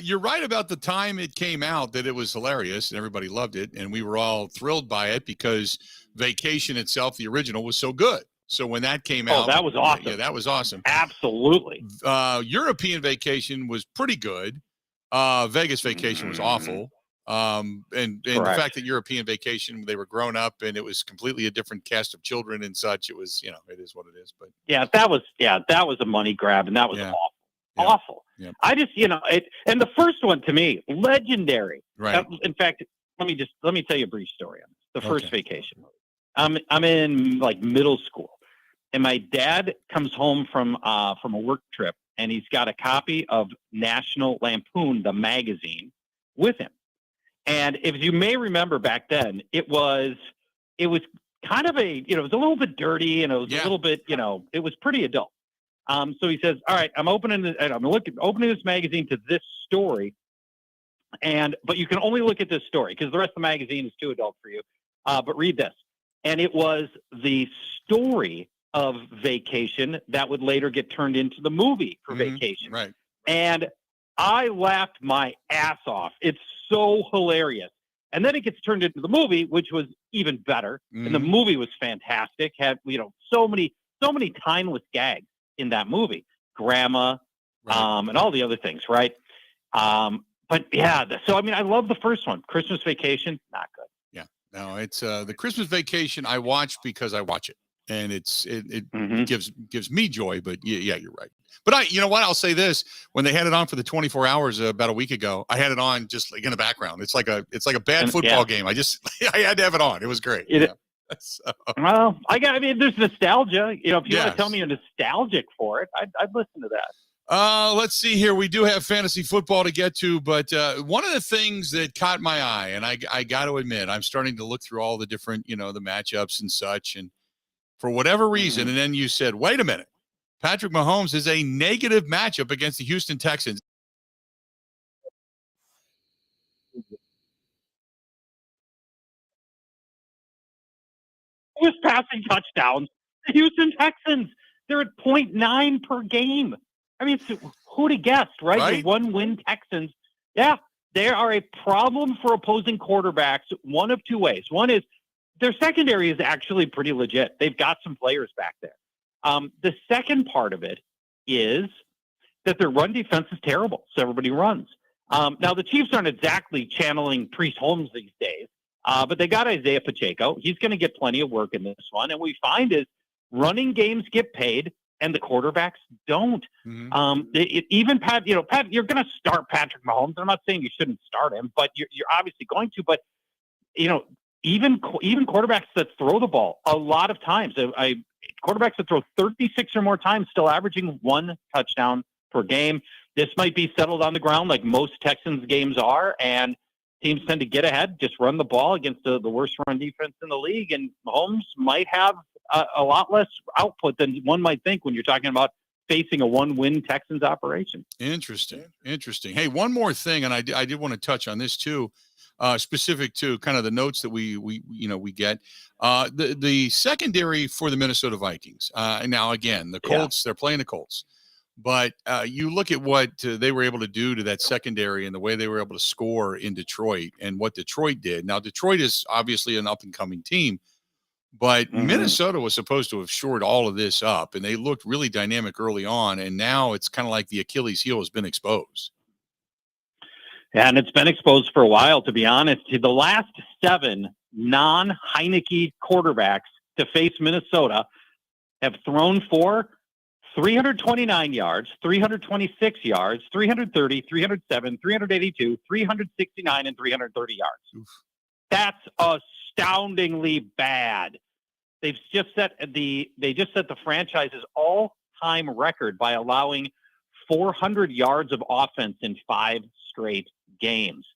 You're right about the time it came out, that it was hilarious and everybody loved it. And we were all thrilled by it because Vacation itself, the original, was so good. So when that came out, that was awesome. Yeah, that was awesome. Absolutely. European Vacation was pretty good. Vegas Vacation was awful. And the fact that European Vacation, they were grown up and it was completely a different cast of children and such. It was, it is what it is. But that was a money grab, and that was awful. Yeah. Awful. Yeah. I just, and the first one to me, legendary. Right. In fact, let me tell you a brief story on this. The first Vacation movie. I'm in like middle school, and my dad comes home from a work trip, and he's got a copy of National Lampoon, the magazine, with him. And if you may remember back then, it was kind of it was a little bit dirty, and it was a little bit, it was pretty adult. So he says, all right, I'm opening this magazine to this story. But you can only look at this story because the rest of the magazine is too adult for you. But read this. And it was the story of Vacation that would later get turned into the movie for Vacation. Right. And I laughed my ass off. It's so hilarious. And then it gets turned into the movie, which was even better. And the movie was fantastic. Had, so many timeless gags in that movie. Grandma, and all the other things, right? But yeah, so I mean, I love the first one. Christmas Vacation, not good. Yeah. No, it's the Christmas Vacation I watch because I watch it. And it gives me joy, but yeah, you're right. But you know what? I'll say this: when they had it on for the 24 hours about a week ago, I had it on just like in the background. It's like a bad football game. I had to have it on. It was great. Well, there's nostalgia. If you want to tell me you're nostalgic for it, I'd listen to that. Let's see here. We do have fantasy football to get to, but one of the things that caught my eye, and I got to admit, I'm starting to look through all the different, the matchups and such, and for whatever reason, and then you said, wait a minute, Patrick Mahomes is a negative matchup against the Houston Texans. Who's passing touchdowns? The Houston Texans. They're at 0.9 per game. I mean, who'd have guessed, right? The one-win Texans. Yeah, they are a problem for opposing quarterbacks one of two ways. One is their secondary is actually pretty legit. They've got some players back there. The second part of it is that their run defense is terrible, so everybody runs. Now, the Chiefs aren't exactly channeling Priest Holmes these days, but they got Isaiah Pacheco. He's going to get plenty of work in this one. And what we find is running games get paid, and the quarterbacks don't. Even Pat, you're going to start Patrick Mahomes. I'm not saying you shouldn't start him, but you're obviously going to. But, even quarterbacks that throw the ball a lot of times, quarterbacks that throw 36 or more times still averaging one touchdown per game. This might be settled on the ground like most Texans games are, and teams tend to get ahead, just run the ball against the worst run defense in the league, and Mahomes might have a lot less output than one might think when you're talking about facing a one-win Texans operation. Interesting. Hey, one more thing, and I did want to touch on this too. Specific to kind of the notes that we get, the secondary for the Minnesota Vikings. Now again, the Colts, they're playing the Colts. But you look at what they were able to do to that secondary and the way they were able to score in Detroit and what Detroit did. Now, Detroit is obviously an up-and-coming team, but Minnesota was supposed to have shored all of this up, and they looked really dynamic early on, and now it's kind of like the Achilles heel has been exposed. Yeah, and it's been exposed for a while, to be honest. The last 7 non-Heineke quarterbacks to face Minnesota have thrown for 329 yards, 326 yards, 330, 307, 382, 369, and 330 yards. Oof. That's astoundingly bad. They just set the franchise's all-time record by allowing 400 yards of offense in 5 straight games.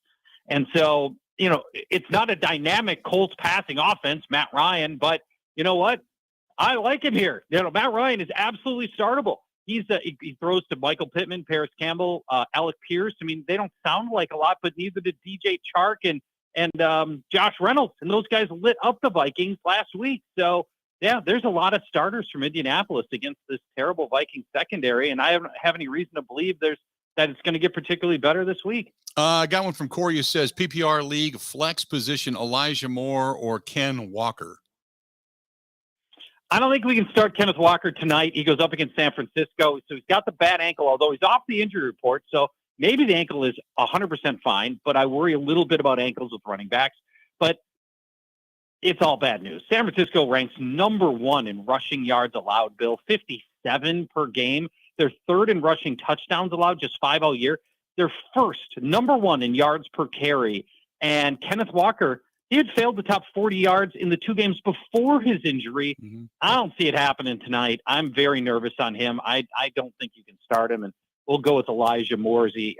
And so, it's not a dynamic Colts passing offense, Matt Ryan, but you know what? I like him here. Matt Ryan is absolutely startable. He throws to Michael Pittman, Paris Campbell, Alec Pierce. I mean, they don't sound like a lot, but neither did DJ Chark and Josh Reynolds. And those guys lit up the Vikings last week. So, yeah, there's a lot of starters from Indianapolis against this terrible Viking secondary, and I don't have any reason to believe that it's going to get particularly better this week. I got one from Corey who says, PPR league, flex position, Elijah Moore or Ken Walker? I don't think we can start Kenneth Walker tonight. He goes up against San Francisco, so he's got the bad ankle, although he's off the injury report, so maybe the ankle is 100% fine, but I worry a little bit about ankles with running backs. But it's all bad news. San Francisco ranks number 1 in rushing yards allowed, Bill, 57 per game. They're 3rd in rushing touchdowns allowed, just 5 all year. They're 1st, number 1 in yards per carry. And Kenneth Walker, he had failed the top 40 yards in the 2 games before his injury. I don't see it happening tonight. I'm very nervous on him. I don't think you can start him, and we'll go with Elijah Moore as he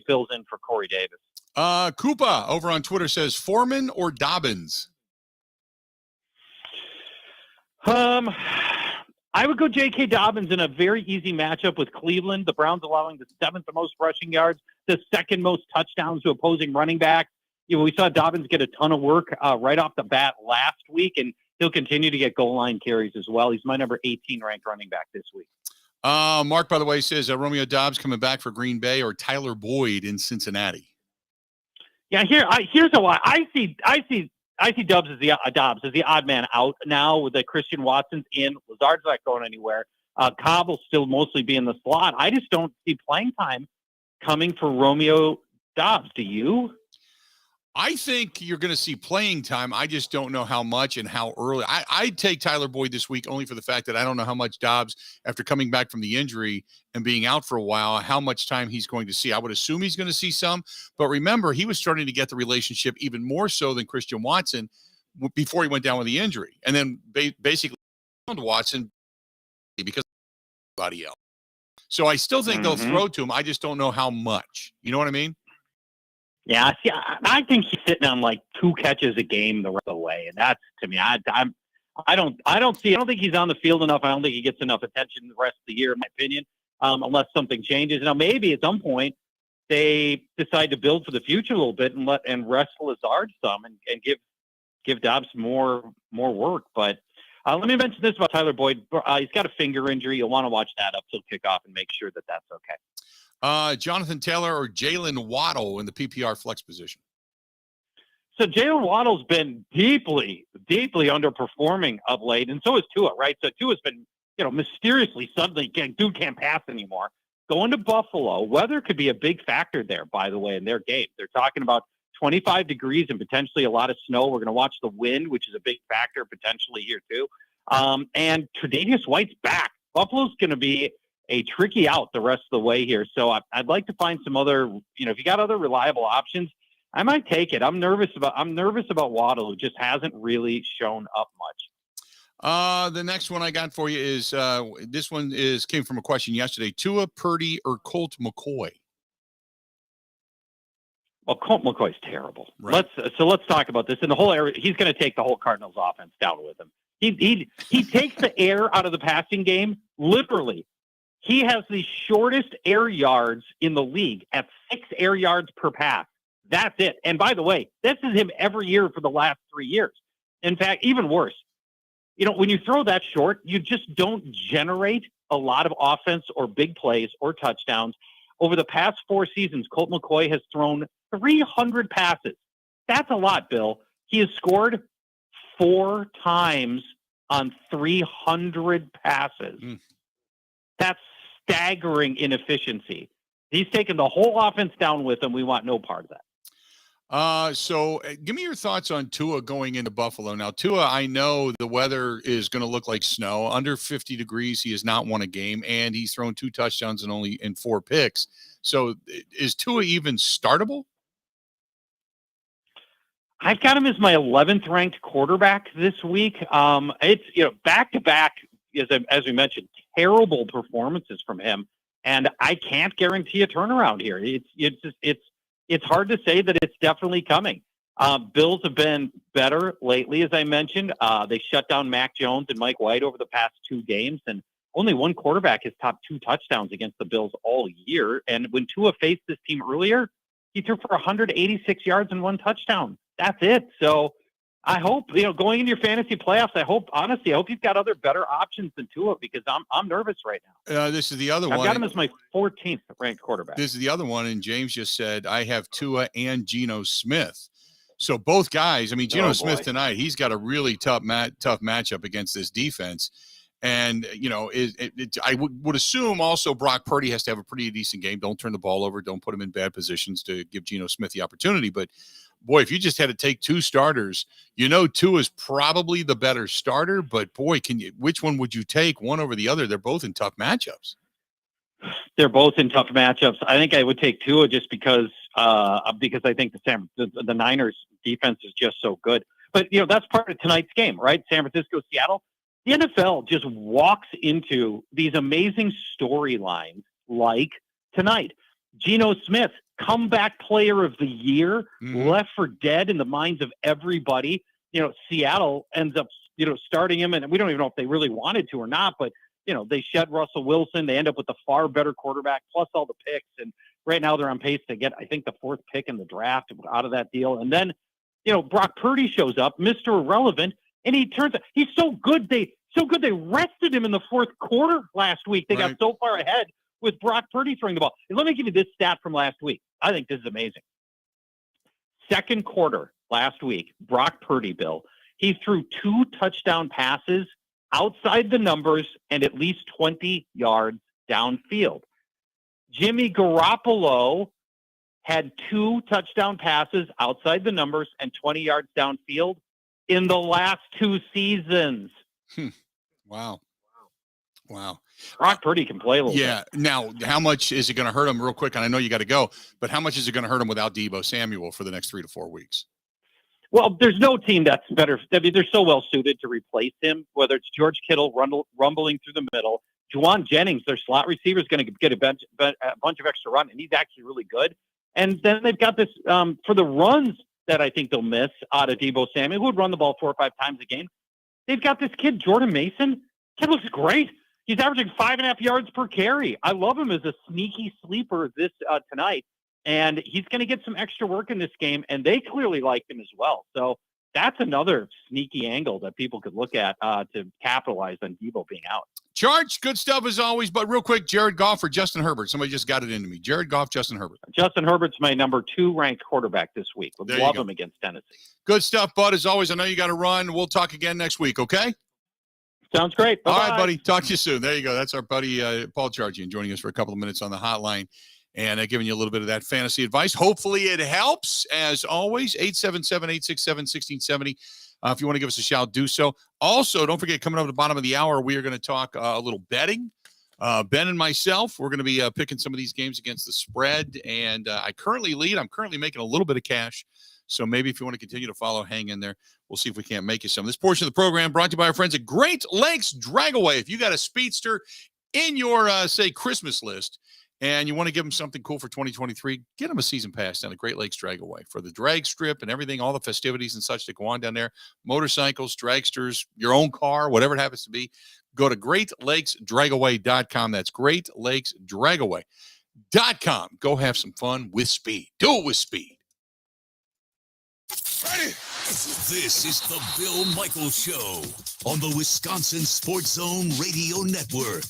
fills in for Corey Davis. Koopa over on Twitter says, Foreman or Dobbins? I would go J.K. Dobbins in a very easy matchup with Cleveland. The Browns allowing the 7th most rushing yards, the 2nd most touchdowns to opposing running backs. We saw Dobbins get a ton of work right off the bat last week, and he'll continue to get goal line carries as well. He's my number 18 ranked running back this week. Mark, by the way, says Romeo Doubs coming back for Green Bay or Tyler Boyd in Cincinnati. Yeah, here's why I see Doubs as the odd man out now with the Christian Watson's in. Lazard's not going anywhere. Cobb will still mostly be in the slot. I just don't see playing time coming for Romeo Doubs. Do you? I think you're going to see playing time. I just don't know how much and how early. I'd take Tyler Boyd this week only for the fact that I don't know how much Doubs, after coming back from the injury and being out for a while, how much time he's going to see. I would assume he's going to see some. But remember, he was starting to get the relationship even more so than Christian Watson before he went down with the injury. And then basically Watson because of everybody else. So I still think they'll throw to him. I just don't know how much. You know what I mean? Yeah, see, I think he's sitting on like 2 catches a game the rest of the way, and that's, to me, I don't think he's on the field enough. I don't think he gets enough attention the rest of the year, in my opinion, unless something changes. Now, maybe at some point they decide to build for the future a little bit and rest Lazard some and give Doubs more work. But let me mention this about Tyler Boyd. He's got a finger injury. You'll want to watch that up till kickoff and make sure that that's okay. Jonathan Taylor or Jalen Waddle in the PPR flex position? So Jalen Waddle's been deeply, deeply underperforming of late, and so is Tua, right? So Tua's been, mysteriously suddenly dude can't pass anymore. Going to Buffalo, weather could be a big factor there, by the way, in their game. They're talking about 25 degrees and potentially a lot of snow. We're going to watch the wind, which is a big factor potentially here too. And Tre'Davious White's back. Buffalo's going to be a tricky out the rest of the way here. So I'd like to find some other, if you got other reliable options, I might take it. I'm nervous about Waddle, who just hasn't really shown up much. The next one I got for you is this one came from a question yesterday. Tua, Purdy, or Colt McCoy? Well, Colt McCoy's terrible. Right. Let's talk about this. In the whole area, he's going to take the whole Cardinals offense down with him. He takes the air out of the passing game, literally. He has the shortest air yards in the league at 6 air yards per pass. That's it. And by the way, this is him every year for the last 3 years. In fact, even worse, when you throw that short, you just don't generate a lot of offense or big plays or touchdowns. Over the past 4 seasons, Colt McCoy has thrown 300 passes. That's a lot, Bill. He has scored 4 times on 300 passes. That's staggering inefficiency. He's taken the whole offense down with him. We want no part of that. So give me your thoughts on Tua going into Buffalo. Now, Tua, I know the weather is going to look like snow. Under 50 degrees, he has not won a game, and he's thrown 2 touchdowns and only in 4 picks. So is Tua even startable? I've got him as my 11th ranked quarterback this week. It's back-to-back, as we mentioned, terrible performances from him, and I can't guarantee a turnaround here. It's hard to say that it's definitely coming. Bills have been better lately, as I mentioned. They shut down Mac Jones and Mike White over the past 2 games, and only one quarterback has topped 2 touchdowns against the Bills all year. And when Tua faced this team earlier, he threw for 186 yards and 1 touchdown. That's it. So I hope, going into your fantasy playoffs, I hope you've got other better options than Tua, because I'm nervous right now. This is the other one. I've got him as my 14th ranked quarterback. This is the other one, and James just said, I have Tua and Geno Smith. So both guys, Geno Smith tonight, he's got a really tough matchup against this defense. And, I would assume also Brock Purdy has to have a pretty decent game. Don't turn the ball over. Don't put him in bad positions to give Geno Smith the opportunity. But, boy, if you just had to take 2 starters, Tua is probably the better starter. But, boy, which one would you take, one over the other? They're both in tough matchups. They're both in tough matchups. I think I would take Tua just because I think the Niners defense is just so good. But, that's part of tonight's game, right? San Francisco, Seattle. The NFL just walks into these amazing storylines like tonight. Geno Smith, comeback player of the year, left for dead in the minds of everybody. Seattle ends up, starting him, and we don't even know if they really wanted to or not, but, they shed Russell Wilson. They end up with a far better quarterback, plus all the picks. And right now they're on pace to get, I think, the 4th pick in the draft out of that deal. And then, Brock Purdy shows up, Mr. Irrelevant, and he's so good. They rested him in the 4th quarter last week. They got so far ahead with Brock Purdy throwing the ball. And let me give you this stat from last week. I think this is amazing. 2nd quarter last week, Brock Purdy, Bill, he threw 2 touchdown passes outside the numbers and at least 20 yards downfield. Jimmy Garoppolo had 2 touchdown passes outside the numbers and 20 yards downfield in the last 2 seasons. Wow. Brock Purdy can play a little bit. Yeah. Now, how much is it going to hurt him real quick? And I know you got to go, but how much is it going to hurt him without Deebo Samuel for the next 3 to 4 weeks? Well, there's no team that's better. They're so well suited to replace him, whether it's George Kittle rumbling through the middle. Juwan Jennings, their slot receiver, is going to get a bunch of extra run, and he's actually really good. And then they've got this for the runs that I think they'll miss out of Deebo Samuel, who would run the ball 4 or 5 times a game. They've got this kid, Jordan Mason. Kid looks great. He's averaging 5.5 yards per carry. I love him as a sneaky sleeper this tonight. And he's going to get some extra work in this game, and they clearly like him as well. So that's another sneaky angle that people could look at to capitalize on Deebo being out. Charge, good stuff as always. But real quick, Jared Goff or Justin Herbert? Somebody just got it into me. Jared Goff, Justin Herbert. Justin Herbert's my number 2 ranked quarterback this week. Would love him against Tennessee. Good stuff, bud. As always, I know you got to run. We'll talk again next week, okay? Sounds great. Bye-bye. All right, buddy. Talk to you soon. There you go. That's our buddy Paul Chargian joining us for a couple of minutes on the hotline and giving you a little bit of that fantasy advice. Hopefully it helps. As always, 877-867-1670. If you want to give us a shout, do so. Also, don't forget, coming up at the bottom of the hour, we are going to talk a little betting. Ben and myself, we're going to be picking some of these games against the spread, and I currently lead. I'm currently making a little bit of cash, so maybe if you want to continue to follow, hang in there. We'll see if we can't make you some. This portion of the program brought to you by our friends at Great Lakes Dragaway. If you got a speedster in your, say, Christmas list, and you want to give them something cool for 2023, get them a season pass down at Great Lakes Dragaway for the drag strip and everything, all the festivities and such that go on down there, motorcycles, dragsters, your own car, whatever it happens to be. Go to GreatLakesDragaway.com. That's GreatLakesDragaway.com. Go have some fun with speed. Do it with speed. Ready? This is the Bill Michaels Show on the Wisconsin Sports Zone Radio Network.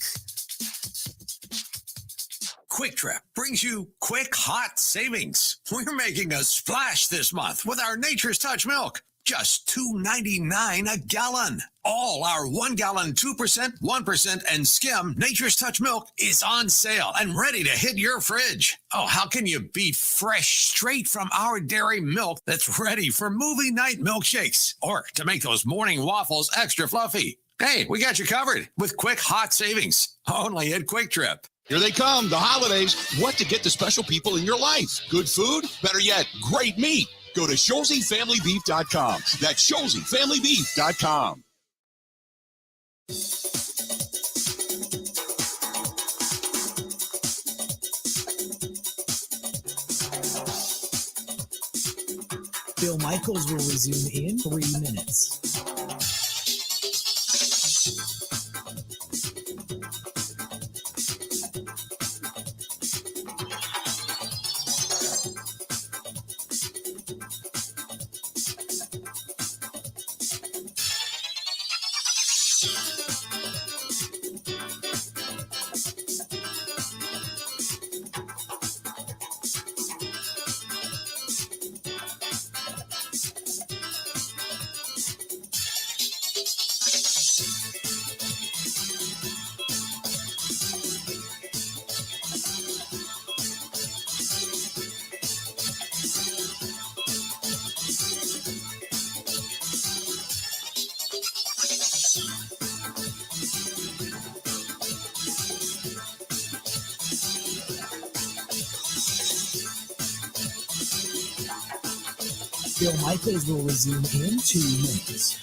Quick Trip brings you quick, hot savings. We're making a splash this month with our Nature's Touch milk. Just $2.99 a gallon. All our 1 gallon, 2%, 1%, and skim Nature's Touch milk is on sale and ready to hit your fridge. Oh, how can you beat fresh, straight from our dairy milk that's ready for movie night milkshakes or to make those morning waffles extra fluffy? Hey, we got you covered with quick, hot savings only at Quick Trip. Here they come, the holidays. What to get the special people in your life? Good food? Better yet, great meat. Go to SchulzeFamilyBeef.com. That's SchulzeFamilyBeef.com. Bill Michaels will resume in 3 minutes. Bill Michaels will resume in 2 minutes.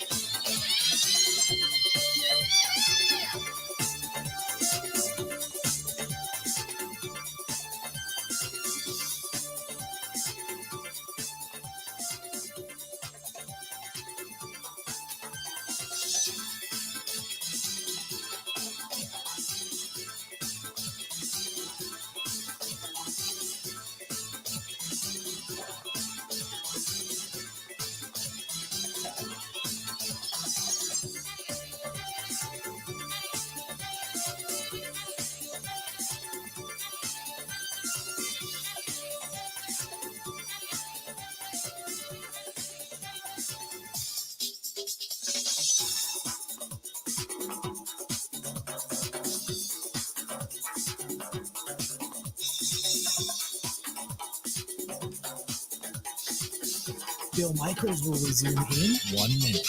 Bill Michaels will resume in 1 minute.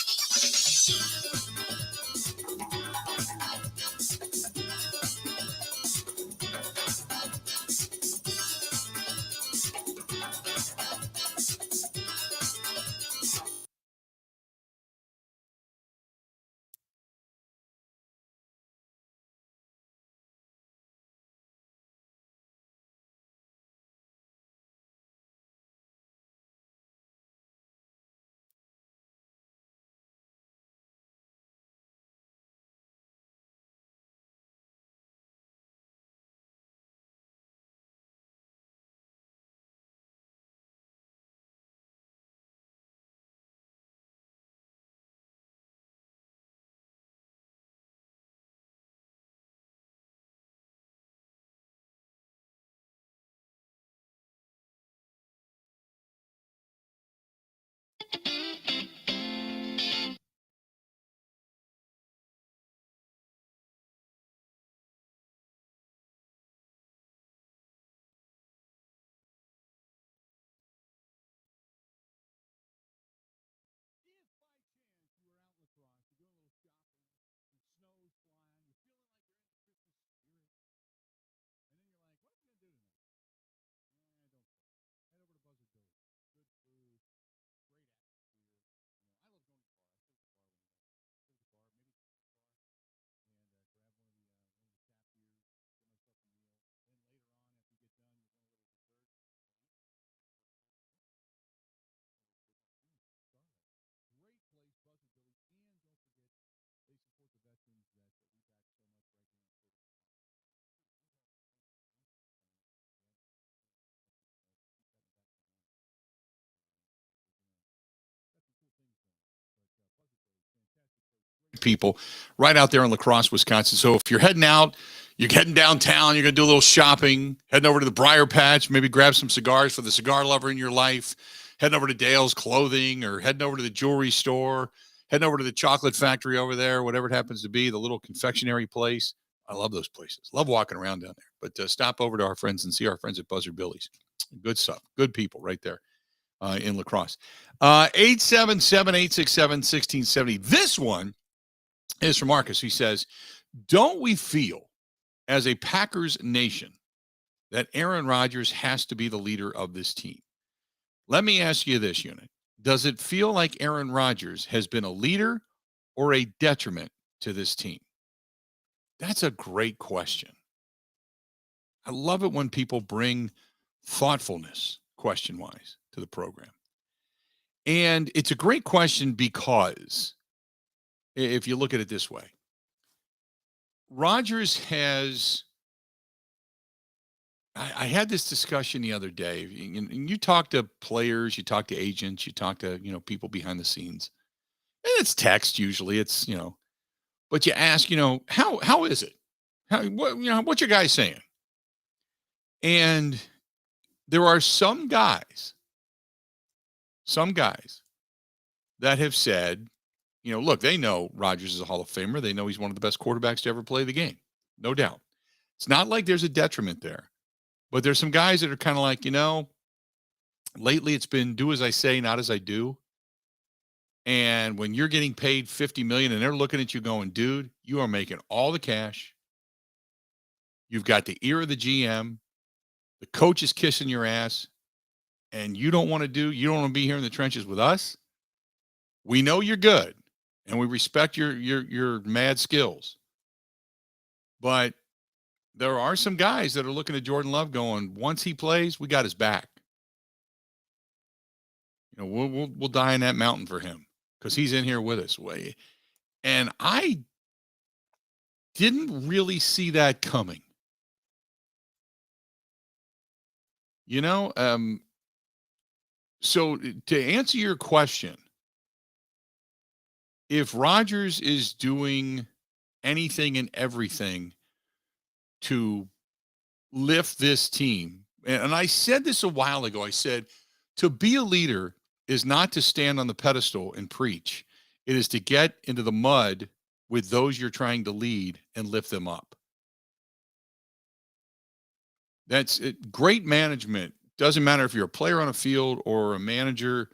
people right out there in La Crosse, Wisconsin. So if you're heading out, you're heading downtown, you're going to do a little shopping, heading over to the Briar Patch, maybe grab some cigars for the cigar lover in your life, heading over to Dale's Clothing, or heading over to the jewelry store, heading over to the chocolate factory over there, whatever it happens to be, the little confectionery place. I love those places. Love walking around down there. But stop over to our friends and see our friends at Buzzard Billy's. Good stuff. Good people right there in La Crosse. 877-867-1670. This one is from Marcus. He says, don't we feel as a Packers nation that Aaron Rodgers has to be the leader of this team? Let me ask you this, Unit. Does it feel like Aaron Rodgers has been a leader or a detriment to this team? That's a great question. I love it when people bring thoughtfulness, question-wise, to the program. And it's a great question because if you look at it this way, Rodgers has – I had this discussion the other day. And you talk to players, you talk to agents, you talk to, people behind the scenes. And it's text usually. It's, but you ask, how is it? What's your guy saying? And there are some guys that have said, look, they know Rodgers is a Hall of Famer. They know he's one of the best quarterbacks to ever play the game. No doubt. It's not like there's a detriment there. But there's some guys that are kind of like, lately it's been do as I say, not as I do. And when you're getting paid $50 million and they're looking at you going, dude, you are making all the cash. You've got the ear of the GM. The coach is kissing your ass. And you don't want to be here in the trenches with us. We know you're good. And we respect your mad skills. But there are some guys that are looking at Jordan Love going, once he plays, we got his back. We'll die in that mountain for him because he's in here with us. And I didn't really see that coming. So to answer your question, if Rodgers is doing anything and everything to lift this team, and I said this a while ago, I said, to be a leader is not to stand on the pedestal and preach. It is to get into the mud with those you're trying to lead and lift them up. That's it. Great management. Doesn't matter if you're a player on a field or a manager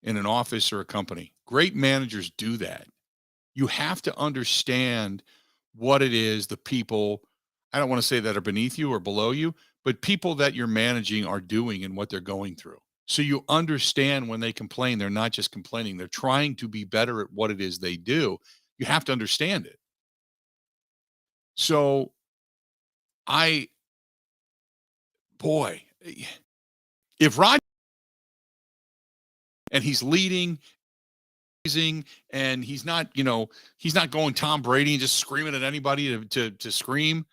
in an office or a company. Great managers do that. You have to understand what it is the people, I don't want to say that are beneath you or below you, but people that you're managing are doing and what they're going through. So you understand when they complain, they're not just complaining. They're trying to be better at what it is they do. You have to understand it. So if Rodgers and he's leading and he's not going Tom Brady and just screaming at anybody to scream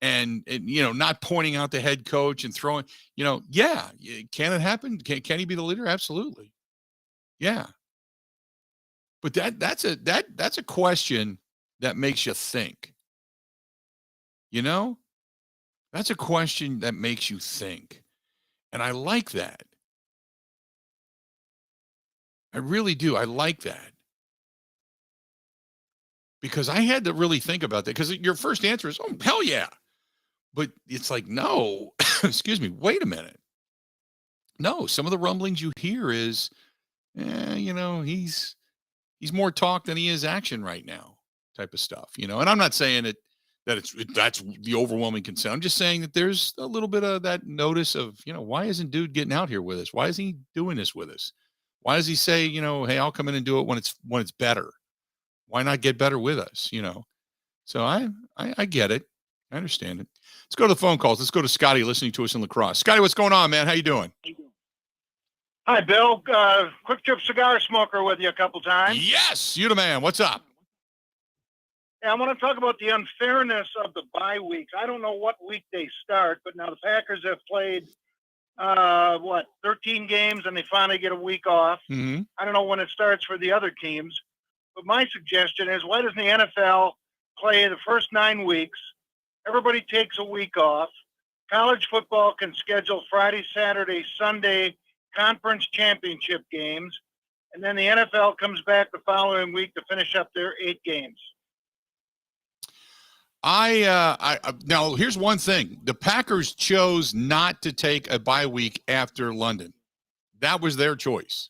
and not pointing out the head coach and throwing, yeah, can it happen? Can he be the leader? Absolutely. Yeah. But that's a question that makes you think. That's a question that makes you think. And I like that. I really do. I like that. Because I had to really think about that. Because your first answer is, oh, hell yeah. But it's like, no, excuse me, wait a minute. No, some of the rumblings you hear is, he's more talk than he is action right now type of stuff, And I'm not saying that's the overwhelming consent. I'm just saying that there's a little bit of that notice of, why isn't dude getting out here with us? Why is he doing this with us? Why does he say, hey, I'll come in and do it when it's better? Why not get better with us? So I get it. I understand it. Let's go to the phone calls. Let's go to Scotty listening to us in La Crosse. Scotty, what's going on, man? How you doing? Hi, Bill. Quick trip cigar smoker with you a couple times. Yes, you the man. What's up? Yeah, I want to talk about the unfairness of the bye weeks. I don't know what week they start, but now the Packers have played 13 games, and they finally get a week off. Mm-hmm. I don't know when it starts for the other teams. But my suggestion is, why doesn't the NFL play the first 9 weeks? Everybody takes a week off. College football can schedule Friday, Saturday, Sunday conference championship games. And then the NFL comes back the following week to finish up their 8 games. Now here's one thing. The Packers chose not to take a bye week after London. That was their choice.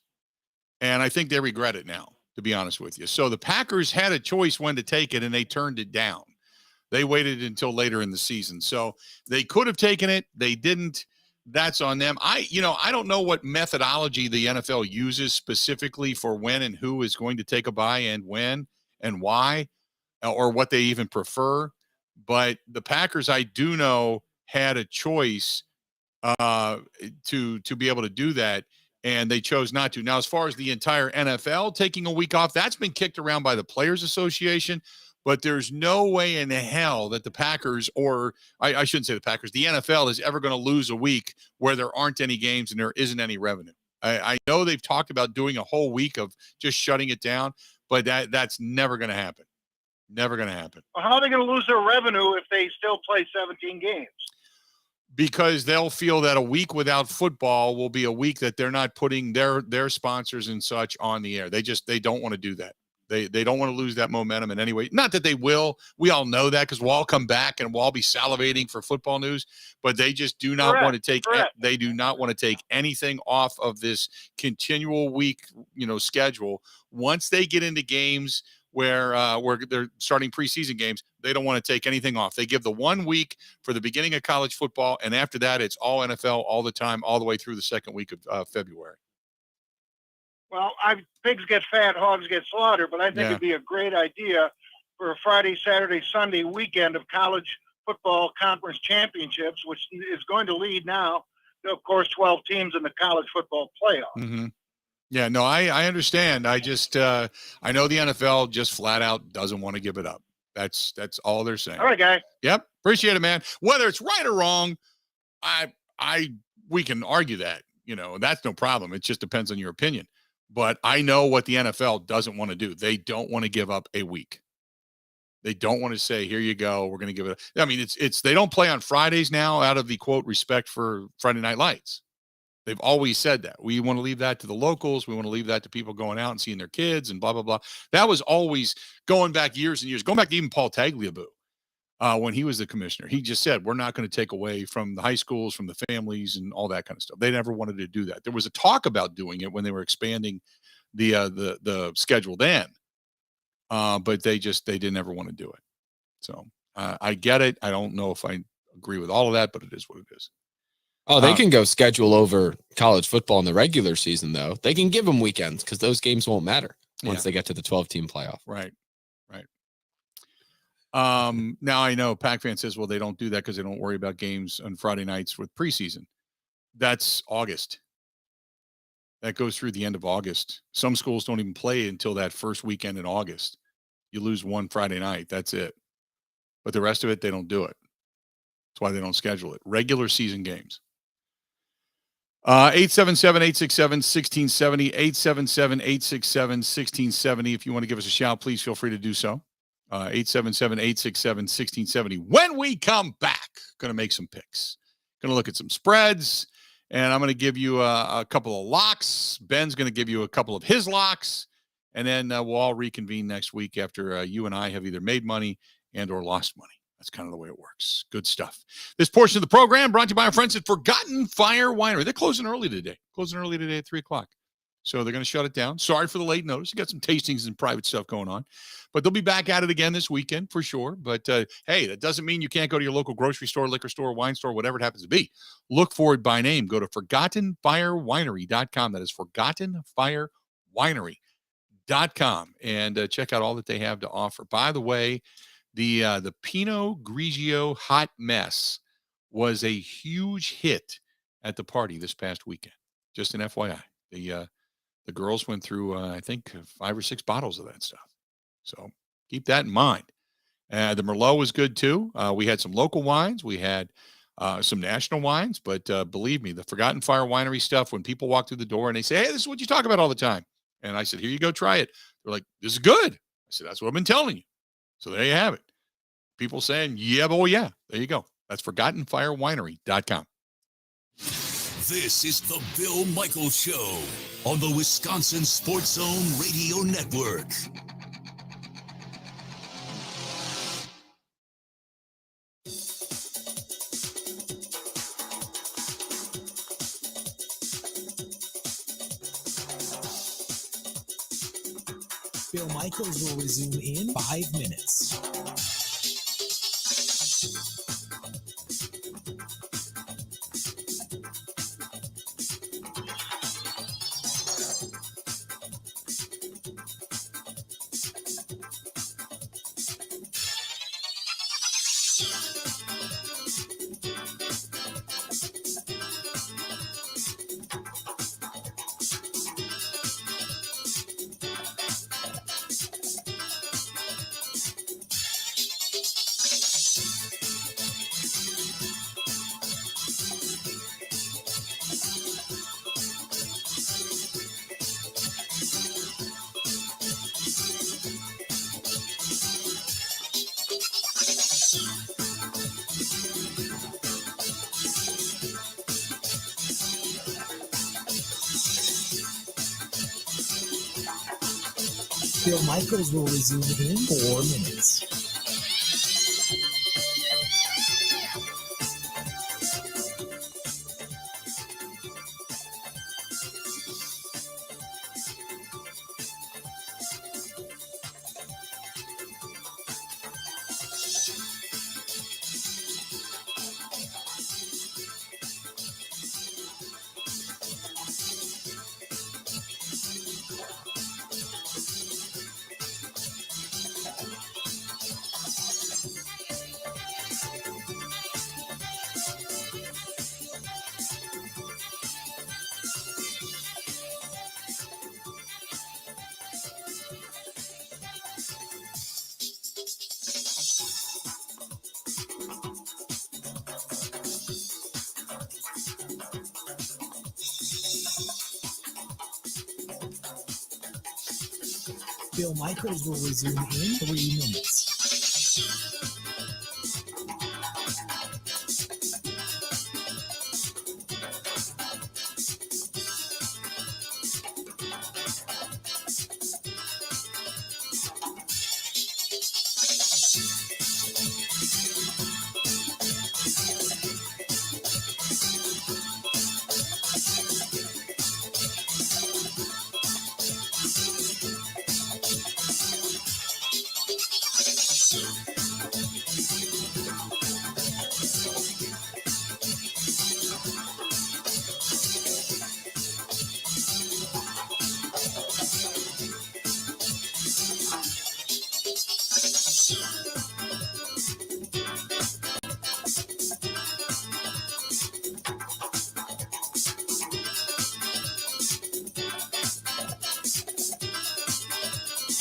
And I think they regret it now, to be honest with you. So the Packers had a choice when to take it, and they turned it down. They waited until later in the season. So they could have taken it. They didn't. That's on them. I don't know what methodology the NFL uses specifically for when and who is going to take a bye and when and why, or what they even prefer. But the Packers, I do know, had a choice to be able to do that, and they chose not to. Now, as far as the entire NFL taking a week off, that's been kicked around by the Players Association. But there's no way in hell that the Packers, or I shouldn't say the Packers, the NFL is ever going to lose a week where there aren't any games and there isn't any revenue. I know they've talked about doing a whole week of just shutting it down, but that's never going to happen. Never going to happen. Well, how are they going to lose their revenue if they still play 17 games? Because they'll feel that a week without football will be a week that they're not putting their sponsors and such on the air. They don't want to do that. They don't want to lose that momentum in any way. Not that they will. We all know that because we'll all come back and we'll all be salivating for football news. But they just do not want to take. They do not want to take anything off of this continual week, schedule. Once they get into games where they're starting preseason games, they don't want to take anything off. They give the 1 week for the beginning of college football, and after that, it's all NFL all the time, all the way through the second week of February. Well, pigs get fat, hogs get slaughtered, but I think it'd be a great idea for a Friday, Saturday, Sunday weekend of college football conference championships, which is going to lead now to, of course, 12 teams in the college football playoff. Mm-hmm. Yeah, no, I understand. I just I know the NFL just flat out doesn't want to give it up. That's all they're saying. All right, guy. Yep, appreciate it, man. Whether it's right or wrong, we can argue that. That's no problem. It just depends on your opinion. But I know what the NFL doesn't want to do. They don't want to give up a week. They don't want to say, here you go, we're going to give it. I mean, it's they don't play on Fridays now out of the, quote, respect for Friday Night Lights. They've always said that. We want to leave that to the locals. We want to leave that to people going out and seeing their kids and blah, blah, blah. That was always going back years and years, going back to even Paul Tagliabue when he was the commissioner. He just said, we're not going to take away from the high schools, from the families and all that kind of stuff. They never wanted to do that. There was a talk about doing it when they were expanding the schedule then, but they didn't ever want to do it. So I get it. I don't know if I agree with all of that, but it is what it is. Oh, they can go schedule over college football in the regular season, though. They can give them weekends because those games won't matter once they get to the 12-team playoff. Right. Now I know Pac-Fan says, well, they don't do that because they don't worry about games on Friday nights with preseason. That's August. That goes through the end of August. Some schools don't even play until that first weekend in August. You lose one Friday night. That's it. But the rest of it, they don't do it. That's why they don't schedule it. Regular season games. 877-867-1670, 877-867-1670. If you want to give us a shout, please feel free to do so. 877-867-1670. When we come back, going to make some picks. Going to look at some spreads, and I'm going to give you a couple of locks. Ben's going to give you a couple of his locks, and then we'll all reconvene next week after you and I have either made money and or lost money. That's kind of the way it works. Good stuff. This portion of the program brought to you by our friends at Forgotten Fire Winery. They're closing early today. At 3 o'clock. So they're going to shut it down. Sorry for the late notice. You got some tastings and private stuff going on. But they'll be back at it again this weekend for sure. But, hey, that doesn't mean you can't go to your local grocery store, liquor store, wine store, whatever it happens to be. Look for it by name. Go to ForgottenFireWinery.com. That is ForgottenFireWinery.com. And check out all that they have to offer. By the way, the Pinot Grigio Hot Mess was a huge hit at the party this past weekend. Just an FYI. The girls went through, I think, 5 or 6 bottles of that stuff. So keep that in mind. The Merlot was good, too. We had some local wines. We had some national wines. But believe me, the Forgotten Fire Winery stuff, when people walk through the door and they say, hey, this is what you talk about all the time. And I said, here you go, try it. They're like, this is good. I said, that's what I've been telling you. So there you have it. People saying, yeah, boy, yeah. There you go. That's ForgottenFireWinery.com. This is the Bill Michaels Show on the Wisconsin Sports Zone Radio Network. Bill Michaels will resume in 5 minutes. Bill Michaels will resume in 4 minutes. Bill Michaels will resume in 3 minutes.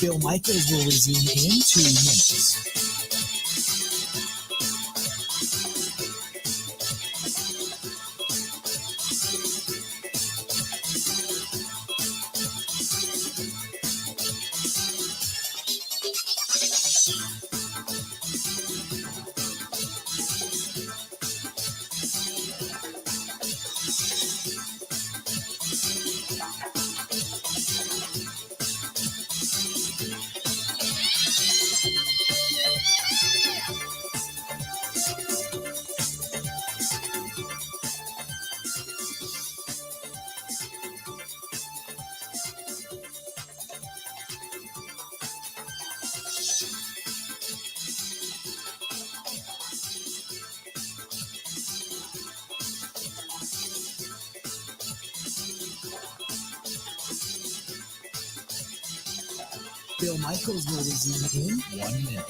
Bill Michaels will resume in 2 minutes. Bill Michaels will resume in 1 minute.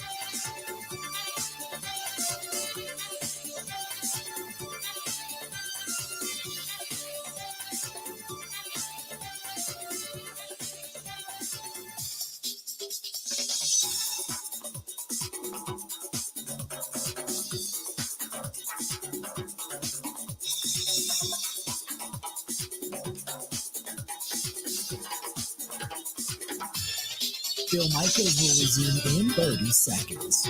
Bill Michaels will resume in 30 seconds.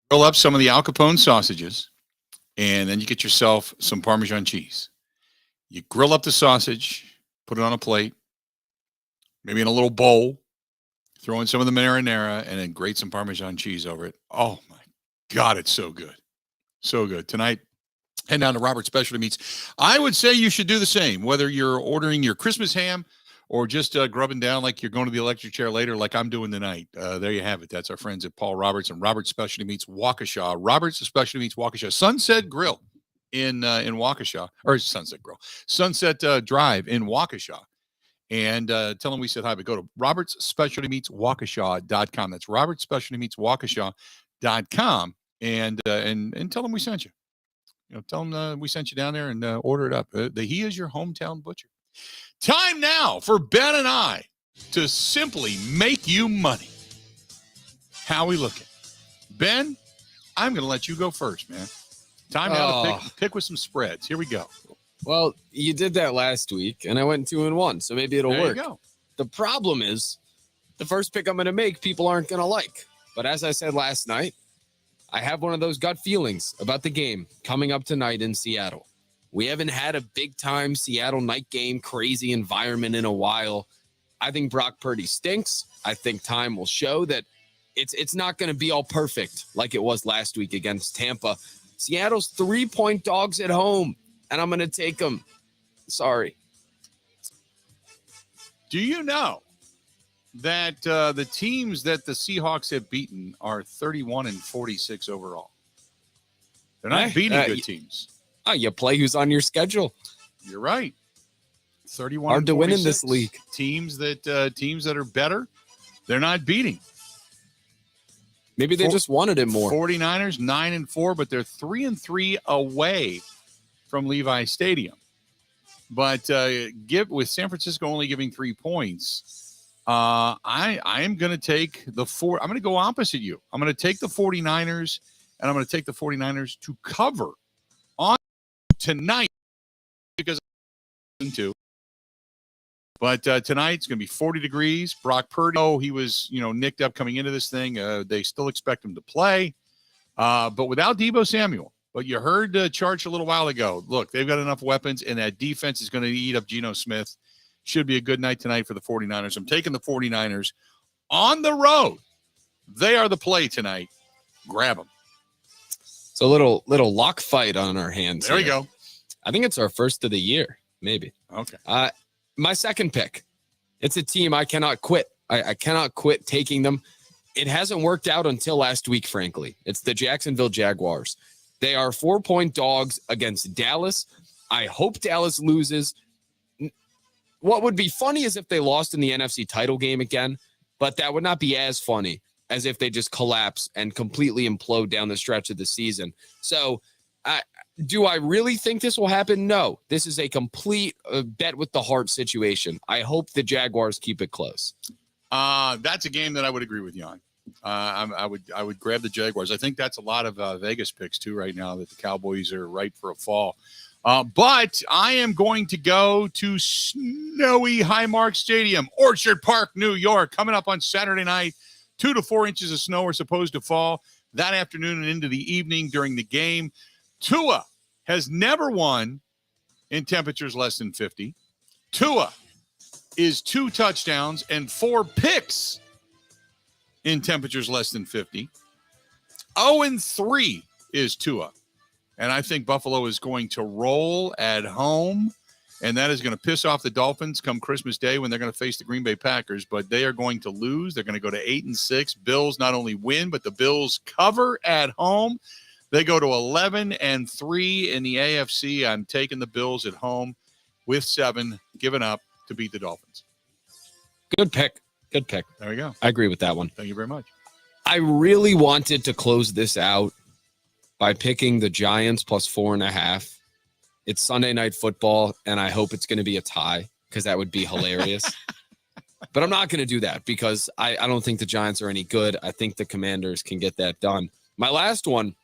Grill up some of the Al Capone sausages, and then you get yourself some Parmesan cheese. You grill up the sausage, put it on a plate, maybe in a little bowl, throw in some of the marinara, and then grate some Parmesan cheese over it. Oh, my God, it's so good. So good. Tonight, head down to Robert's Specialty Meats. I would say you should do the same, whether you're ordering your Christmas ham or just grubbing down like you're going to the electric chair later like I'm doing tonight. There you have it. That's our friends at Paul Roberts and Robert's Specialty Meats Waukesha. Robert's Specialty Meats Waukesha. Sunset Grill in Waukesha. Or Sunset Grill. Sunset Drive in Waukesha. And tell them we said hi, but go to robertsspecialtymeatswaukesha.com. That's robertsspecialtymeatswaukesha.com. And tell them we sent you. Tell them we sent you down there and order it up. He is your hometown butcher. Time now for Ben and I to simply make you money. How we looking? Ben, I'm going to let you go first, man. Time now to pick with some spreads. Here we go. Well, you did that last week, and I went 2-1, so maybe it'll work. There you go. The problem is the first pick I'm going to make, people aren't going to like. But as I said last night, I have one of those gut feelings about the game coming up tonight in Seattle. We haven't had a big-time Seattle night game, crazy environment in a while. I think Brock Purdy stinks. I think time will show that it's not going to be all perfect like it was last week against Tampa. Seattle's 3-point dogs at home, and I'm going to take them. Sorry. Do you know that the teams that the Seahawks have beaten are 31-46 overall? They're not beating good teams. Oh, you play who's on your schedule. You're right. 31. Hard to win in this league. Teams that are better, they're not beating. Maybe they just wanted it more. 49ers 9-4, but they're 3-3 away from Levi Stadium. But with San Francisco only giving 3 points, I am going to take the I'm going to go opposite you. I'm going to take the 49ers, and I'm going to take the 49ers to cover on tonight because I'm But tonight it's going to be 40 degrees. Brock Purdy, he was nicked up coming into this thing. They still expect him to play, but without Deebo Samuel. But you heard Charge a little while ago. Look, they've got enough weapons, and that defense is going to eat up Geno Smith. Should be a good night tonight for the 49ers. I'm taking the 49ers on the road. They are the play tonight. Grab them. It's a little lock fight on our hands. There we go. I think it's our first of the year, maybe. Okay. My second pick. It's a team I cannot quit. I cannot quit taking them. It hasn't worked out until last week, frankly. It's the Jacksonville Jaguars. They are 4-point dogs against Dallas. I hope Dallas loses. What would be funny is if they lost in the NFC title game again, but that would not be as funny as if they just collapse and completely implode down the stretch of the season. So do I really think this will happen? No. This is a complete bet with the heart situation. I hope the Jaguars keep it close. That's a game that I would agree with you on. I would grab the Jaguars. I think that's a lot of Vegas picks too right now that the Cowboys are ripe for a fall. But I am going to go to snowy Highmark Stadium, Orchard Park, New York, coming up on Saturday night. 2 to 4 inches of snow are supposed to fall that afternoon and into the evening during the game. Tua has never won in temperatures less than 50. Tua is 2 touchdowns and 4 picks in temperatures less than 50. 0-3 is Tua. And I think Buffalo is going to roll at home, and that is going to piss off the Dolphins come Christmas Day when they're going to face the Green Bay Packers. But they are going to lose. They're going to go to 8-6. Bills not only win, but the Bills cover at home. They go to 11-3 in the AFC. I'm taking the Bills at home with 7, giving up to beat the Dolphins. Good pick. Good pick. There we go. I agree with that one. Thank you very much. I really wanted to close this out by picking the Giants plus 4.5. It's Sunday Night Football, and I hope it's going to be a tie because that would be hilarious. But I'm not going to do that because I don't think the Giants are any good. I think the Commanders can get that done. My last one,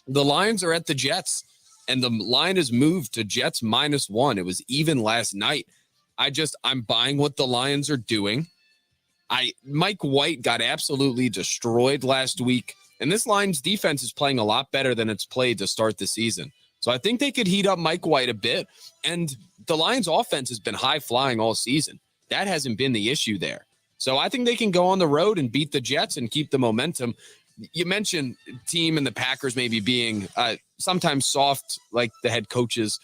the Lions are at the Jets, and the line is moved to Jets -1. It was even last night. I'm buying what the Lions are doing. Mike White got absolutely destroyed last week, and this Lions defense is playing a lot better than it's played to start the season. So I think they could heat up Mike White a bit, and the Lions offense has been high-flying all season. That hasn't been the issue there. So I think they can go on the road and beat the Jets and keep the momentum. You mentioned team and the Packers maybe being sometimes soft, like the head coaches.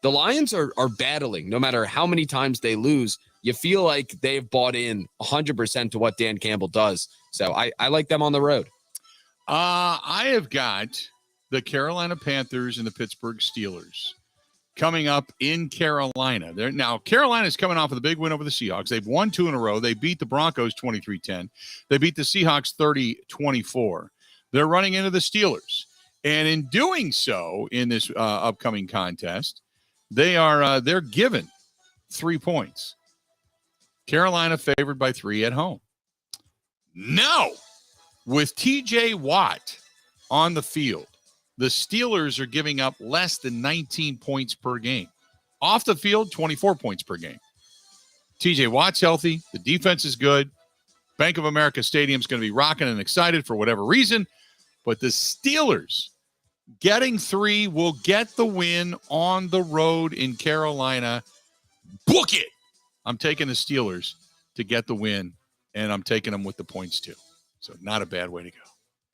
The Lions are battling no matter how many times they lose. You feel like they've bought in 100% to what Dan Campbell does. So I like them on the road. I have got the Carolina Panthers and the Pittsburgh Steelers coming up in Carolina. Now, Carolina's coming off of the big win over the Seahawks. They've won 2 in a row. They beat the Broncos 23-10. They beat the Seahawks 30-24. They're running into the Steelers. And in doing so in this upcoming contest, they're given 3 points. Carolina favored by 3 at home. No, with TJ Watt on the field, the Steelers are giving up less than 19 points per game. Off the field, 24 points per game. TJ Watt's healthy. The defense is good. Bank of America Stadium is going to be rocking and excited for whatever reason. But the Steelers getting 3 will get the win on the road in Carolina. Book it. I'm taking the Steelers to get the win, and I'm taking them with the points too. So not a bad way to go.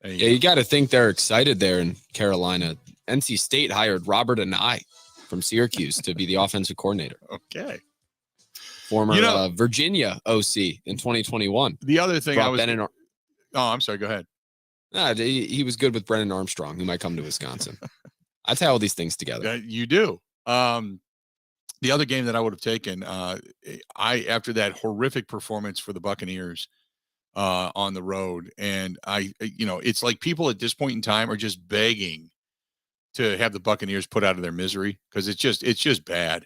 You got to think they're excited there in Carolina. NC State hired Robert Anai from Syracuse to be the offensive coordinator. Okay. Former Virginia OC in 2021. The other thing I'm sorry, go ahead. He was good with Brennan Armstrong, who might come to Wisconsin. I tie all these things together. You do. The other game that I would have taken, after that horrific performance for the Buccaneers on the road, and it's like people at this point in time are just begging to have the Buccaneers put out of their misery because it's just bad.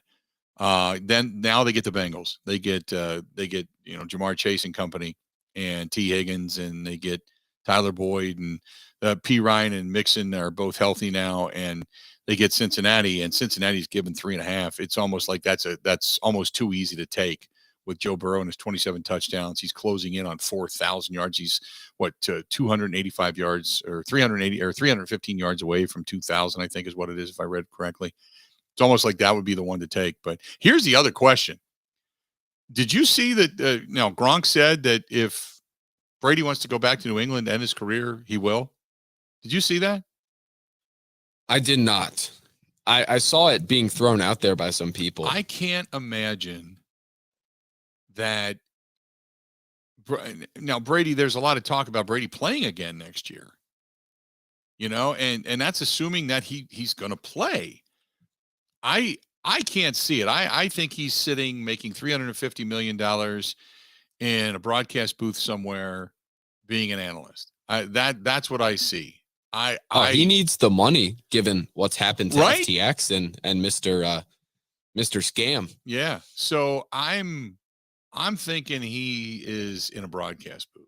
Then now they get the Bengals, they get Jamar Chase and company, and T Higgins, and they get Tyler Boyd and P Ryan and Mixon are both healthy now, and they get Cincinnati, and Cincinnati's given 3.5. It's almost like that's almost too easy to take with Joe Burrow and his 27 touchdowns. He's closing in on 4,000 yards. He's 285 yards or 380 or 315 yards away from 2,000, I think is what it is, if I read correctly. It's almost like that would be the one to take. But here's the other question. Did you see that now Gronk said that if Brady wants to go back to New England to end his career, he will? Did you see that? I did not. I saw it being thrown out there by some people. I can't imagine that. Now, Brady, there's a lot of talk about Brady playing again next year, and that's assuming that he's going to play. I can't see it. I think he's sitting making $350 million in a broadcast booth somewhere being an analyst. That's what I see. He needs the money given what's happened to right? FTX and Mr. Scam. Yeah. So I'm thinking he is in a broadcast booth,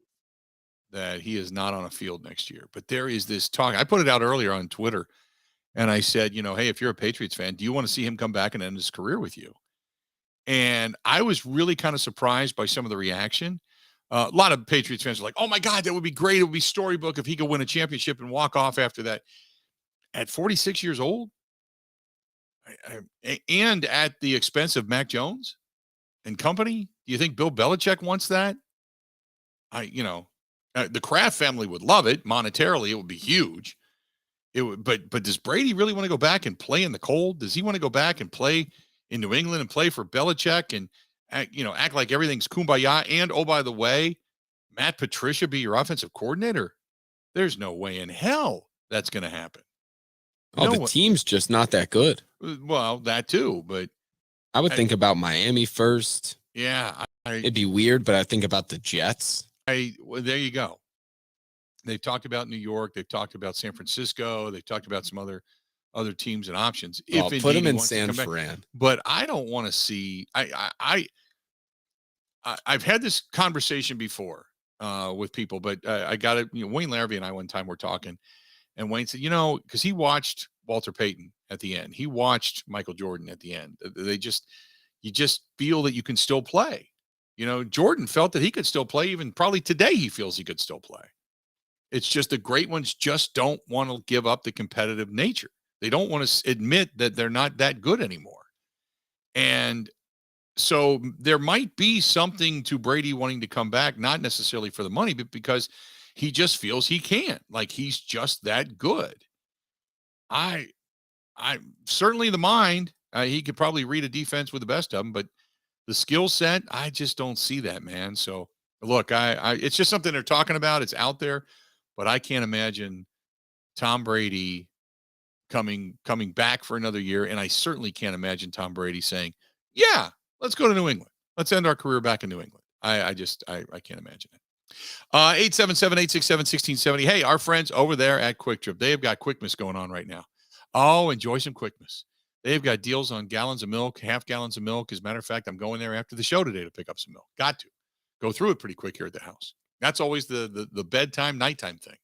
that he is not on a field next year. But there is this talk. I put it out earlier on Twitter, and I said, hey, if you're a Patriots fan, do you want to see him come back and end his career with you? And I was really kind of surprised by some of the reaction. A lot of Patriots fans are like, oh, my God, that would be great. It would be storybook if he could win a championship and walk off after that. At 46 years old? And at the expense of Mac Jones and company? Do you think Bill Belichick wants that? The Kraft family would love it. Monetarily, it would be huge. It would, but does Brady really want to go back and play in the cold? Does he want to go back and play in New England and play for Belichick and act like everything's kumbaya? And oh, by the way, Matt Patricia be your offensive coordinator? There's no way in hell that's going to happen. The team's just not that good. Well, that too, but I would think about Miami first. Yeah, it'd be weird, but I think about the Jets. Well, there you go. They've talked about New York. They've talked about San Francisco. They've talked about some other teams and options. Put them in San Fran. But I don't want to see. I've had this conversation before with people, but I got it. Wayne Larrabee and I one time were talking, and Wayne said, because he watched Walter Payton at the end, he watched Michael Jordan at the end. You just feel that you can still play. Jordan felt that he could still play. Even probably today, he feels he could still play. It's just the great ones just don't want to give up the competitive nature. They don't want to admit that they're not that good anymore. And so there might be something to Brady wanting to come back, not necessarily for the money, but because he just feels he can. Like he's just that good. I certainly the mind, he could probably read a defense with the best of them, but the skill set, I just don't see that, man. So look, it's just something they're talking about. It's out there, but I can't imagine Tom Brady coming back for another year. And I certainly can't imagine Tom Brady saying, yeah, let's go to New England. Let's end our career back in New England. I can't imagine it. 877-867-1670. Hey, our friends over there at Quick Trip, they have got Quickmas going on right now. Oh, enjoy some Quickmas. They've got deals on gallons of milk, half gallons of milk. As a matter of fact, I'm going there after the show today to pick up some milk. Got to go through it pretty quick here at the house. That's always the bedtime, nighttime thing.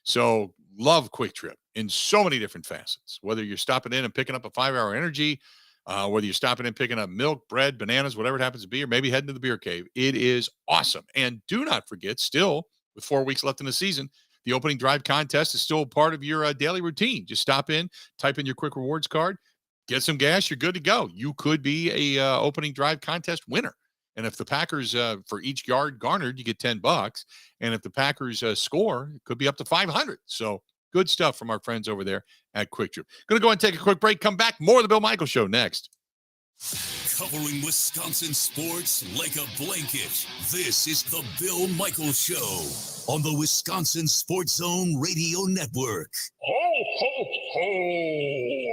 So love Quick Trip in so many different facets, whether you're stopping in and picking up a 5-hour energy, whether you're stopping in picking up milk, bread, bananas, whatever it happens to be, or maybe heading to the beer cave. It is awesome. And do not forget, still with 4 weeks left in the season, the opening drive contest is still a part of your daily routine. Just stop in, type in your quick rewards card, get some gas, you're good to go. You could be a opening drive contest winner. And if the Packers, for each yard garnered, you get $10. And if the Packers score, it could be up to 500. So good stuff from our friends over there at Quick Trip. Going to go and take a quick break. Come back. More of the Bill Michaels Show next. Covering Wisconsin sports like a blanket. This is the Bill Michaels Show on the Wisconsin Sports Zone Radio Network. Ho, ho, ho,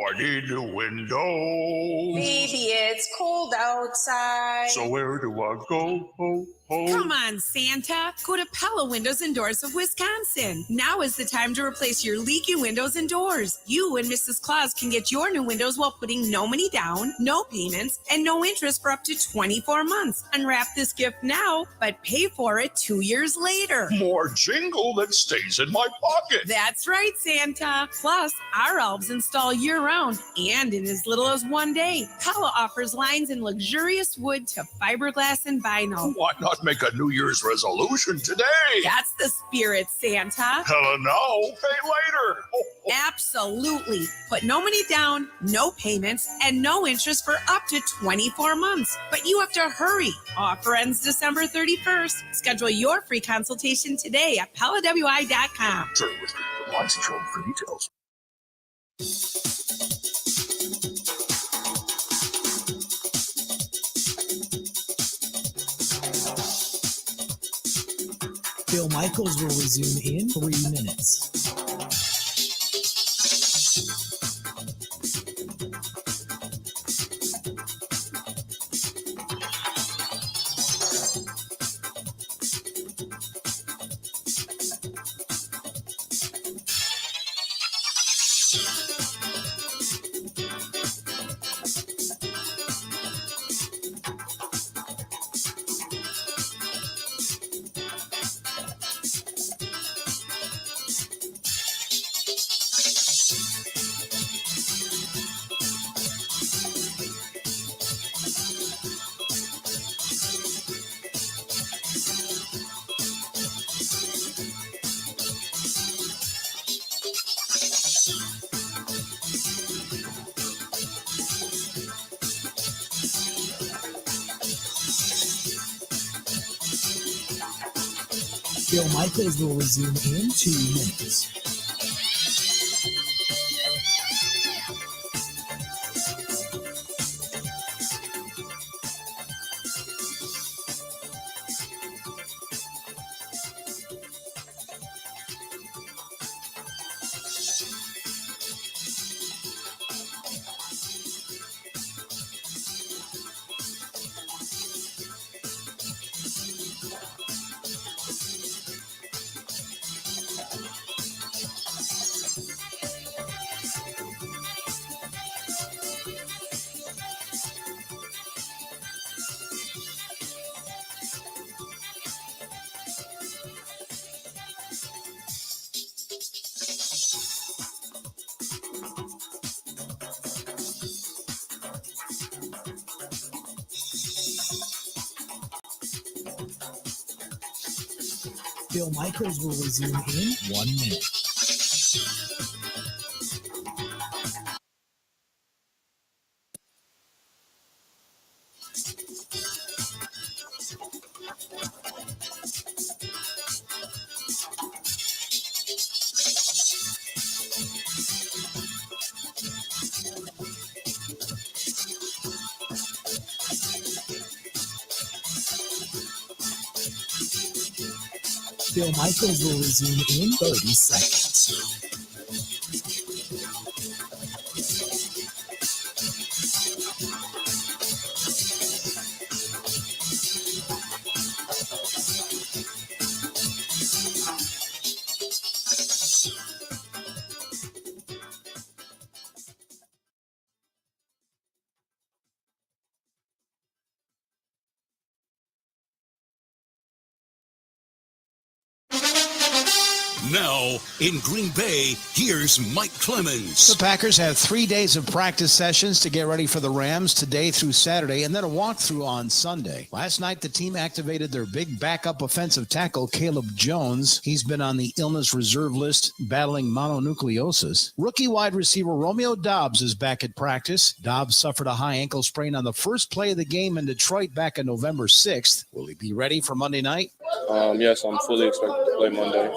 I need a window. Maybe it's cold outside. So where do I go? Ho, ho. Come on, Santa. Go to Pella Windows and Doors of Wisconsin. Now is the time to replace your leaky windows and doors. You and Mrs. Claus can get your new windows while putting no money down, no payments, and no interest for up to 24 months. Unwrap this gift now, but pay for it 2 years later. More jingle that stays in my pocket. That's right, Santa. Plus, our elves install year-round and in as little as 1 day. Pella offers lines in luxurious wood to fiberglass and vinyl. Why not make a New Year's resolution today? That's the spirit, Santa. Hella no, pay later. Absolutely. Put no money down, no payments, and no interest for up to 24 months. But you have to hurry. Offer ends December 31st. Schedule your free consultation today at PellaWI.com. For details. Bill Michaels will resume in 3 minutes. Bill Michaels will resume in 2 minutes. Bill Michaels will resume in 1 minute. Bill Michaels will resume in 30 seconds. Now, in Green Bay, here's Mike Clemens. The Packers have 3 days of practice sessions to get ready for the Rams today through Saturday, and then a walkthrough on Sunday. Last night, the team activated their big backup offensive tackle, Caleb Jones. He's been on the illness reserve list, battling mononucleosis. Rookie wide receiver Romeo Doubs is back at practice. Doubs suffered a high ankle sprain on the first play of the game in Detroit back on November 6th. Will he be ready for Monday night? Yes, I'm fully expected to play Monday.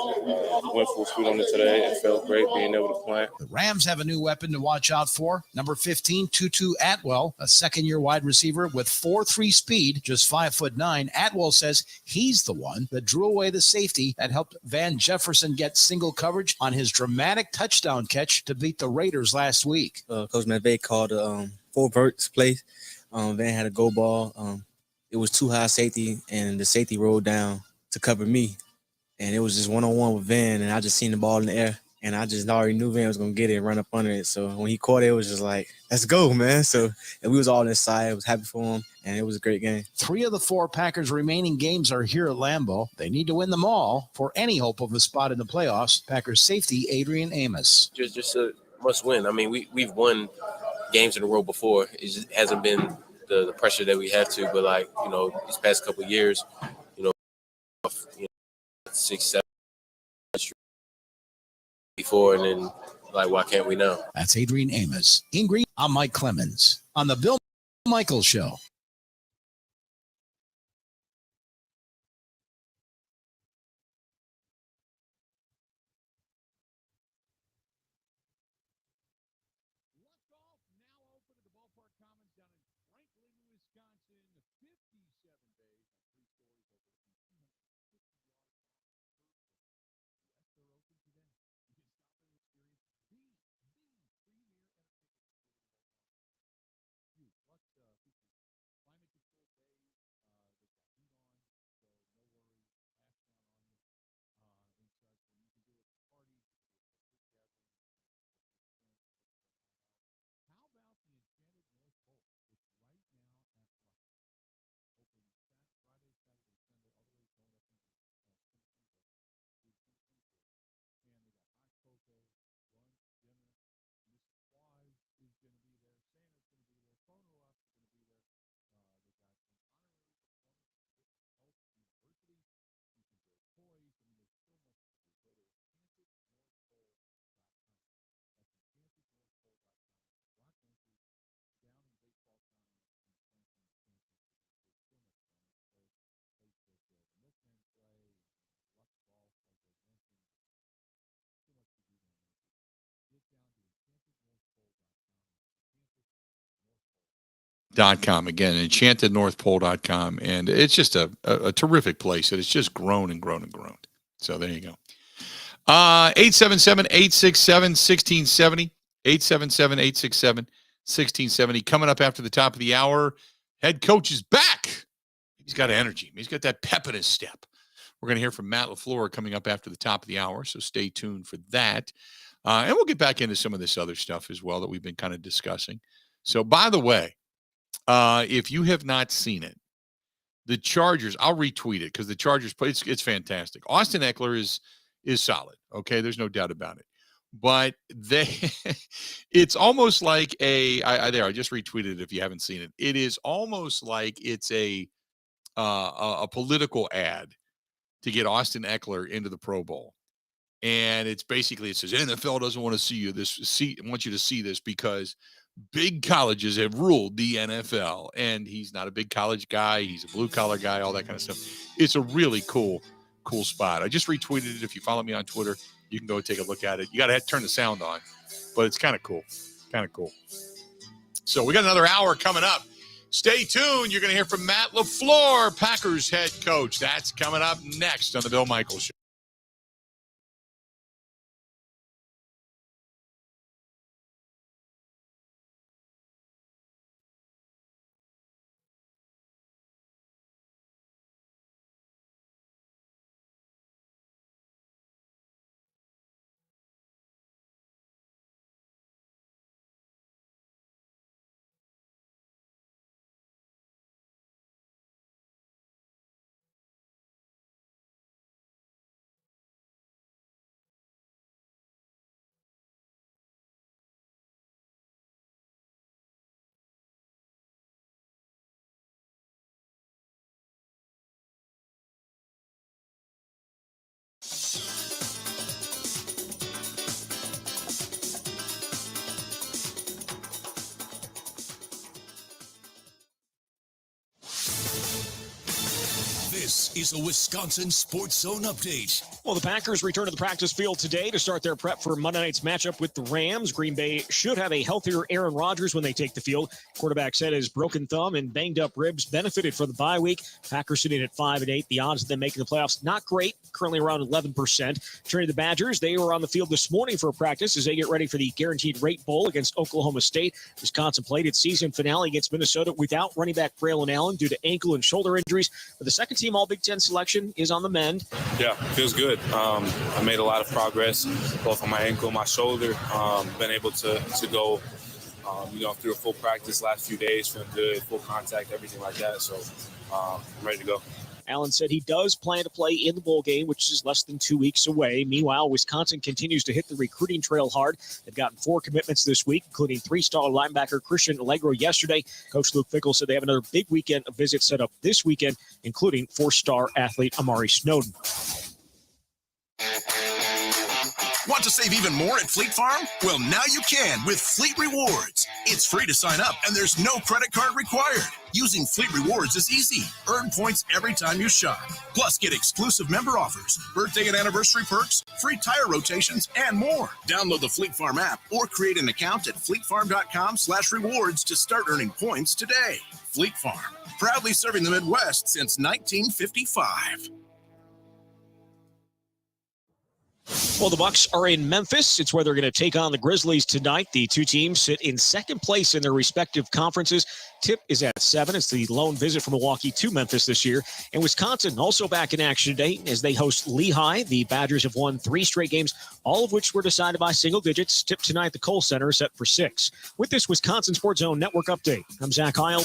Went full speed on it today. It felt great being able to play. The Rams have a new weapon to watch out for. Number 15, Tutu Atwell, a second-year wide receiver with 4.3 speed, just 5'9". Atwell says he's the one that drew away the safety that helped Van Jefferson get single coverage on his dramatic touchdown catch to beat the Raiders last week. Coach McVay called a full verts play. Van had a go ball. It was too high safety, and the safety rolled down to cover me. And it was just one-on-one with Van, and I just seen the ball in the air, and I just already knew Van was going to get it and run up under it. So when he caught it, it was just like, let's go, man. So and we was all inside. I was happy for him, and it was a great game. 3 of the 4 Packers' remaining games are here at Lambeau. They need to win them all for any hope of a spot in the playoffs. Packers safety Adrian Amos. Just a must win. I mean, we've won games in a row before. It just hasn't been the pressure that we have to, but like, these past couple of years, 6, 7 before, and then like, why can't we now? That's Adrian Amos. In Green, I'm Mike Clemens on the Bill Michaels Show. Again, enchantednorthpole.com. And it's just a terrific place. And it's just grown and grown and grown. So there you go. 877-867-1670. 877-867-1670. Coming up after the top of the hour, head coach is back. He's got energy. He's got that pep in his step. We're going to hear from Matt LaFleur coming up after the top of the hour, so stay tuned for that. And we'll get back into some of this other stuff as well that we've been kind of discussing. So, by the way, if you have not seen it, the Chargers, I'll retweet it because the Chargers play. It's fantastic. Austin Eckler is solid. Okay, there's no doubt about it. But it's almost like I just retweeted it if you haven't seen it. It is almost like it's a political ad to get Austin Eckler into the Pro Bowl. And it's basically, it says NFL doesn't want to see you want you to see this because big colleges have ruled the NFL. And he's not a big college guy. He's a blue collar guy, all that kind of stuff. It's a really cool spot. I just retweeted it. If you follow me on Twitter, you can go take a look at it. You got to turn the sound on, but it's kind of cool. So we got another hour coming up. Stay tuned. You're going to hear from Matt LaFleur, Packers head coach. That's coming up next on the Bill Michaels Show. This is a Wisconsin Sports Zone update. Well, the Packers return to the practice field today to start their prep for Monday night's matchup with the Rams. Green Bay should have a healthier Aaron Rodgers when they take the field. Quarterback said his broken thumb and banged up ribs benefited from the bye week. Packers sitting at 5-8. The odds of them making the playoffs, not great, currently around 11%. Turning to the Badgers, they were on the field this morning for practice as they get ready for the Guaranteed Rate Bowl against Oklahoma State. Wisconsin played its season finale against Minnesota without running back Braylon Allen due to ankle and shoulder injuries. But the second team All Big Ten selection is on the mend. Yeah, feels good. I made a lot of progress, both on my ankle and my shoulder. Been able to go, through a full practice last few days, feeling good, full contact, everything like that. So I'm ready to go. Allen said he does plan to play in the bowl game, which is less than 2 weeks away. Meanwhile, Wisconsin continues to hit the recruiting trail hard. They've gotten 4 commitments this week, including 3-star linebacker Christian Allegro yesterday. Coach Luke Fickell said they have another big weekend of visits set up this weekend, including 4-star athlete Amari Snowden. Want to save even more at Fleet Farm? Well, now you can with Fleet Rewards. It's free to sign up, and there's no credit card required. Using Fleet Rewards is easy. Earn points every time you shop. Plus, get exclusive member offers, birthday and anniversary perks, free tire rotations, and more. Download the Fleet Farm app or create an account at fleetfarm.com/rewards to start earning points today. Fleet Farm, proudly serving the Midwest since 1955. Well, the Bucs are in Memphis. It's where they're going to take on the Grizzlies tonight. The two teams sit in second place in their respective conferences. Tip is at 7. It's the lone visit from Milwaukee to Memphis this year. And Wisconsin also back in action today as they host Lehigh. The Badgers have won 3 straight games, all of which were decided by single digits. Tip tonight, the Kohl Center is set for 6. With this Wisconsin Sports Zone Network update, I'm Zach Heil.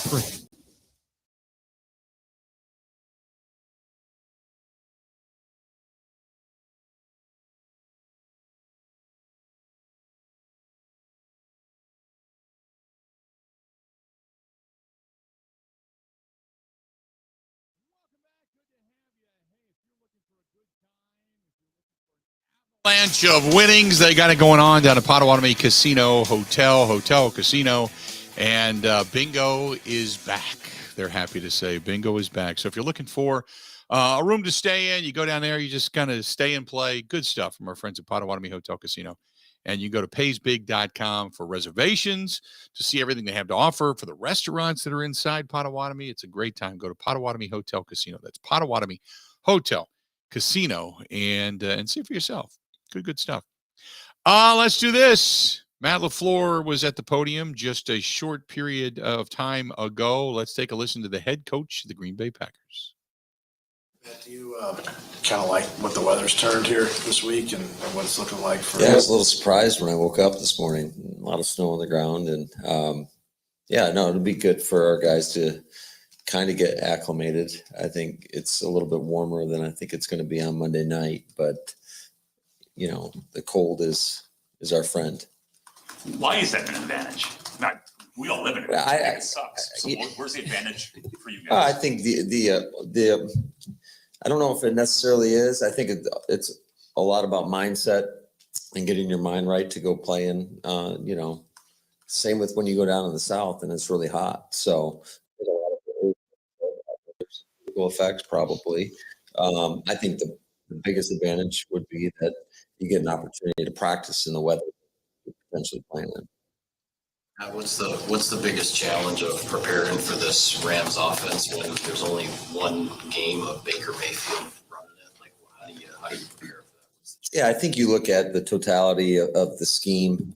Avalanche of winnings. They got it going on down at Potawatomi Casino Hotel Casino. And Bingo is back. They're happy to say Bingo is back. So if you're looking for a room to stay in, you go down there, you just kind of stay and play. Good stuff from our friends at Potawatomi Hotel Casino And you go to paysbig.com for reservations to see everything they have to offer for the restaurants that are inside Potawatomi. It's a great time. Go to Potawatomi Hotel Casino. That's Potawatomi Hotel Casino and see for yourself. Good stuff. Let's do this. Matt LaFleur was at the podium just a short period of time ago. Let's take a listen to the head coach of the Green Bay Packers. Do you kind of like what the weather's turned here this week and what it's looking like for? Yeah, I was a little surprised when I woke up this morning. A lot of snow on the ground, and it'll be good for our guys to kind of get acclimated. I think it's a little bit warmer than I think it's going to be on Monday night, but the cold is our friend. Why is that an advantage? We don't live in it. It sucks. So where's the advantage for you guys? I think the I don't know if it necessarily is. I think it's a lot about mindset and getting your mind right to go play in. Same with when you go down in the South and it's really hot. So there's a lot of physical effects probably. I think the biggest advantage would be that you get an opportunity to practice in the weather you're potentially playing in. What's the biggest challenge of preparing for this Rams offense when there's only one game of Baker Mayfield running it? Like, how do you prepare for that? Yeah, I think you look at the totality of the scheme.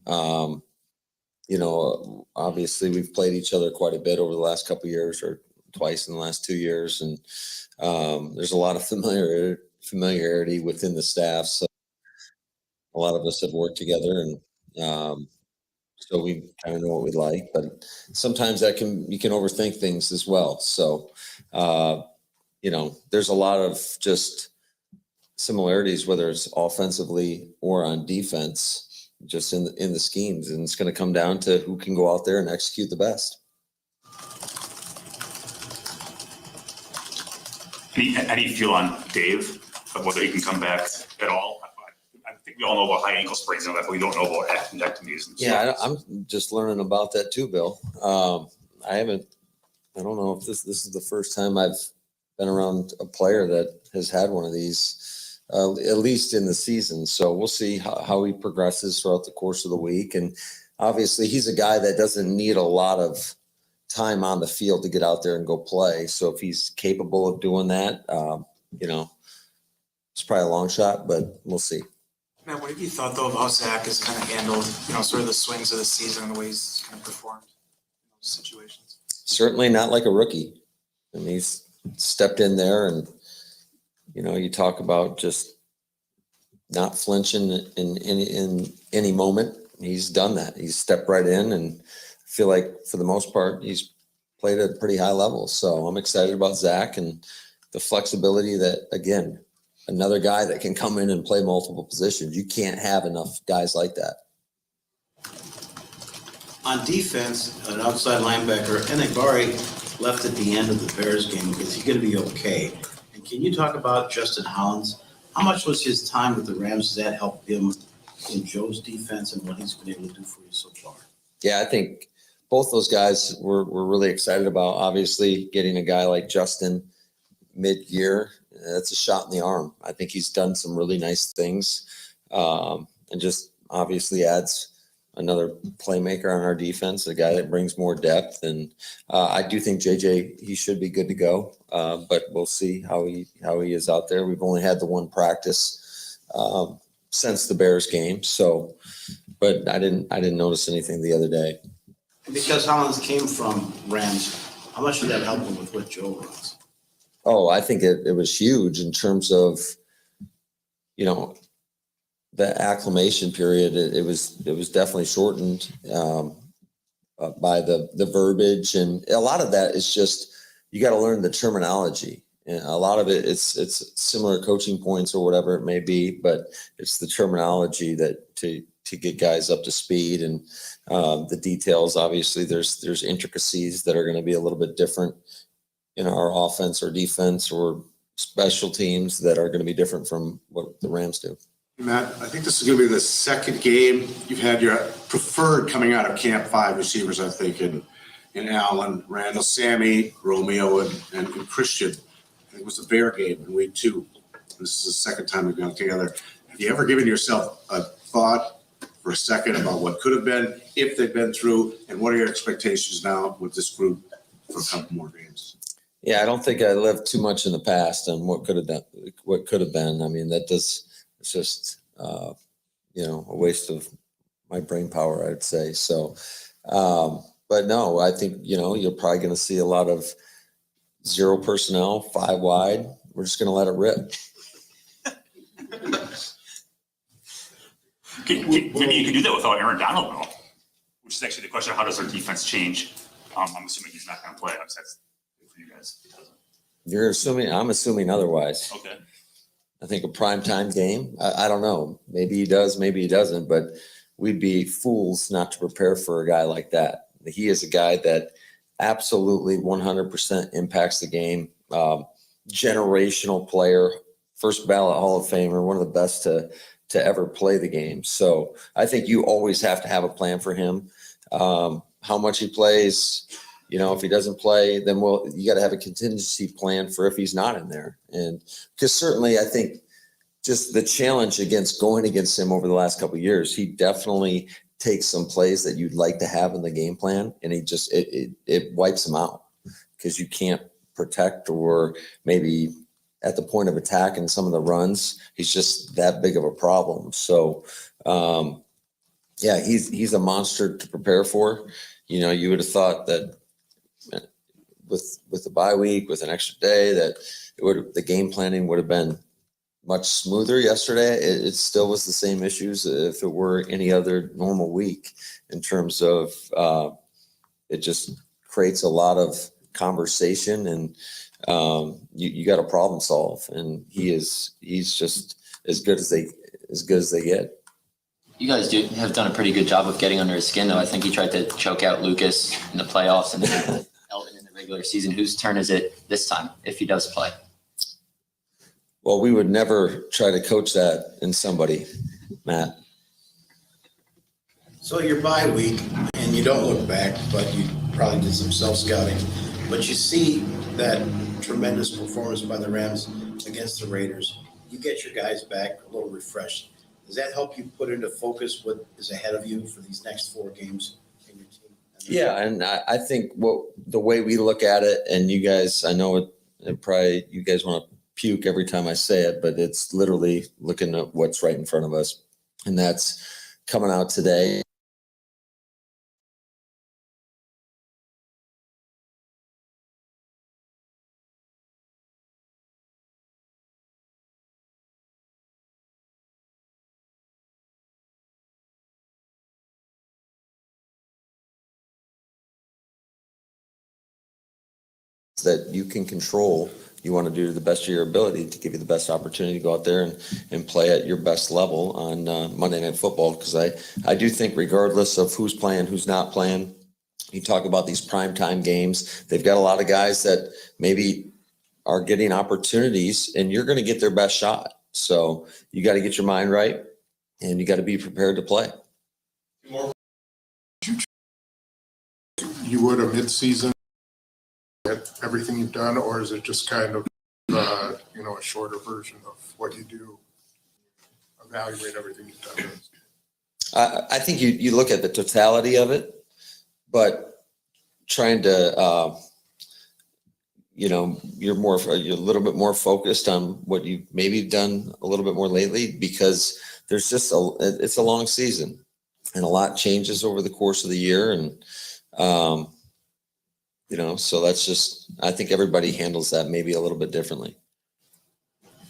Obviously we've played each other quite a bit over the last couple of years, or twice in the last 2 years, and there's a lot of familiarity within the staff. So a lot of us have worked together, and so we kind of know what we like, but sometimes you can overthink things as well. So, there's a lot of just similarities, whether it's offensively or on defense, just in the schemes. And it's going to come down to who can go out there and execute the best. Any feel on Dave of whether he can come back at all? I think we all know about high ankle sprains and all that, but we don't know about appendectomies. Yeah, I'm just learning about that too, Bill. I don't know if this is the first time I've been around a player that has had one of these, at least in the season. So we'll see how he progresses throughout the course of the week. And obviously he's a guy that doesn't need a lot of time on the field to get out there and go play. So if he's capable of doing that, it's probably a long shot, but we'll see. Matt, what have you thought, though, of how Zach has kind of handled, sort of the swings of the season and the way he's kind of performed in those situations? Certainly not like a rookie. I mean, he's stepped in there and, you talk about just not flinching in any moment. He's done that. He's stepped right in, and I feel like for the most part, he's played at a pretty high level. So I'm excited about Zach and the flexibility that, again, another guy that can come in and play multiple positions. You can't have enough guys like that. On defense, an outside linebacker, Enagbari left at the end of the Bears game. Is he going to be okay? And can you talk about Justin Hollins? How much was his time with the Rams? Does that help him in Joe's defense and what he's been able to do for you so far? Yeah, I think both those guys we're really excited about. Obviously, getting a guy like Justin mid-year, that's a shot in the arm. I think he's done some really nice things, and just obviously adds another playmaker on our defense, a guy that brings more depth. And I do think JJ, he should be good to go, but we'll see how he is out there. We've only had the one practice since the Bears game, so but I didn't notice anything the other day. Because Hollins came from Rams, how much did that help him with what Joe runs? Oh, I think it was huge in terms of, the acclimation period. It was definitely shortened by the verbiage, and a lot of that is just you got to learn the terminology. And a lot of it's similar coaching points or whatever it may be, but it's the terminology that to get guys up to speed, and the details. Obviously, there's intricacies that are going to be a little bit different in our offense or defense or special teams that are going to be different from what the Rams do. Matt, I think this is going to be the second game you've had your preferred coming out of Camp 5 receivers, I think, in Allen, Randall, Sammy, Romeo, and Christian. I think it was the Bear game in week 2. This is the second time we've gone together. Have you ever given yourself a thought for a second about what could have been, if they've been through, and what are your expectations now with this group for a couple more games? Yeah, I don't think I lived too much in the past on what could have done, what could have been. I mean, it's just, a waste of my brain power, I'd say. So, but no, I think, you're probably going to see a lot of 0 personnel, 5 wide. We're just going to let it rip. Maybe you could do that without Aaron Donald, though, which is actually the question: how does our defense change? I'm assuming he's not going to play. That's good for you guys. You're assuming, I'm assuming otherwise. Okay. I think a primetime game, I don't know. Maybe he does, maybe he doesn't, but we'd be fools not to prepare for a guy like that. He is a guy that absolutely 100% impacts the game. Generational player, first ballot Hall of Famer, one of the best to ever play the game. So I think you always have to have a plan for him. How much he plays, if he doesn't play, then you got to have a contingency plan for if he's not in there. And because certainly I think just the challenge going against him over the last couple of years, he definitely takes some plays that you'd like to have in the game plan, and he just it wipes them out because you can't protect, or maybe at the point of attack and some of the runs, he's just that big of a problem. So yeah, he's a monster to prepare for. You would have thought that with the bye week, with an extra day, that the game planning would have been much smoother yesterday. It still was the same issues if it were any other normal week, in terms of it just creates a lot of conversation, and you got to problem solve, and he's just as good as they get. You guys have done a pretty good job of getting under his skin, though. I think he tried to choke out Lucas in the playoffs and then Elton in the regular season. Whose turn is it this time, if he does play? Well, we would never try to coach that in somebody, Matt. So your bye week, and you don't look back, but you probably did some self-scouting, but you see that tremendous performance by the Rams against the Raiders. You get your guys back a little refreshed. Does that help you put into focus what is ahead of you for these next 4 games in your team? Yeah, and I think the way we look at it, and you guys, I know it probably you guys want to puke every time I say it, but it's literally looking at what's right in front of us, and that's coming out today. That you can control, you want to do to the best of your ability to give you the best opportunity to go out there and play at your best level on Monday Night Football. Because I do think regardless of who's playing, who's not playing, you talk about these primetime games, they've got a lot of guys that maybe are getting opportunities, and you're going to get their best shot. So you got to get your mind right, and you got to be prepared to play. You would a midseason at everything you've done, or is it just kind of a shorter version of what you do, evaluate everything you've done? I think you look at the totality of it, but trying to you're a little bit more focused on what you maybe done a little bit more lately, because there's just it's a long season, and a lot changes over the course of the year, and so that's just, I think everybody handles that maybe a little bit differently.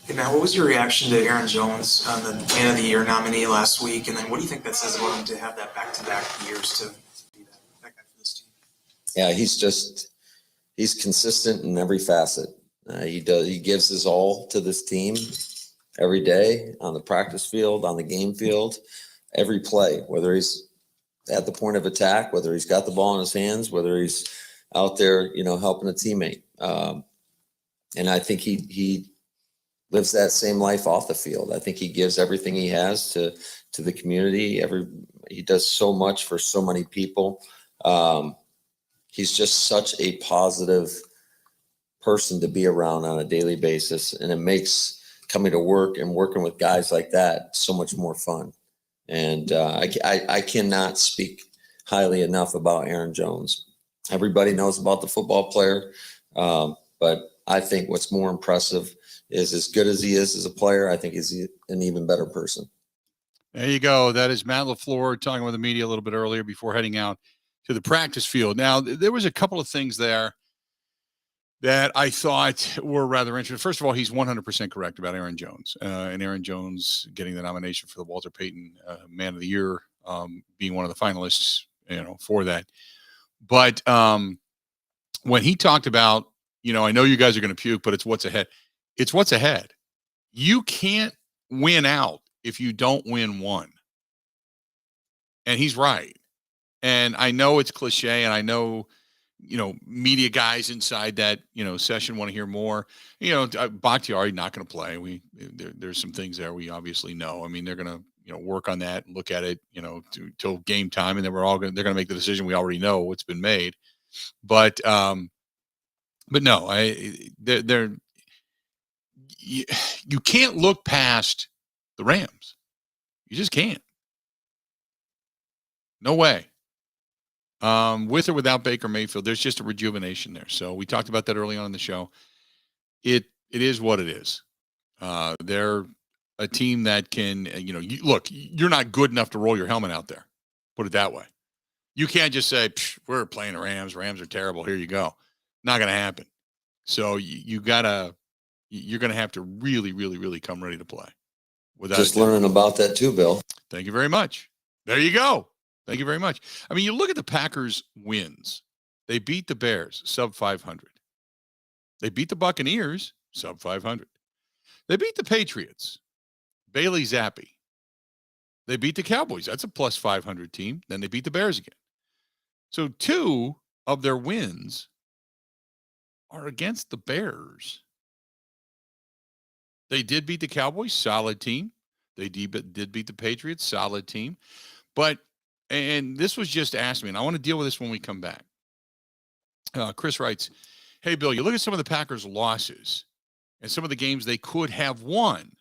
Hey, Matt, what was your reaction to Aaron Jones on the Man of the Year nominee last week? And then what do you think that says about him to have that back-to-back years to be that guy for this team? Yeah, he's consistent in every facet. He gives his all to this team every day, on the practice field, on the game field, every play, whether he's at the point of attack, whether he's got the ball in his hands, whether he's out there, helping a teammate. And I think he lives that same life off the field. I think he gives everything he has to the community. He does so much for so many people. He's just such a positive person to be around on a daily basis. And it makes coming to work and working with guys like that so much more fun. And I cannot speak highly enough about Aaron Jones. Everybody knows about the football player, but I think what's more impressive is, as good as he is as a player, I think he's an even better person. There you go. That is Matt LaFleur talking with the media a little bit earlier before heading out to the practice field. Now, there was a couple of things there that I thought were rather interesting. First of all, he's 100% correct about Aaron Jones, and Aaron Jones getting the nomination for the Walter Payton Man of the Year, being one of the finalists, for that. But when he talked about, I know you guys are going to puke, but it's what's ahead. It's what's ahead. You can't win out if you don't win one. And he's right. And I know it's cliche, and I know, media guys inside that, session want to hear more. Bakhtiari not going to play. There's some things there we obviously know. I mean, they're going to, work on that and look at it, till game time, and then they're going to make the decision. We already know what's been made. But no, you can't look past the Rams. You just can't. No way. With or without Baker Mayfield, there's just a rejuvenation there. So we talked about that early on in the show. It is what it is. They're a team that can, look, you're not good enough to roll your helmet out there. Put it that way. You can't just say, we're playing the Rams. Rams are terrible. Here you go. Not going to happen. So you're going to have to really, really, really come ready to play. Just learning about that too, Bill. Thank you very much. There you go. Thank you very much. I mean, you look at the Packers' wins. They beat the Bears, sub 500. They beat the Buccaneers, sub 500. They beat the Patriots, Bailey Zappi. They beat the Cowboys. That's a plus 500 team. Then they beat the Bears again. So 2 of their wins are against the Bears. They did beat the Cowboys, solid team. They did beat the Patriots, solid team. But, and this was just asked me, and I want to deal with this when we come back. Chris writes, hey, Bill, you look at some of the Packers' losses and some of the games they could have won.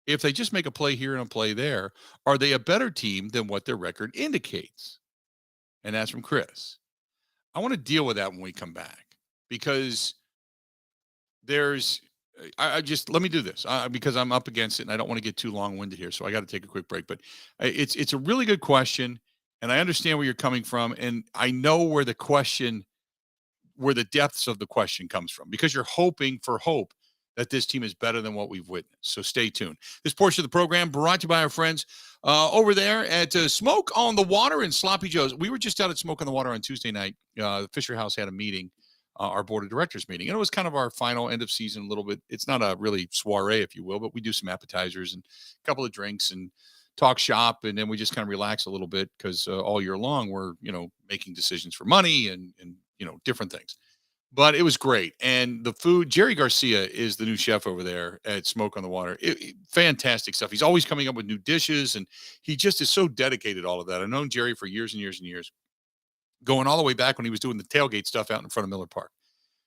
If they just make a play here and a play there, are they a better team than what their record indicates? And that's from Chris. I want to deal with that when we come back, because let me do this because I'm up against it and I don't want to get too long-winded here. So I got to take a quick break, but it's a really good question. And I understand where you're coming from. And I know where the depths of the question comes from, because you're hoping for hope that this team is better than what we've witnessed. So stay tuned. This portion of the program brought to you by our friends over there at Smoke on the Water and Sloppy Joe's. We were just out at Smoke on the Water on Tuesday night. The Fisher House had a meeting, our board of directors meeting, and it was kind of our final end of season a little bit. It's not a really soiree, if you will, but we do some appetizers and a couple of drinks and talk shop, and then we just kind of relax a little bit, because all year long we're making decisions for money and different things. But it was great. And the food, Jerry Garcia is the new chef over there at Smoke on the Water. Fantastic stuff. He's always coming up with new dishes, and he just is so dedicated to all of that. I've known Jerry for years and years and years, going all the way back when he was doing the tailgate stuff out in front of Miller Park.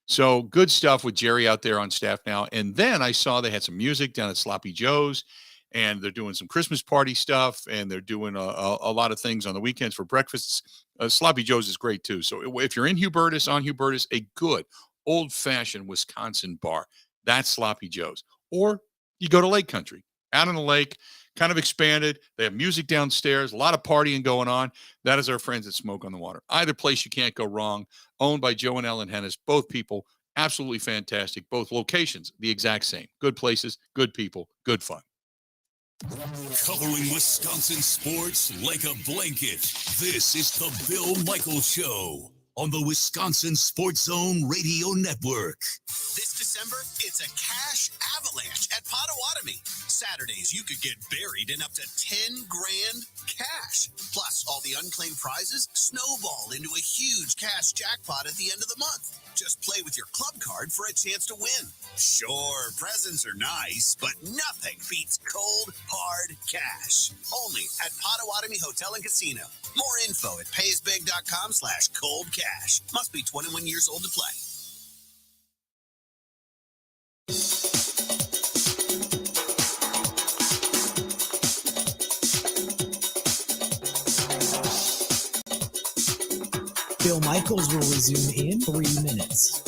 So good stuff with Jerry out there on staff now. And then I saw they had some music down at Sloppy Joe's, and they're doing some Christmas party stuff, and they're doing a lot of things on the weekends for breakfasts. Sloppy Joe's is great too. So if you're in Hubertus, on Hubertus, a good old-fashioned Wisconsin bar, that's Sloppy Joe's. Or you go to Lake Country, out on the lake, kind of expanded. They have music downstairs, a lot of partying going on. That is our friends at Smoke on the Water. Either place you can't go wrong. Owned by Joe and Ellen Hennis. Both people, absolutely fantastic. Both locations, the exact same. Good places, good people, good fun. Covering Wisconsin sports like a blanket, this is the Bill Michaels Show on the Wisconsin Sports Zone Radio Network. This December, it's a cash avalanche at Potawatomi. Saturdays, you could get buried in up to 10 grand cash. Plus, all the unclaimed prizes snowball into a huge cash jackpot at the end of the month. Just play with your club card for a chance to win. Sure, presents are nice, but nothing beats cold, hard cash. Only at Potawatomi Hotel and Casino. More info at paysbig.com/coldcash. Must be 21 years old to play. Phil Michaels will resume in 3 minutes.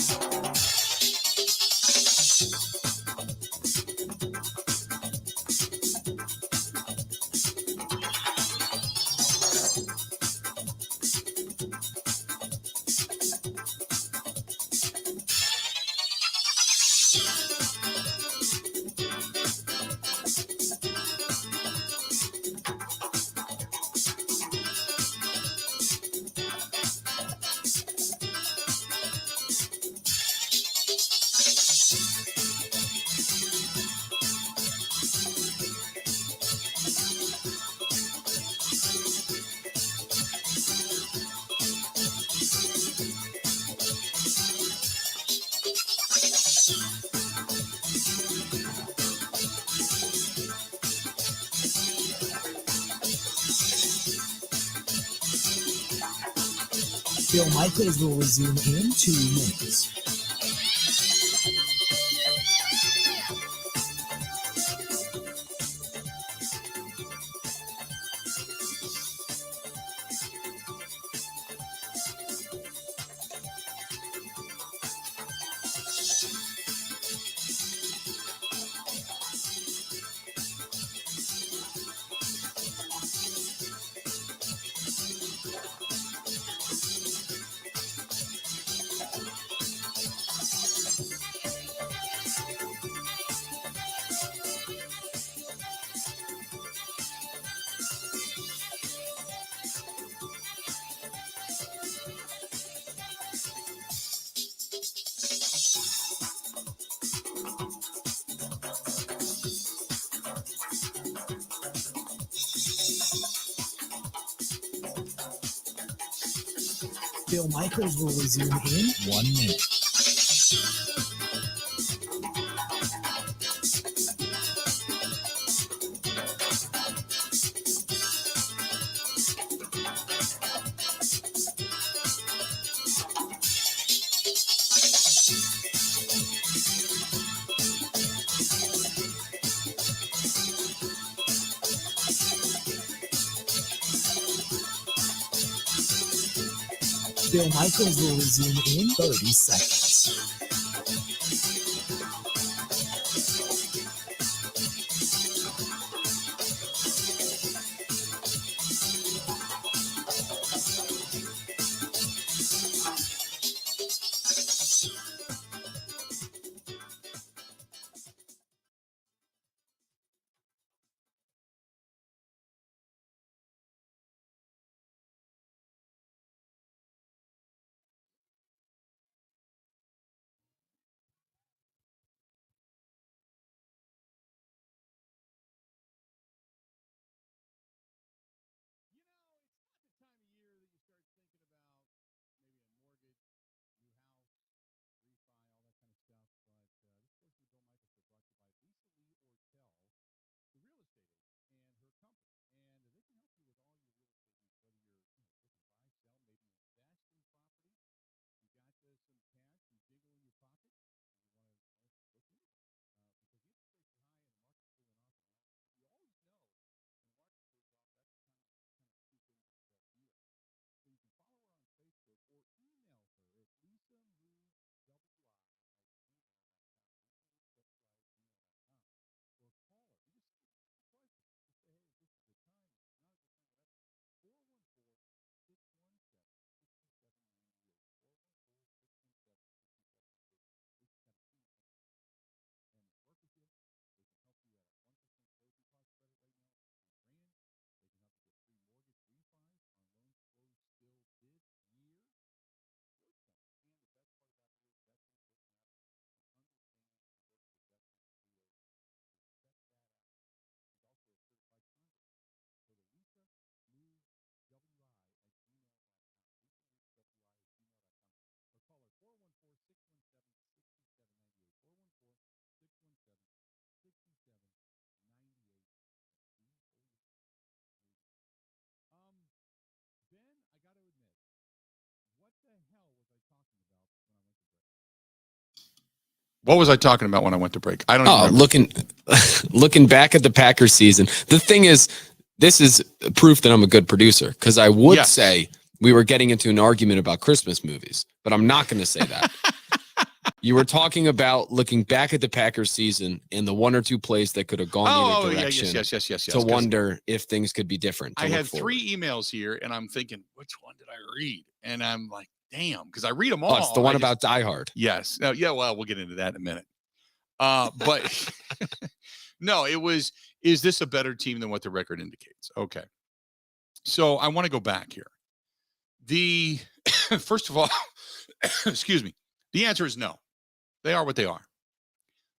Phil Michaels will resume in 2 minutes. Phil Michaels will resume in 1 minute. Phil Michaels will resume in 30 seconds. What was I talking about when I went to break? I don't even remember. Looking back at the Packers season, the thing is, this is proof that I'm a good producer because I would say we were getting into an argument about Christmas movies, but I'm not going to say that. You were talking about looking back at the Packers season and the one or two plays that could have gone either direction. Yes. To wonder if things could be different. I had 3 emails here, and I'm thinking, which one did I read? And I'm like, damn, because I read them all. Oh, it's the one about Die Hard. Yes. No, yeah, well, we'll get into that in a minute. But no, it was, is this a better team than what the record indicates? Okay. So I want to go back here. First of all, excuse me, the answer is no. They are what they are.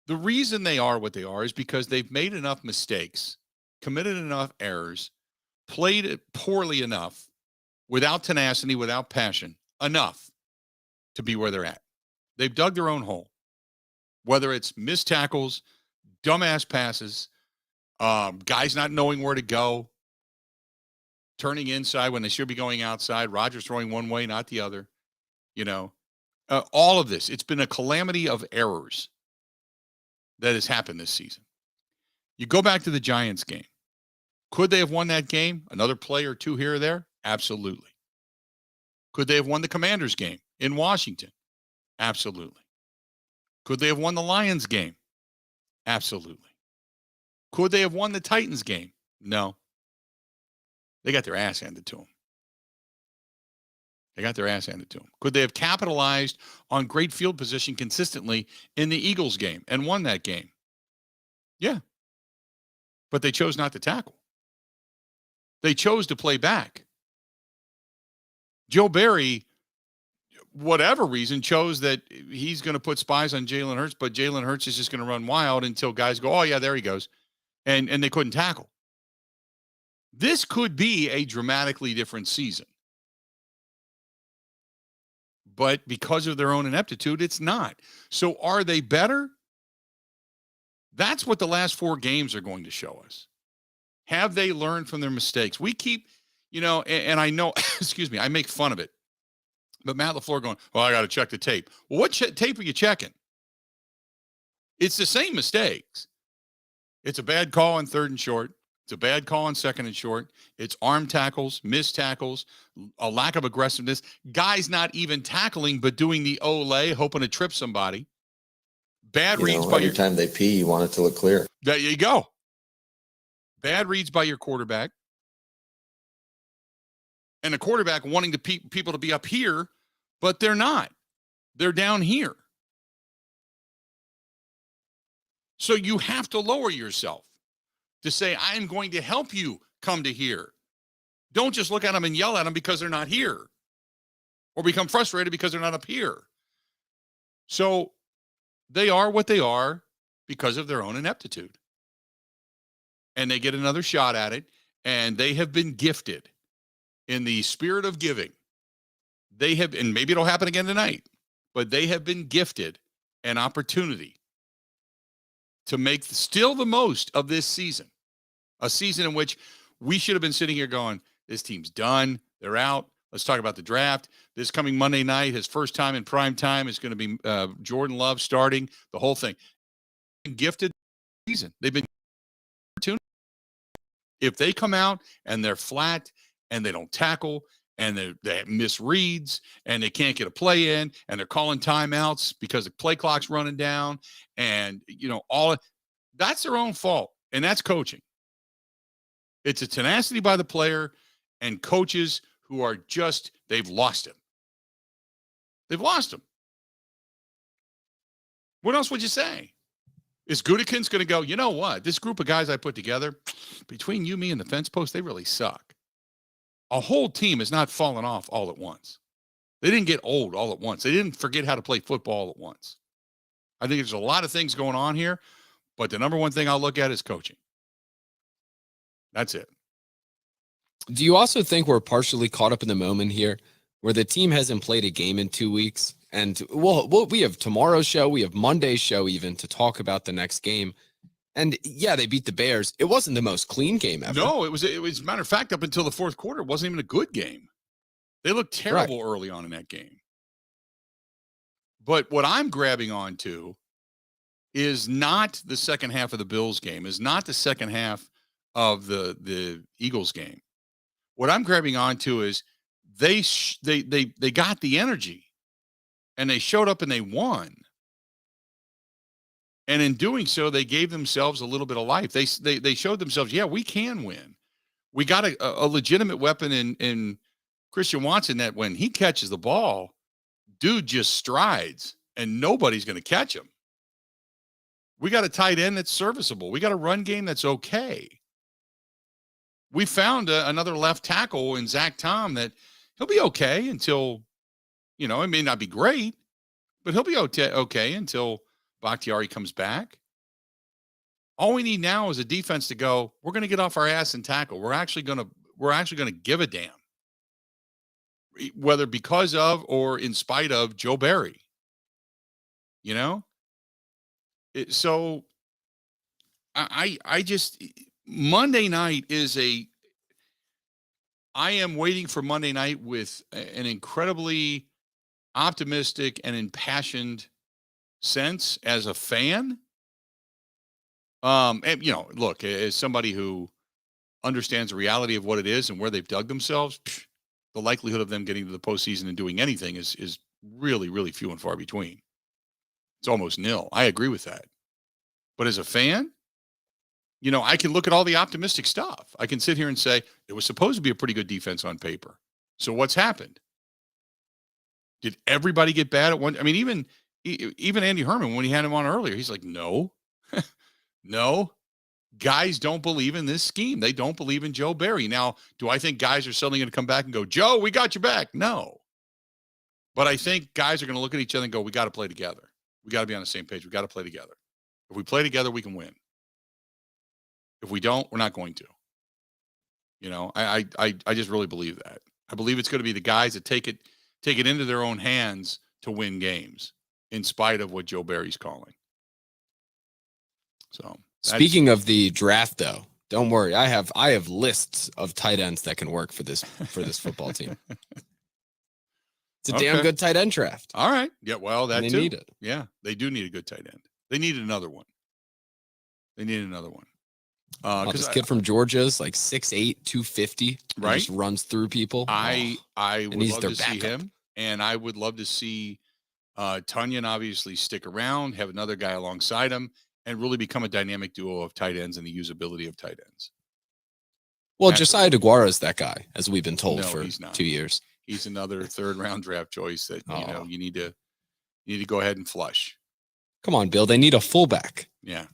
The reason they are what they are is because they've made enough mistakes, committed enough errors, played it poorly enough, without tenacity, without passion, enough to be where they're at. They've dug their own hole, whether it's missed tackles, dumbass passes, guys not knowing where to go, turning inside when they should be going outside, Rodgers throwing one way, not the other, all of this. It's been a calamity of errors that has happened this season. You go back to the Giants game. Could they have won that game? Another play or two here or there? Absolutely. Could they have won the Commanders game in Washington? Absolutely. Could they have won the Lions game? Absolutely. Could they have won the Titans game? No. They got their ass handed to them. Could they have capitalized on great field position consistently in the Eagles game and won that game? Yeah. But they chose not to tackle. They chose to play back. Joe Barry, whatever reason, chose that he's going to put spies on Jalen Hurts, but Jalen Hurts is just going to run wild until guys go, oh, yeah, there he goes. And they couldn't tackle. This could be a dramatically different season. But because of their own ineptitude, it's not. So are they better? That's what the last 4 games are going to show us. Have they learned from their mistakes? We keep, and I know, excuse me, I make fun of it. But Matt LaFleur going, well, I got to check the tape. Well, what tape are you checking? It's the same mistakes. It's a bad call on 3rd and short. It's a bad call on 2nd and short. It's arm tackles, missed tackles, a lack of aggressiveness. Guys not even tackling, but doing the ole, hoping to trip somebody. Bad reads by every time they pee, you want it to look clear. There you go. Bad reads by your quarterback. And the quarterback wanting to people to be up here, but they're not. They're down here. So you have to lower yourself to say, I am going to help you come to here. Don't just look at them and yell at them because they're not here, or become frustrated because they're not up here. So they are what they are because of their own ineptitude. And they get another shot at it, and they have been gifted in the spirit of giving. They have, and maybe it'll happen again tonight, but they have been gifted an opportunity to make still the most of this season, a season in which we should have been sitting here going, this team's done. They're out. Let's talk about the draft. This coming Monday night, his first time in prime time is going to be Jordan Love starting, the whole thing. Gifted season. They've been opportunity. If they come out and they're flat and they don't tackle and they have misreads and they can't get a play in and they're calling timeouts because the play clock's running down and, that's their own fault. And that's coaching. It's a tenacity by the player and coaches who are they've lost him. They've lost him. What else would you say? Is Gutekunst going to go, you know what? This group of guys I put together, between you, me, and the fence post, they really suck. A whole team has not fallen off all at once. They didn't get old all at once. They didn't forget how to play football all at once. I think there's a lot of things going on here, but the number one thing I'll look at is coaching. That's it. Do you also think we're partially caught up in the moment here where the team hasn't played a game in 2 weeks? And we have tomorrow's show. We have Monday's show even to talk about the next game. And yeah, they beat the Bears. It wasn't the most clean game ever. No, it was a matter of fact, up until the fourth quarter, it wasn't even a good game. They looked terrible early on in that game. But what I'm grabbing onto is not the second half of the Bills game, is not the second half of the Eagles game. What I'm grabbing onto is they got the energy, and they showed up and they won. And in doing so, they gave themselves a little bit of life. They showed themselves, yeah, we can win. We got a legitimate weapon in Christian Watson that when he catches the ball, dude just strides and nobody's going to catch him. We got a tight end that's serviceable. We got a run game that's okay. We found another left tackle in Zach Tom that he'll be okay until, it may not be great, but he'll be okay until Bakhtiari comes back. All we need now is a defense to go, we're going to get off our ass and tackle. We're actually going to give a damn, whether because of or in spite of Joe Barry. So I just, Monday night I am waiting for Monday night with an incredibly optimistic and impassioned sense as a fan. And look, as somebody who understands the reality of what it is and where they've dug themselves, the likelihood of them getting to the postseason and doing anything is really, really few and far between. It's almost nil. I agree with that. But as a fan, I can look at all the optimistic stuff. I can sit here and say, it was supposed to be a pretty good defense on paper. So what's happened? Did everybody get bad at one? I mean, even Andy Herman, when he had him on earlier, he's like, no, no, guys don't believe in this scheme. They don't believe in Joe Barry. Now, do I think guys are suddenly going to come back and go, Joe, we got your back? No. But I think guys are going to look at each other and go, we got to play together. We got to be on the same page. We got to play together. If we play together, we can win. If we don't, we're not going to. I just really believe that. I believe it's going to be the guys that take it into their own hands to win games, in spite of what Joe Barry's calling. So, speaking of the draft, though, don't worry. I have lists of tight ends that can work for this football team. It's a damn good tight end draft. All right. Yeah. Well, they need it. Yeah, they do need a good tight end. They need another one. This kid from Georgia is like 6'8", 250. Right. Just runs through people. I would love to see him, and I would love to see Tunyon obviously stick around, have another guy alongside him, and really become a dynamic duo of tight ends and the usability of tight ends. Well, Josiah DeGuara is that guy, as we've been told for he's not. 2 years. He's another third-round draft choice that you need to go ahead and flush. Come on, Bill. They need a fullback. Yeah.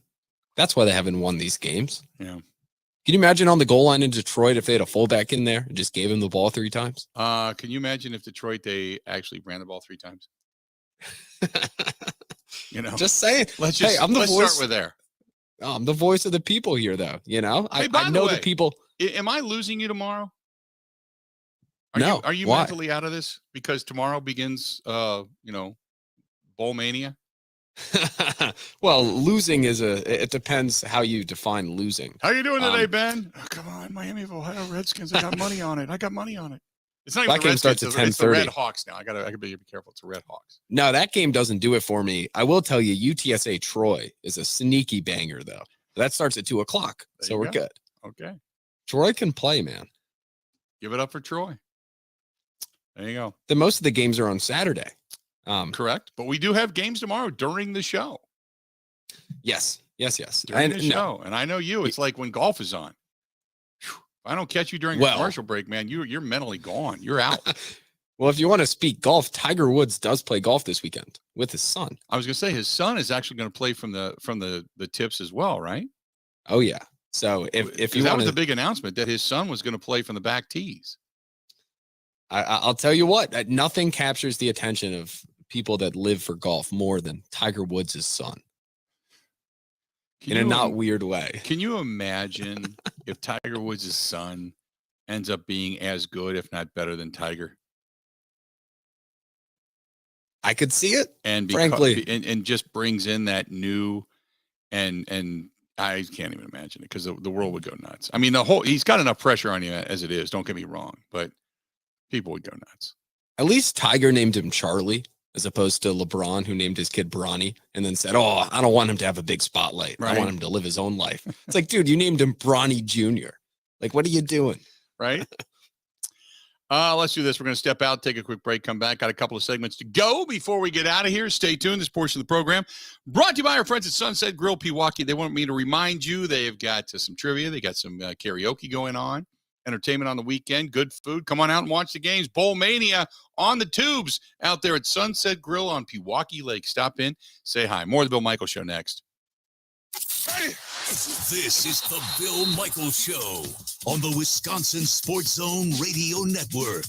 That's why they haven't won these games. Yeah. Can you imagine on the goal line in Detroit if they had a fullback in there and just gave him the ball 3 times? Can you imagine if Detroit, they actually ran the ball 3 times? Just saying. Let's start with there. I'm the voice of the people here, though. Hey, I know the people. Am I losing you tomorrow? No. Are you Why? mentally out of this? Because tomorrow begins, Bowl Mania? Well, losing it depends how you define losing. How you doing today, Ben? Oh, come on, Miami of Ohio Redskins. I got money on it. It's not even That game starts at 10:30. It's the Red Hawks now. I gotta be careful. It's the Red Hawks. No, that game doesn't do it for me. I will tell you, UTSA Troy is a sneaky banger, though. That starts at 2:00, so we're good. Okay. Troy can play, man. Give it up for Troy. There you go. Most of the games are on Saturday. Correct. But we do have games tomorrow during the show. Yes. During the show. And I know you. It's like when golf is on. If I don't catch you during a commercial break, man, you're mentally gone. You're out. Well, if you want to speak golf, Tiger Woods does play golf this weekend with his son. I was going to say his son is actually going to play from the tips as well, right? Oh yeah. So if you that want was the big announcement that his son was going to play from the back tees. I'll tell you what, nothing captures the attention of people that live for golf more than Tiger Woods' son. In a not weird way. Can you imagine if Tiger Woods' son ends up being as good, if not better than Tiger? I could see it. And frankly, and just brings in that new and I can't even imagine it because the world would go nuts. I mean, he's got enough pressure on you as it is. Don't get me wrong, but people would go nuts. At least Tiger named him Charlie, as opposed to LeBron, who named his kid Bronny and then said, "Oh, I don't want him to have a big spotlight. Right. I want him to live his own life." It's like, dude, you named him Bronny Jr. Like, what are you doing? Right. Let's do this. We're going to step out, take a quick break, come back. Got a couple of segments to go before we get out of here. Stay tuned. This portion of the program brought to you by our friends at Sunset Grill Pewaukee. They want me to remind you they've got some trivia. They got some karaoke going on, entertainment on the weekend, good food. Come on out and watch the games. Bowl Mania on the tubes out there at Sunset Grill on Pewaukee Lake. Stop in, say hi. More of the Bill Michaels Show next. This is the Bill Michaels Show on the Wisconsin Sports Zone Radio Network.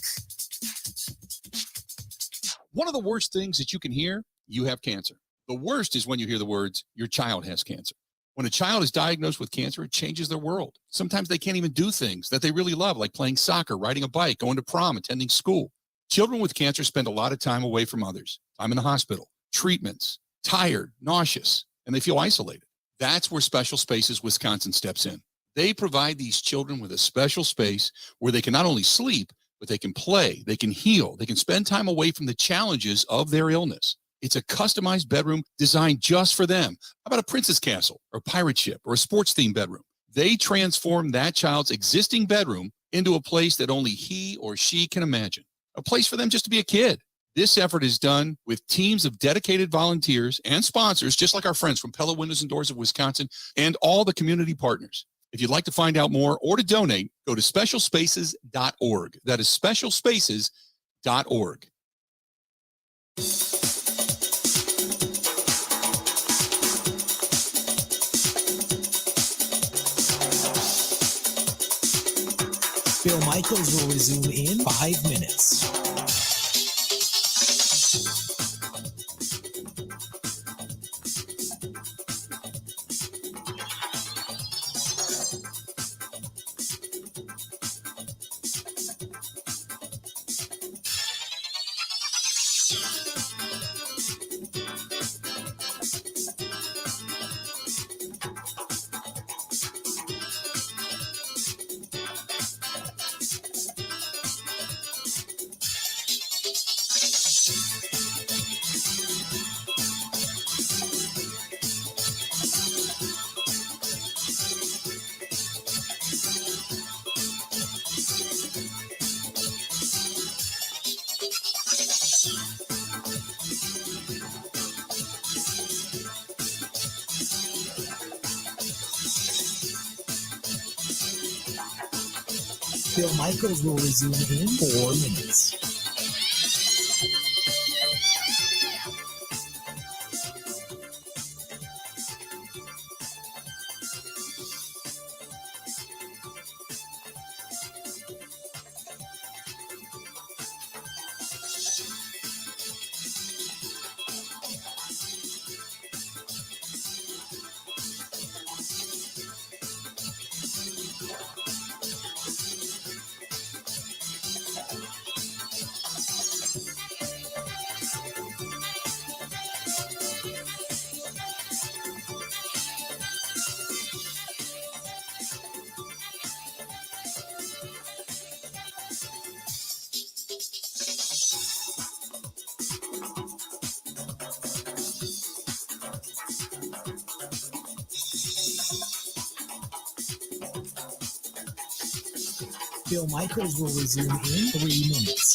One of the worst things that you can hear, you have cancer. The worst is when you hear the words, your child has cancer. When a child is diagnosed with cancer, it changes their world. Sometimes they can't even do things that they really love, like playing soccer, riding a bike, going to prom, attending school. Children with cancer spend a lot of time away from others. Time in the hospital, treatments, tired, nauseous, and they feel isolated. That's where Special Spaces Wisconsin steps in. They provide these children with a special space where they can not only sleep, but they can play, they can heal, they can spend time away from the challenges of their illness. It's a customized bedroom designed just for them. How about a princess castle or a pirate ship or a sports-themed bedroom? They transform that child's existing bedroom into a place that only he or she can imagine. A place for them just to be a kid. This effort is done with teams of dedicated volunteers and sponsors, just like our friends from Pella Windows and Doors of Wisconsin and all the community partners. If you'd like to find out more or to donate, go to specialspaces.org. That is specialspaces.org. Bill Michaels will resume in 5 minutes. Bill Michaels will resume in 4 minutes. Bill Michaels will resume in 3 minutes.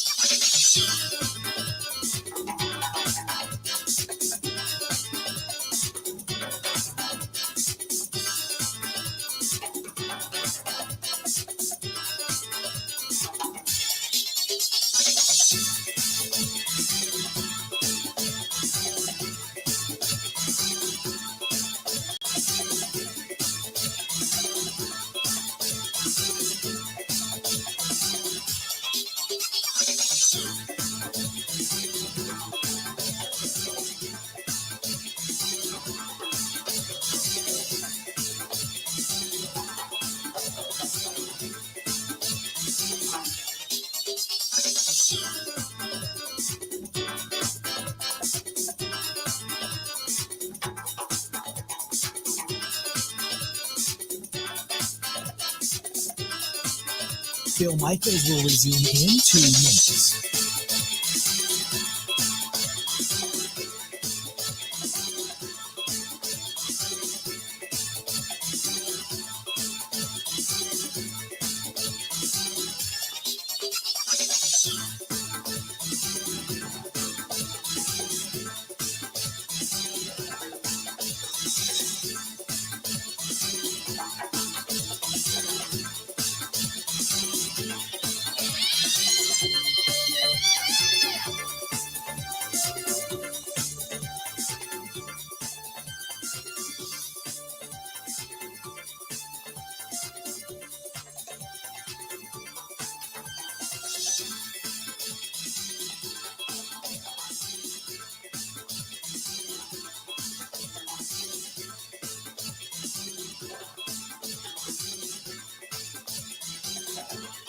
Bill Michaels will resume in 2 minutes.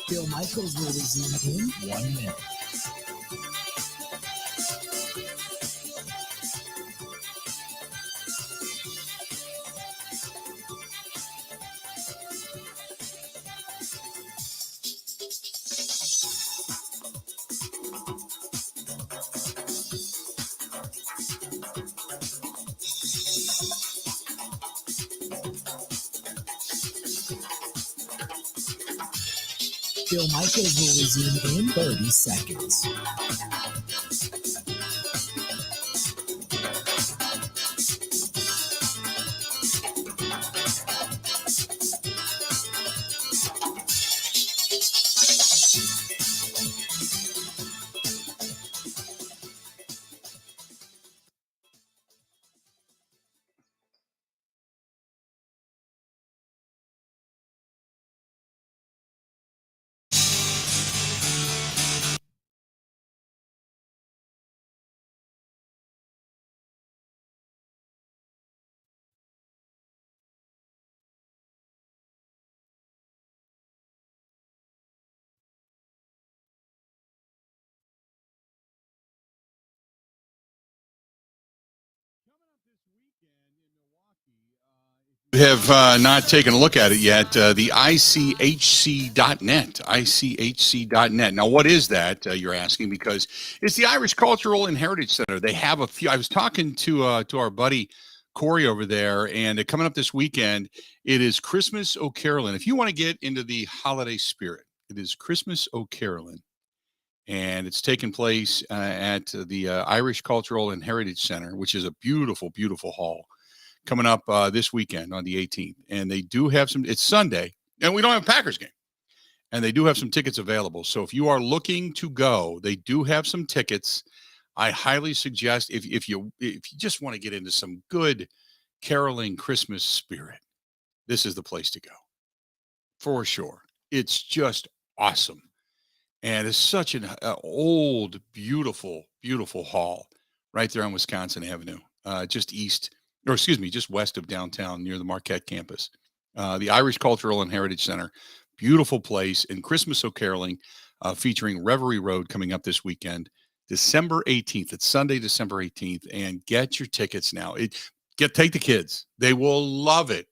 Bill Michaels will resume in 1 minute. Bill Michaels will resume in 30 seconds. Have not taken a look at it yet, the ICHC.net, ICHC.net. Now, what is that, you're asking? Because it's the Irish Cultural and Heritage Center. They have a few. I was talking to our buddy Corey over there, and coming up this weekend, it is Christmas O'Carolyn. If you want to get into the holiday spirit, it is Christmas O'Carolyn, and it's taking place at the Irish Cultural and Heritage Center, which is a beautiful, beautiful hall. Coming up this weekend on the 18th. And they do have some, it's Sunday, and we don't have a Packers game. And they do have some tickets available. So if you are looking to go, they do have some tickets. I highly suggest if you just want to get into some good caroling Christmas spirit, this is the place to go. For sure. It's just awesome. And it's such an old, beautiful, beautiful hall right there on Wisconsin Avenue, just west of downtown near the Marquette campus. The Irish Cultural and Heritage Center, beautiful place, and Christmas O'Caroling featuring Reverie Road coming up this weekend, December 18th. It's Sunday, December 18th, and get your tickets now. Take the kids. They will love it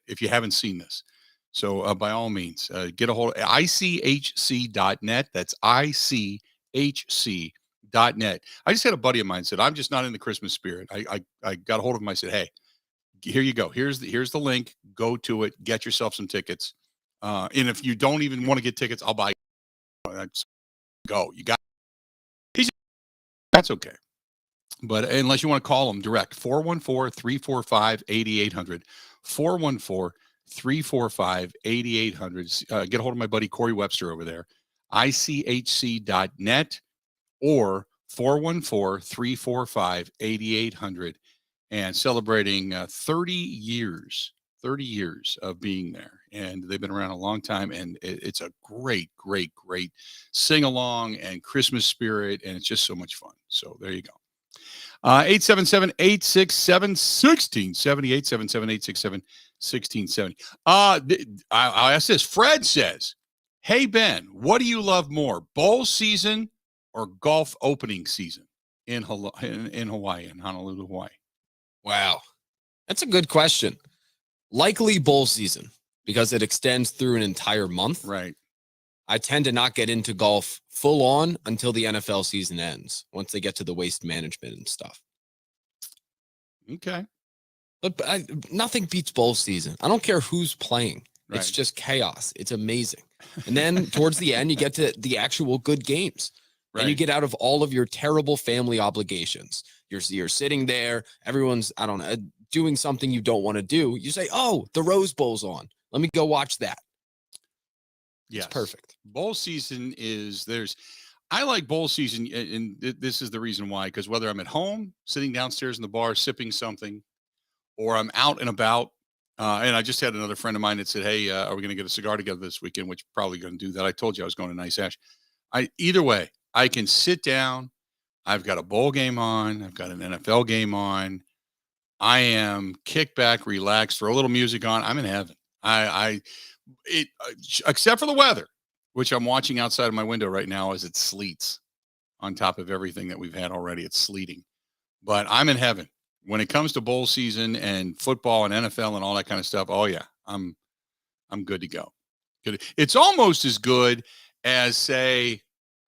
if you haven't seen this. So by all means, get a hold of ICHC.net. That's ICHC.net. I just had a buddy of mine said, I'm just not in the Christmas spirit. I got a hold of him. I said, hey, here you go. Here's the link. Go to it. Get yourself some tickets. And if you don't even want to get tickets, I'll buy. Go. You got. That's okay. But unless you want to call them direct, 414-345-8800. 414-345-8800. Get a hold of my buddy Corey Webster over there. ICHC.net. Or 414-345-8800, and celebrating 30 years of being there. And they've been around a long time, and it's a great, great, great sing-along and Christmas spirit, and it's just so much fun. So there you go. 877-867-1670, 877-867-1670. I'll ask this. Fred says, hey, Ben, what do you love more, bowl season or golf opening season in Hawaii, in Honolulu, Hawaii? Wow. That's a good question. Likely bowl season because it extends through an entire month. Right. I tend to not get into golf full on until the NFL season ends, once they get to the waste management and stuff. Okay. But nothing beats bowl season. I don't care who's playing. It's just chaos. It's amazing. And then towards the end, you get to the actual good games. And you get out of all of your terrible family obligations. You're sitting there, everyone's, I don't know, doing something you don't want to do. You say, oh, the Rose Bowl's on. Let me go watch that. Yes. It's perfect. Bowl season I like bowl season, and this is the reason why, because whether I'm at home, sitting downstairs in the bar, sipping something, or I'm out and about, and I just had another friend of mine that said, hey, are we going to get a cigar together this weekend, which probably going to do that. I told you I was going to Nice Ash. Either way, I can sit down. I've got a bowl game on. I've got an NFL game on. I am kick back, relaxed, throw a little music on. I'm in heaven. Except for the weather, which I'm watching outside of my window right now as it sleets on top of everything that we've had already. It's sleeting, but I'm in heaven when it comes to bowl season and football and NFL and all that kind of stuff. Oh yeah, I'm good to go. Good. It's almost as good as, say,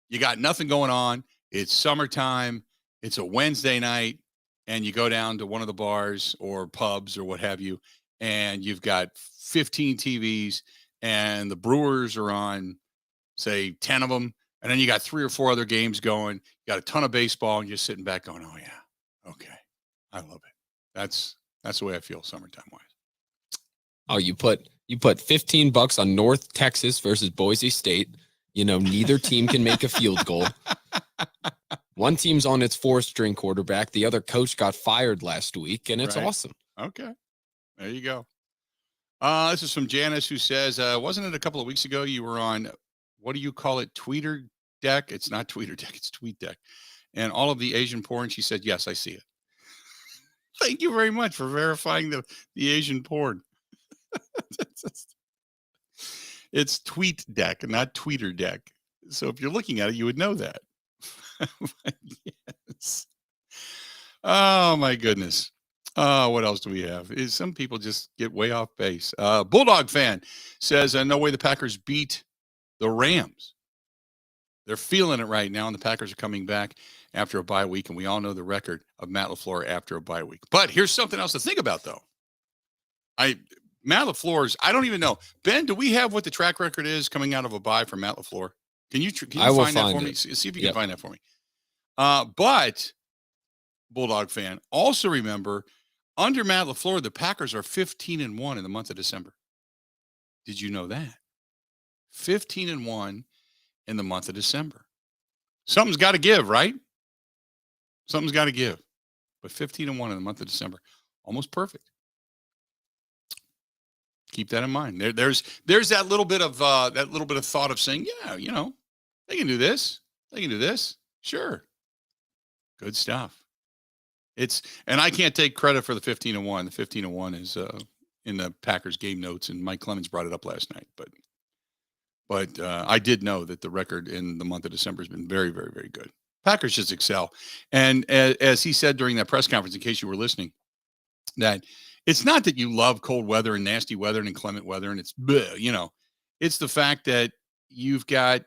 you got nothing going on. It's summertime. It's a Wednesday night, and you go down to one of the bars or pubs or what have you, and you've got 15 TVs, and the Brewers are on, say, 10 of them, and then you got 3 or 4 other games going. You got a ton of baseball, and you're sitting back going, oh yeah, okay, I love it. That's the way I feel summertime wise. Oh, you put $15 on North Texas versus Boise State. Neither team can make a field goal. One team's on its 4th-string quarterback. The other coach got fired last week, and it's awesome. Okay, there you go. This is from Janice, who says, wasn't it a couple of weeks ago you were on, what do you call it, Tweeter Deck? It's not Tweeter Deck, it's Tweet Deck. And all of the Asian porn, she said, yes, I see it. Thank you very much for verifying the Asian porn. It's Tweet Deck, not Tweeter Deck. So if you're looking at it, you would know that. Yes. Oh, my goodness. What else do we have? Some people just get way off base. Bulldog fan says, no way the Packers beat the Rams. They're feeling it right now, and the Packers are coming back after a bye week, and we all know the record of Matt LaFleur after a bye week. But here's something else to think about, though. Matt LaFleur's, I don't even know. Ben, do we have what the track record is coming out of a bye for Matt LaFleur? Can you find that for me? See if you can find that for me. But, Bulldog fan, also remember, under Matt LaFleur, the Packers are 15-1 in the month of December. Did you know that? 15-1 in the month of December. Something's got to give, right? Something's got to give. But 15-1 in the month of December, almost perfect. Keep that in mind. There's that little bit of thought of saying, yeah, they can do this. They can do this. Sure. Good stuff. And I can't take credit for the 15-1. The 15-1 is in the Packers game notes, and Mike Clemens brought it up last night. But I did know that the record in the month of December has been very, very, very good. Packers just excel. And as he said during that press conference, in case you were listening, that it's not that you love cold weather and nasty weather and inclement weather, and it's it's the fact that you've got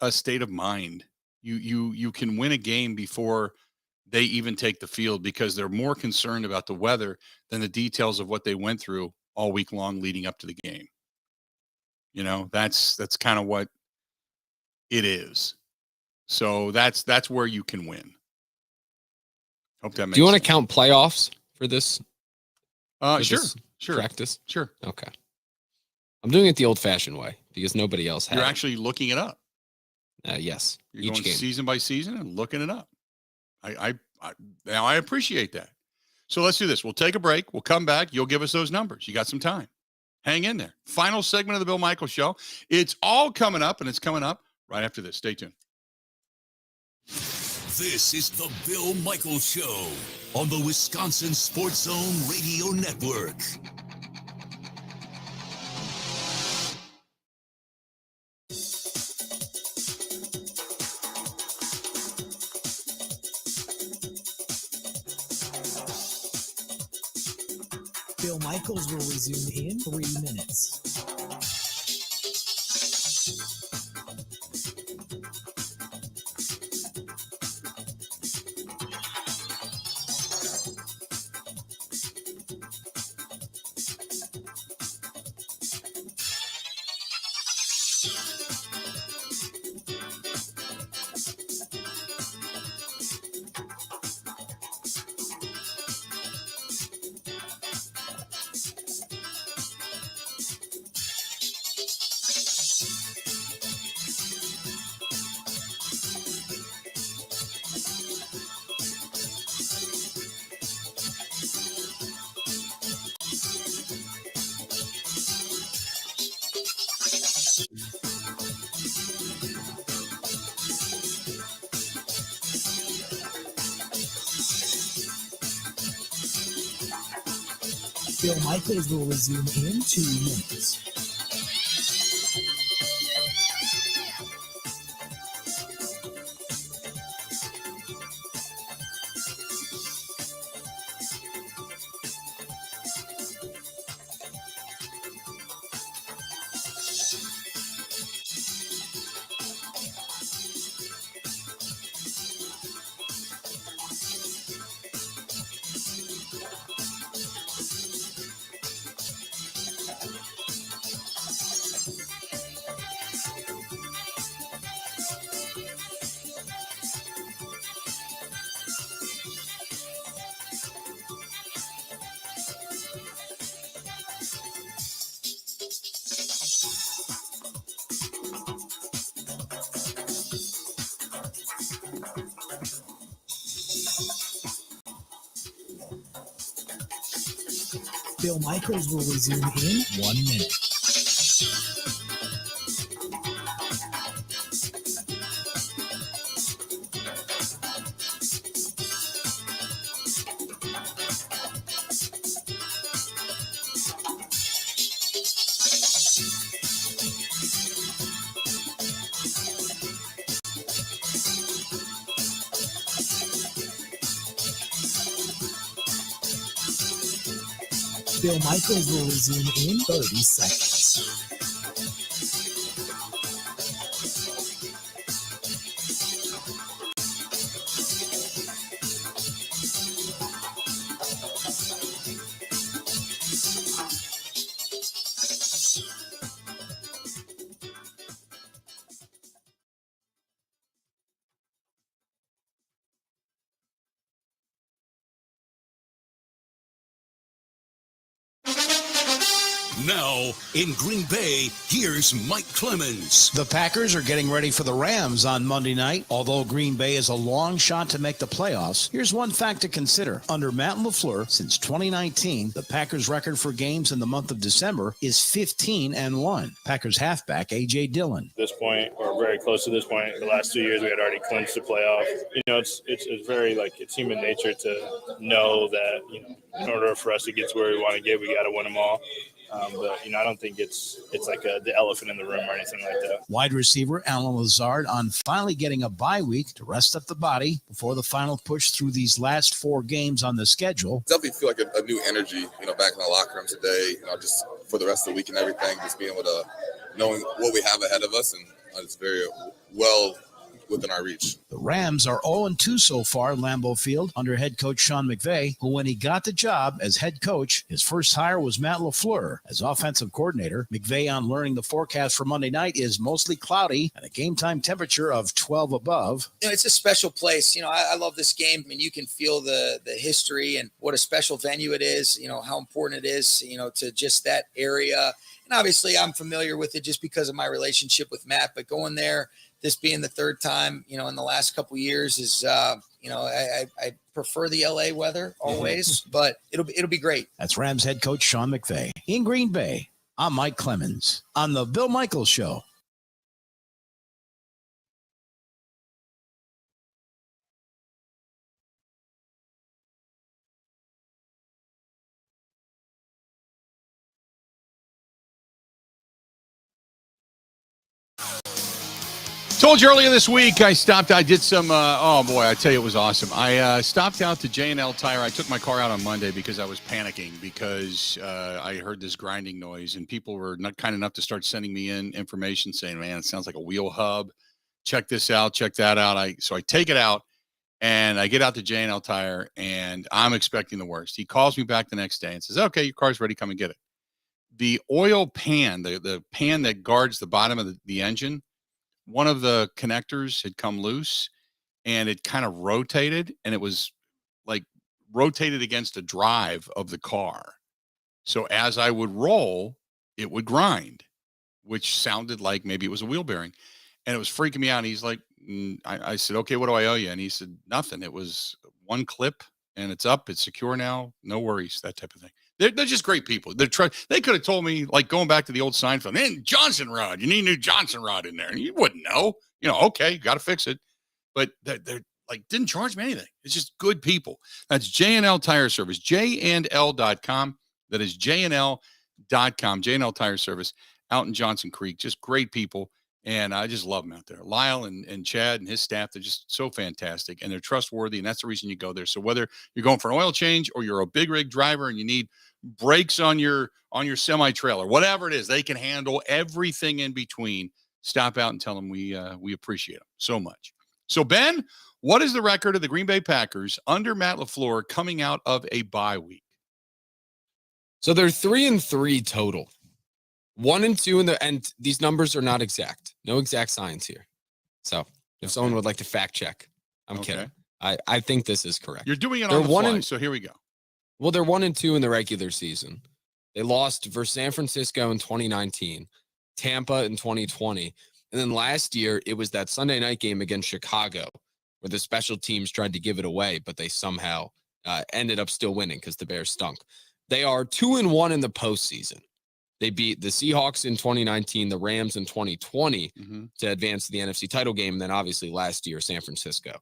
a state of mind. You can win a game before they even take the field because they're more concerned about the weather than the details of what they went through all week long leading up to the game. That's kind of what it is. So that's where you can win. Hope that makes sense. Do you want to count playoffs for this? Sure. Practice? Sure. Okay. I'm doing it the old-fashioned way because nobody else has. You're actually looking it up. Yes. You're going season by season and looking it up. Now I appreciate that. So let's do this. We'll take a break. We'll come back. You'll give us those numbers. You got some time. Hang in there. Final segment of the Bill Michaels Show. It's all coming up, and it's coming up right after this. Stay tuned. This is the Bill Michaels Show on the Wisconsin Sports Zone Radio Network. Bill Michaels will resume in 3 minutes. Bill Michaels will resume in 2 minutes. Bill Michaels will resume in 1 minute. Bill Michaels will resume in 30 seconds. Now, in Green Bay, here's Mike Clemens. The Packers are getting ready for the Rams on Monday night. Although Green Bay is a long shot to make the playoffs, here's one fact to consider. Under Matt LaFleur, since 2019, the Packers' record for games in the month of December is 15-1. Packers halfback A.J. Dillon. At this point, or very close to this point, the last 2 years we had already clinched the playoff. You know, it's very it's human nature to know that, in order for us to get to where we want to get, we got to win them all. But, I don't think it's like the elephant in the room or anything like that. Wide receiver Alan Lazard on finally getting a bye week to rest up the body before the final push through these last 4 games on the schedule. Definitely feel like a new energy, back in the locker room today, just for the rest of the week and everything, just being able to knowing what we have ahead of us, and it's very well within our reach. The Rams are 0-2 so far at Lambeau Field under head coach Sean McVay, who when he got the job as head coach, his first hire was Matt LaFleur as offensive coordinator. McVay, on learning the forecast for Monday night, is mostly cloudy and a game time temperature of 12 above. It's a special place. I love this game. You can feel the history and what a special venue it is, how important it is, to just that area. And obviously I'm familiar with it just because of my relationship with Matt, but going there, this being the third time, in the last couple of years is, I prefer the LA weather always, but it'll be great. That's Rams head coach Sean McVay. In Green Bay, I'm Mike Clemens on the Bill Michaels Show. Told you earlier this week, I did some, oh boy, I tell you, it was awesome. I stopped out to J&L Tire. I took my car out on Monday because I was panicking because I heard this grinding noise, and people were not kind enough to start sending me in information saying, man, it sounds like a wheel hub. Check this out, check that out. So I take it out, and I get out to J&L Tire, and I'm expecting the worst. He calls me back the next day and says, okay, your car's ready, come and get it. The oil pan, the pan that guards the bottom of the engine, one of the connectors had come loose, and it kind of rotated, and it was like rotated against the drive of the car. So as I would roll, it would grind, which sounded like maybe it was a wheel bearing, and it was freaking me out. And he's like, I said, okay, what do I owe you? And he said, nothing. It was one clip, and it's up. It's secure now. No worries, that type of thing. They're just great people. They could have told me, like going back to the old Seinfeld, man, Johnson rod, you need a new Johnson rod in there. And you wouldn't know, okay, got to fix it. But they're like, didn't charge me anything. It's just good people. That's J&L Tire Service, jandl.com. That is JNL.com, JNL Tire Service out in Johnson Creek. Just great people. And I just love them out there. Lyle and Chad and his staff, they're just so fantastic and they're trustworthy. And that's the reason you go there. So whether you're going for an oil change or you're a big rig driver and you need brakes on your semi trailer, whatever it is, they can handle everything in between. Stop out and tell them we appreciate them so much. So Ben, what is the record of the Green Bay Packers under Matt LaFleur coming out of a bye week? So they're 3-3 total. 1-2 and these numbers are not exact. No exact science here. So if someone would like to fact check, I'm kidding. I think this is correct. You're doing it on the fly, so here we go. Well, they're 1-2 in the regular season. They lost versus San Francisco in 2019, Tampa in 2020, and then last year it was that Sunday night game against Chicago where the special teams tried to give it away, but they somehow ended up still winning because the Bears stunk. They are 2-1 in the postseason. They beat the Seahawks in 2019, the Rams in 2020 to advance to the NFC title game, and then obviously last year, San Francisco.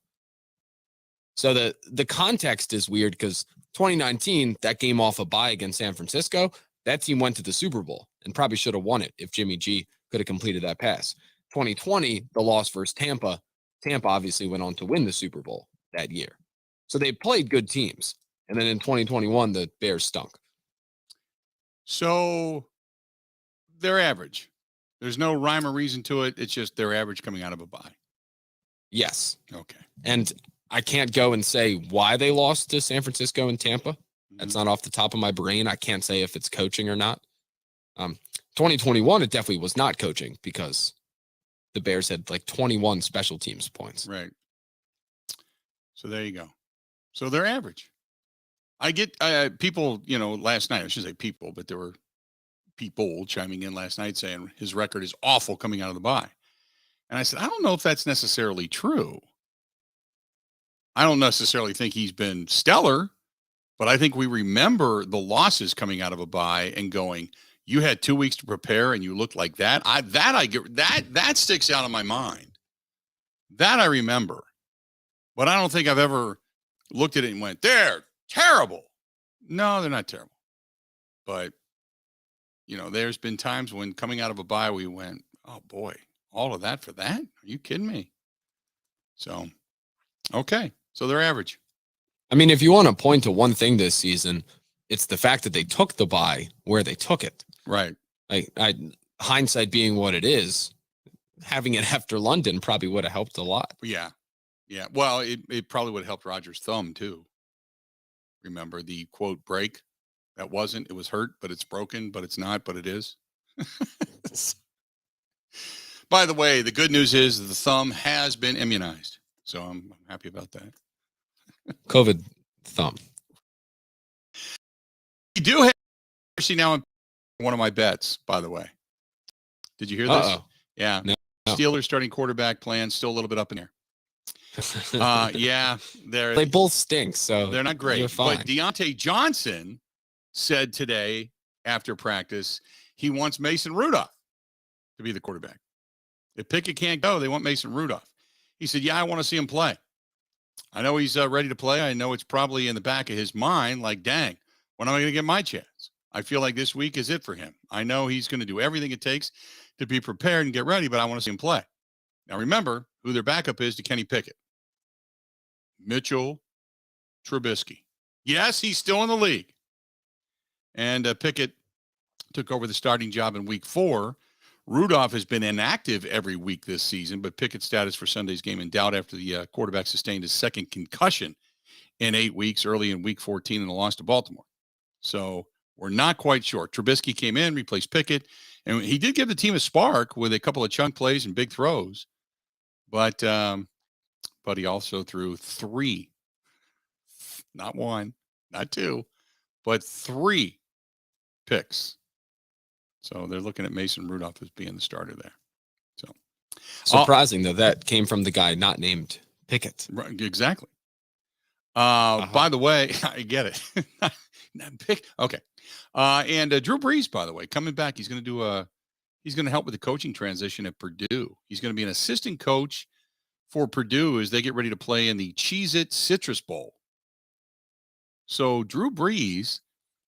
So the context is weird because 2019, that game off a bye against San Francisco, that team went to the Super Bowl and probably should have won it if Jimmy G could have completed that pass. 2020, the loss versus Tampa. Tampa obviously went on to win the Super Bowl that year. So they played good teams. And then in 2021, the Bears stunk. So they're average. There's no rhyme or reason to it. It's just they're average coming out of a bye. Yes. Okay. And I can't go and say why they lost to San Francisco and Tampa. That's not off the top of my brain. I can't say if it's coaching or not. 2021, it definitely was not coaching because the Bears had like 21 special teams points. Right. So there you go. So they're average. I get people, last night, I shouldn't say people, but there were people chiming in last night saying his record is awful coming out of the bye. And I said, I don't know if that's necessarily true. I don't necessarily think he's been stellar, but I think we remember the losses coming out of a bye and going, you had 2 weeks to prepare and you looked like that. That sticks out in my mind. That I remember. But I don't think I've ever looked at it and went, they're terrible. No, they're not terrible. But, there's been times when coming out of a bye, we went, oh boy, all of that for that? Are you kidding me? So, okay. So they're average. I mean, if you want to point to one thing this season, it's the fact that they took the bye where they took it. Right. Hindsight being what it is, having it after London probably would have helped a lot. Yeah. Yeah. Well, it probably would have helped Rodgers' thumb too. Remember the quote break? That wasn't, it was hurt, but it's broken, but it's not, but it is. By the way, the good news is that the thumb has been immunized. So I'm happy about that. COVID thumb. We do have now in one of my bets, by the way. Did you hear this? Uh-oh. Yeah. No. Steelers starting quarterback plan still a little bit up in here. Yeah, they both stink, so they're not great. You're fine. But Deontay Johnson said today after practice he wants Mason Rudolph to be the quarterback. If Pickett can't go, they want Mason Rudolph. He said, yeah, I want to see him play. I know he's ready to play. I know it's probably in the back of his mind, like, dang, when am I going to get my chance? I feel like this week is it for him. I know he's going to do everything it takes to be prepared and get ready, but I want to see him play. Now, remember who their backup is to Kenny Pickett. Mitchell Trubisky. Yes, he's still in the league. And Pickett took over the starting job in week 4. Rudolph has been inactive every week this season, but Pickett's status for Sunday's game in doubt after the quarterback sustained his second concussion in 8 weeks early in week 14 in a loss to Baltimore. So we're not quite sure. Trubisky came in, replaced Pickett, and he did give the team a spark with a couple of chunk plays and big throws. But he also threw 3, not 1, not 2, but 3 picks. So they're looking at Mason Rudolph as being the starter there. So surprising though, that came from the guy not named Pickett. Right, exactly. By the way, I get it. Okay. And Drew Brees, by the way, coming back, he's going to help with the coaching transition at Purdue. He's going to be an assistant coach for Purdue as they get ready to play in the Cheez-It Citrus Bowl. So Drew Brees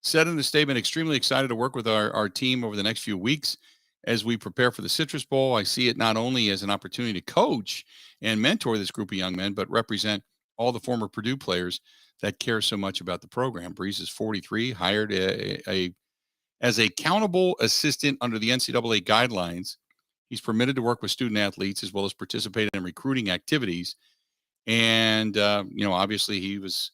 said in a statement, extremely excited to work with our team over the next few weeks as we prepare for the Citrus Bowl. I see it not only as an opportunity to coach and mentor this group of young men, but represent all the former Purdue players that care so much about the program. Breeze is 43, hired as a countable assistant under the NCAA guidelines. He's permitted to work with student athletes as well as participate in recruiting activities. And, obviously he was,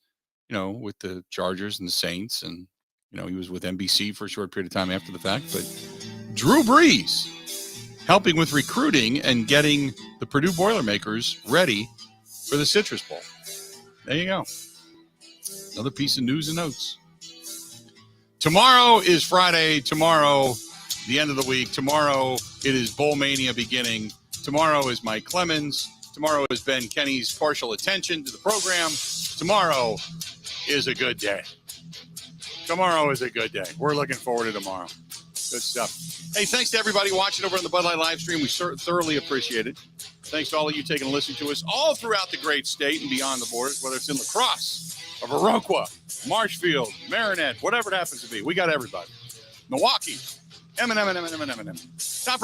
with the Chargers and the Saints, and, he was with NBC for a short period of time after the fact. But Drew Brees helping with recruiting and getting the Purdue Boilermakers ready for the Citrus Bowl. There you go. Another piece of news and notes. Tomorrow is Friday. Tomorrow, the end of the week. Tomorrow, it is Bowl Mania beginning. Tomorrow is Mike Clemens. Tomorrow is Ben Kenny's partial attention to the program. Tomorrow is a good day. Tomorrow is a good day. We're looking forward to tomorrow. Good stuff. Hey, thanks to everybody watching over on the Bud Light live stream. We thoroughly appreciate it. Thanks to all of you taking a listen to us all throughout the great state and beyond the borders, whether it's in La Crosse, or Viroqua, Marshfield, Marinette, whatever it happens to be. We got everybody. Milwaukee, M&M. Top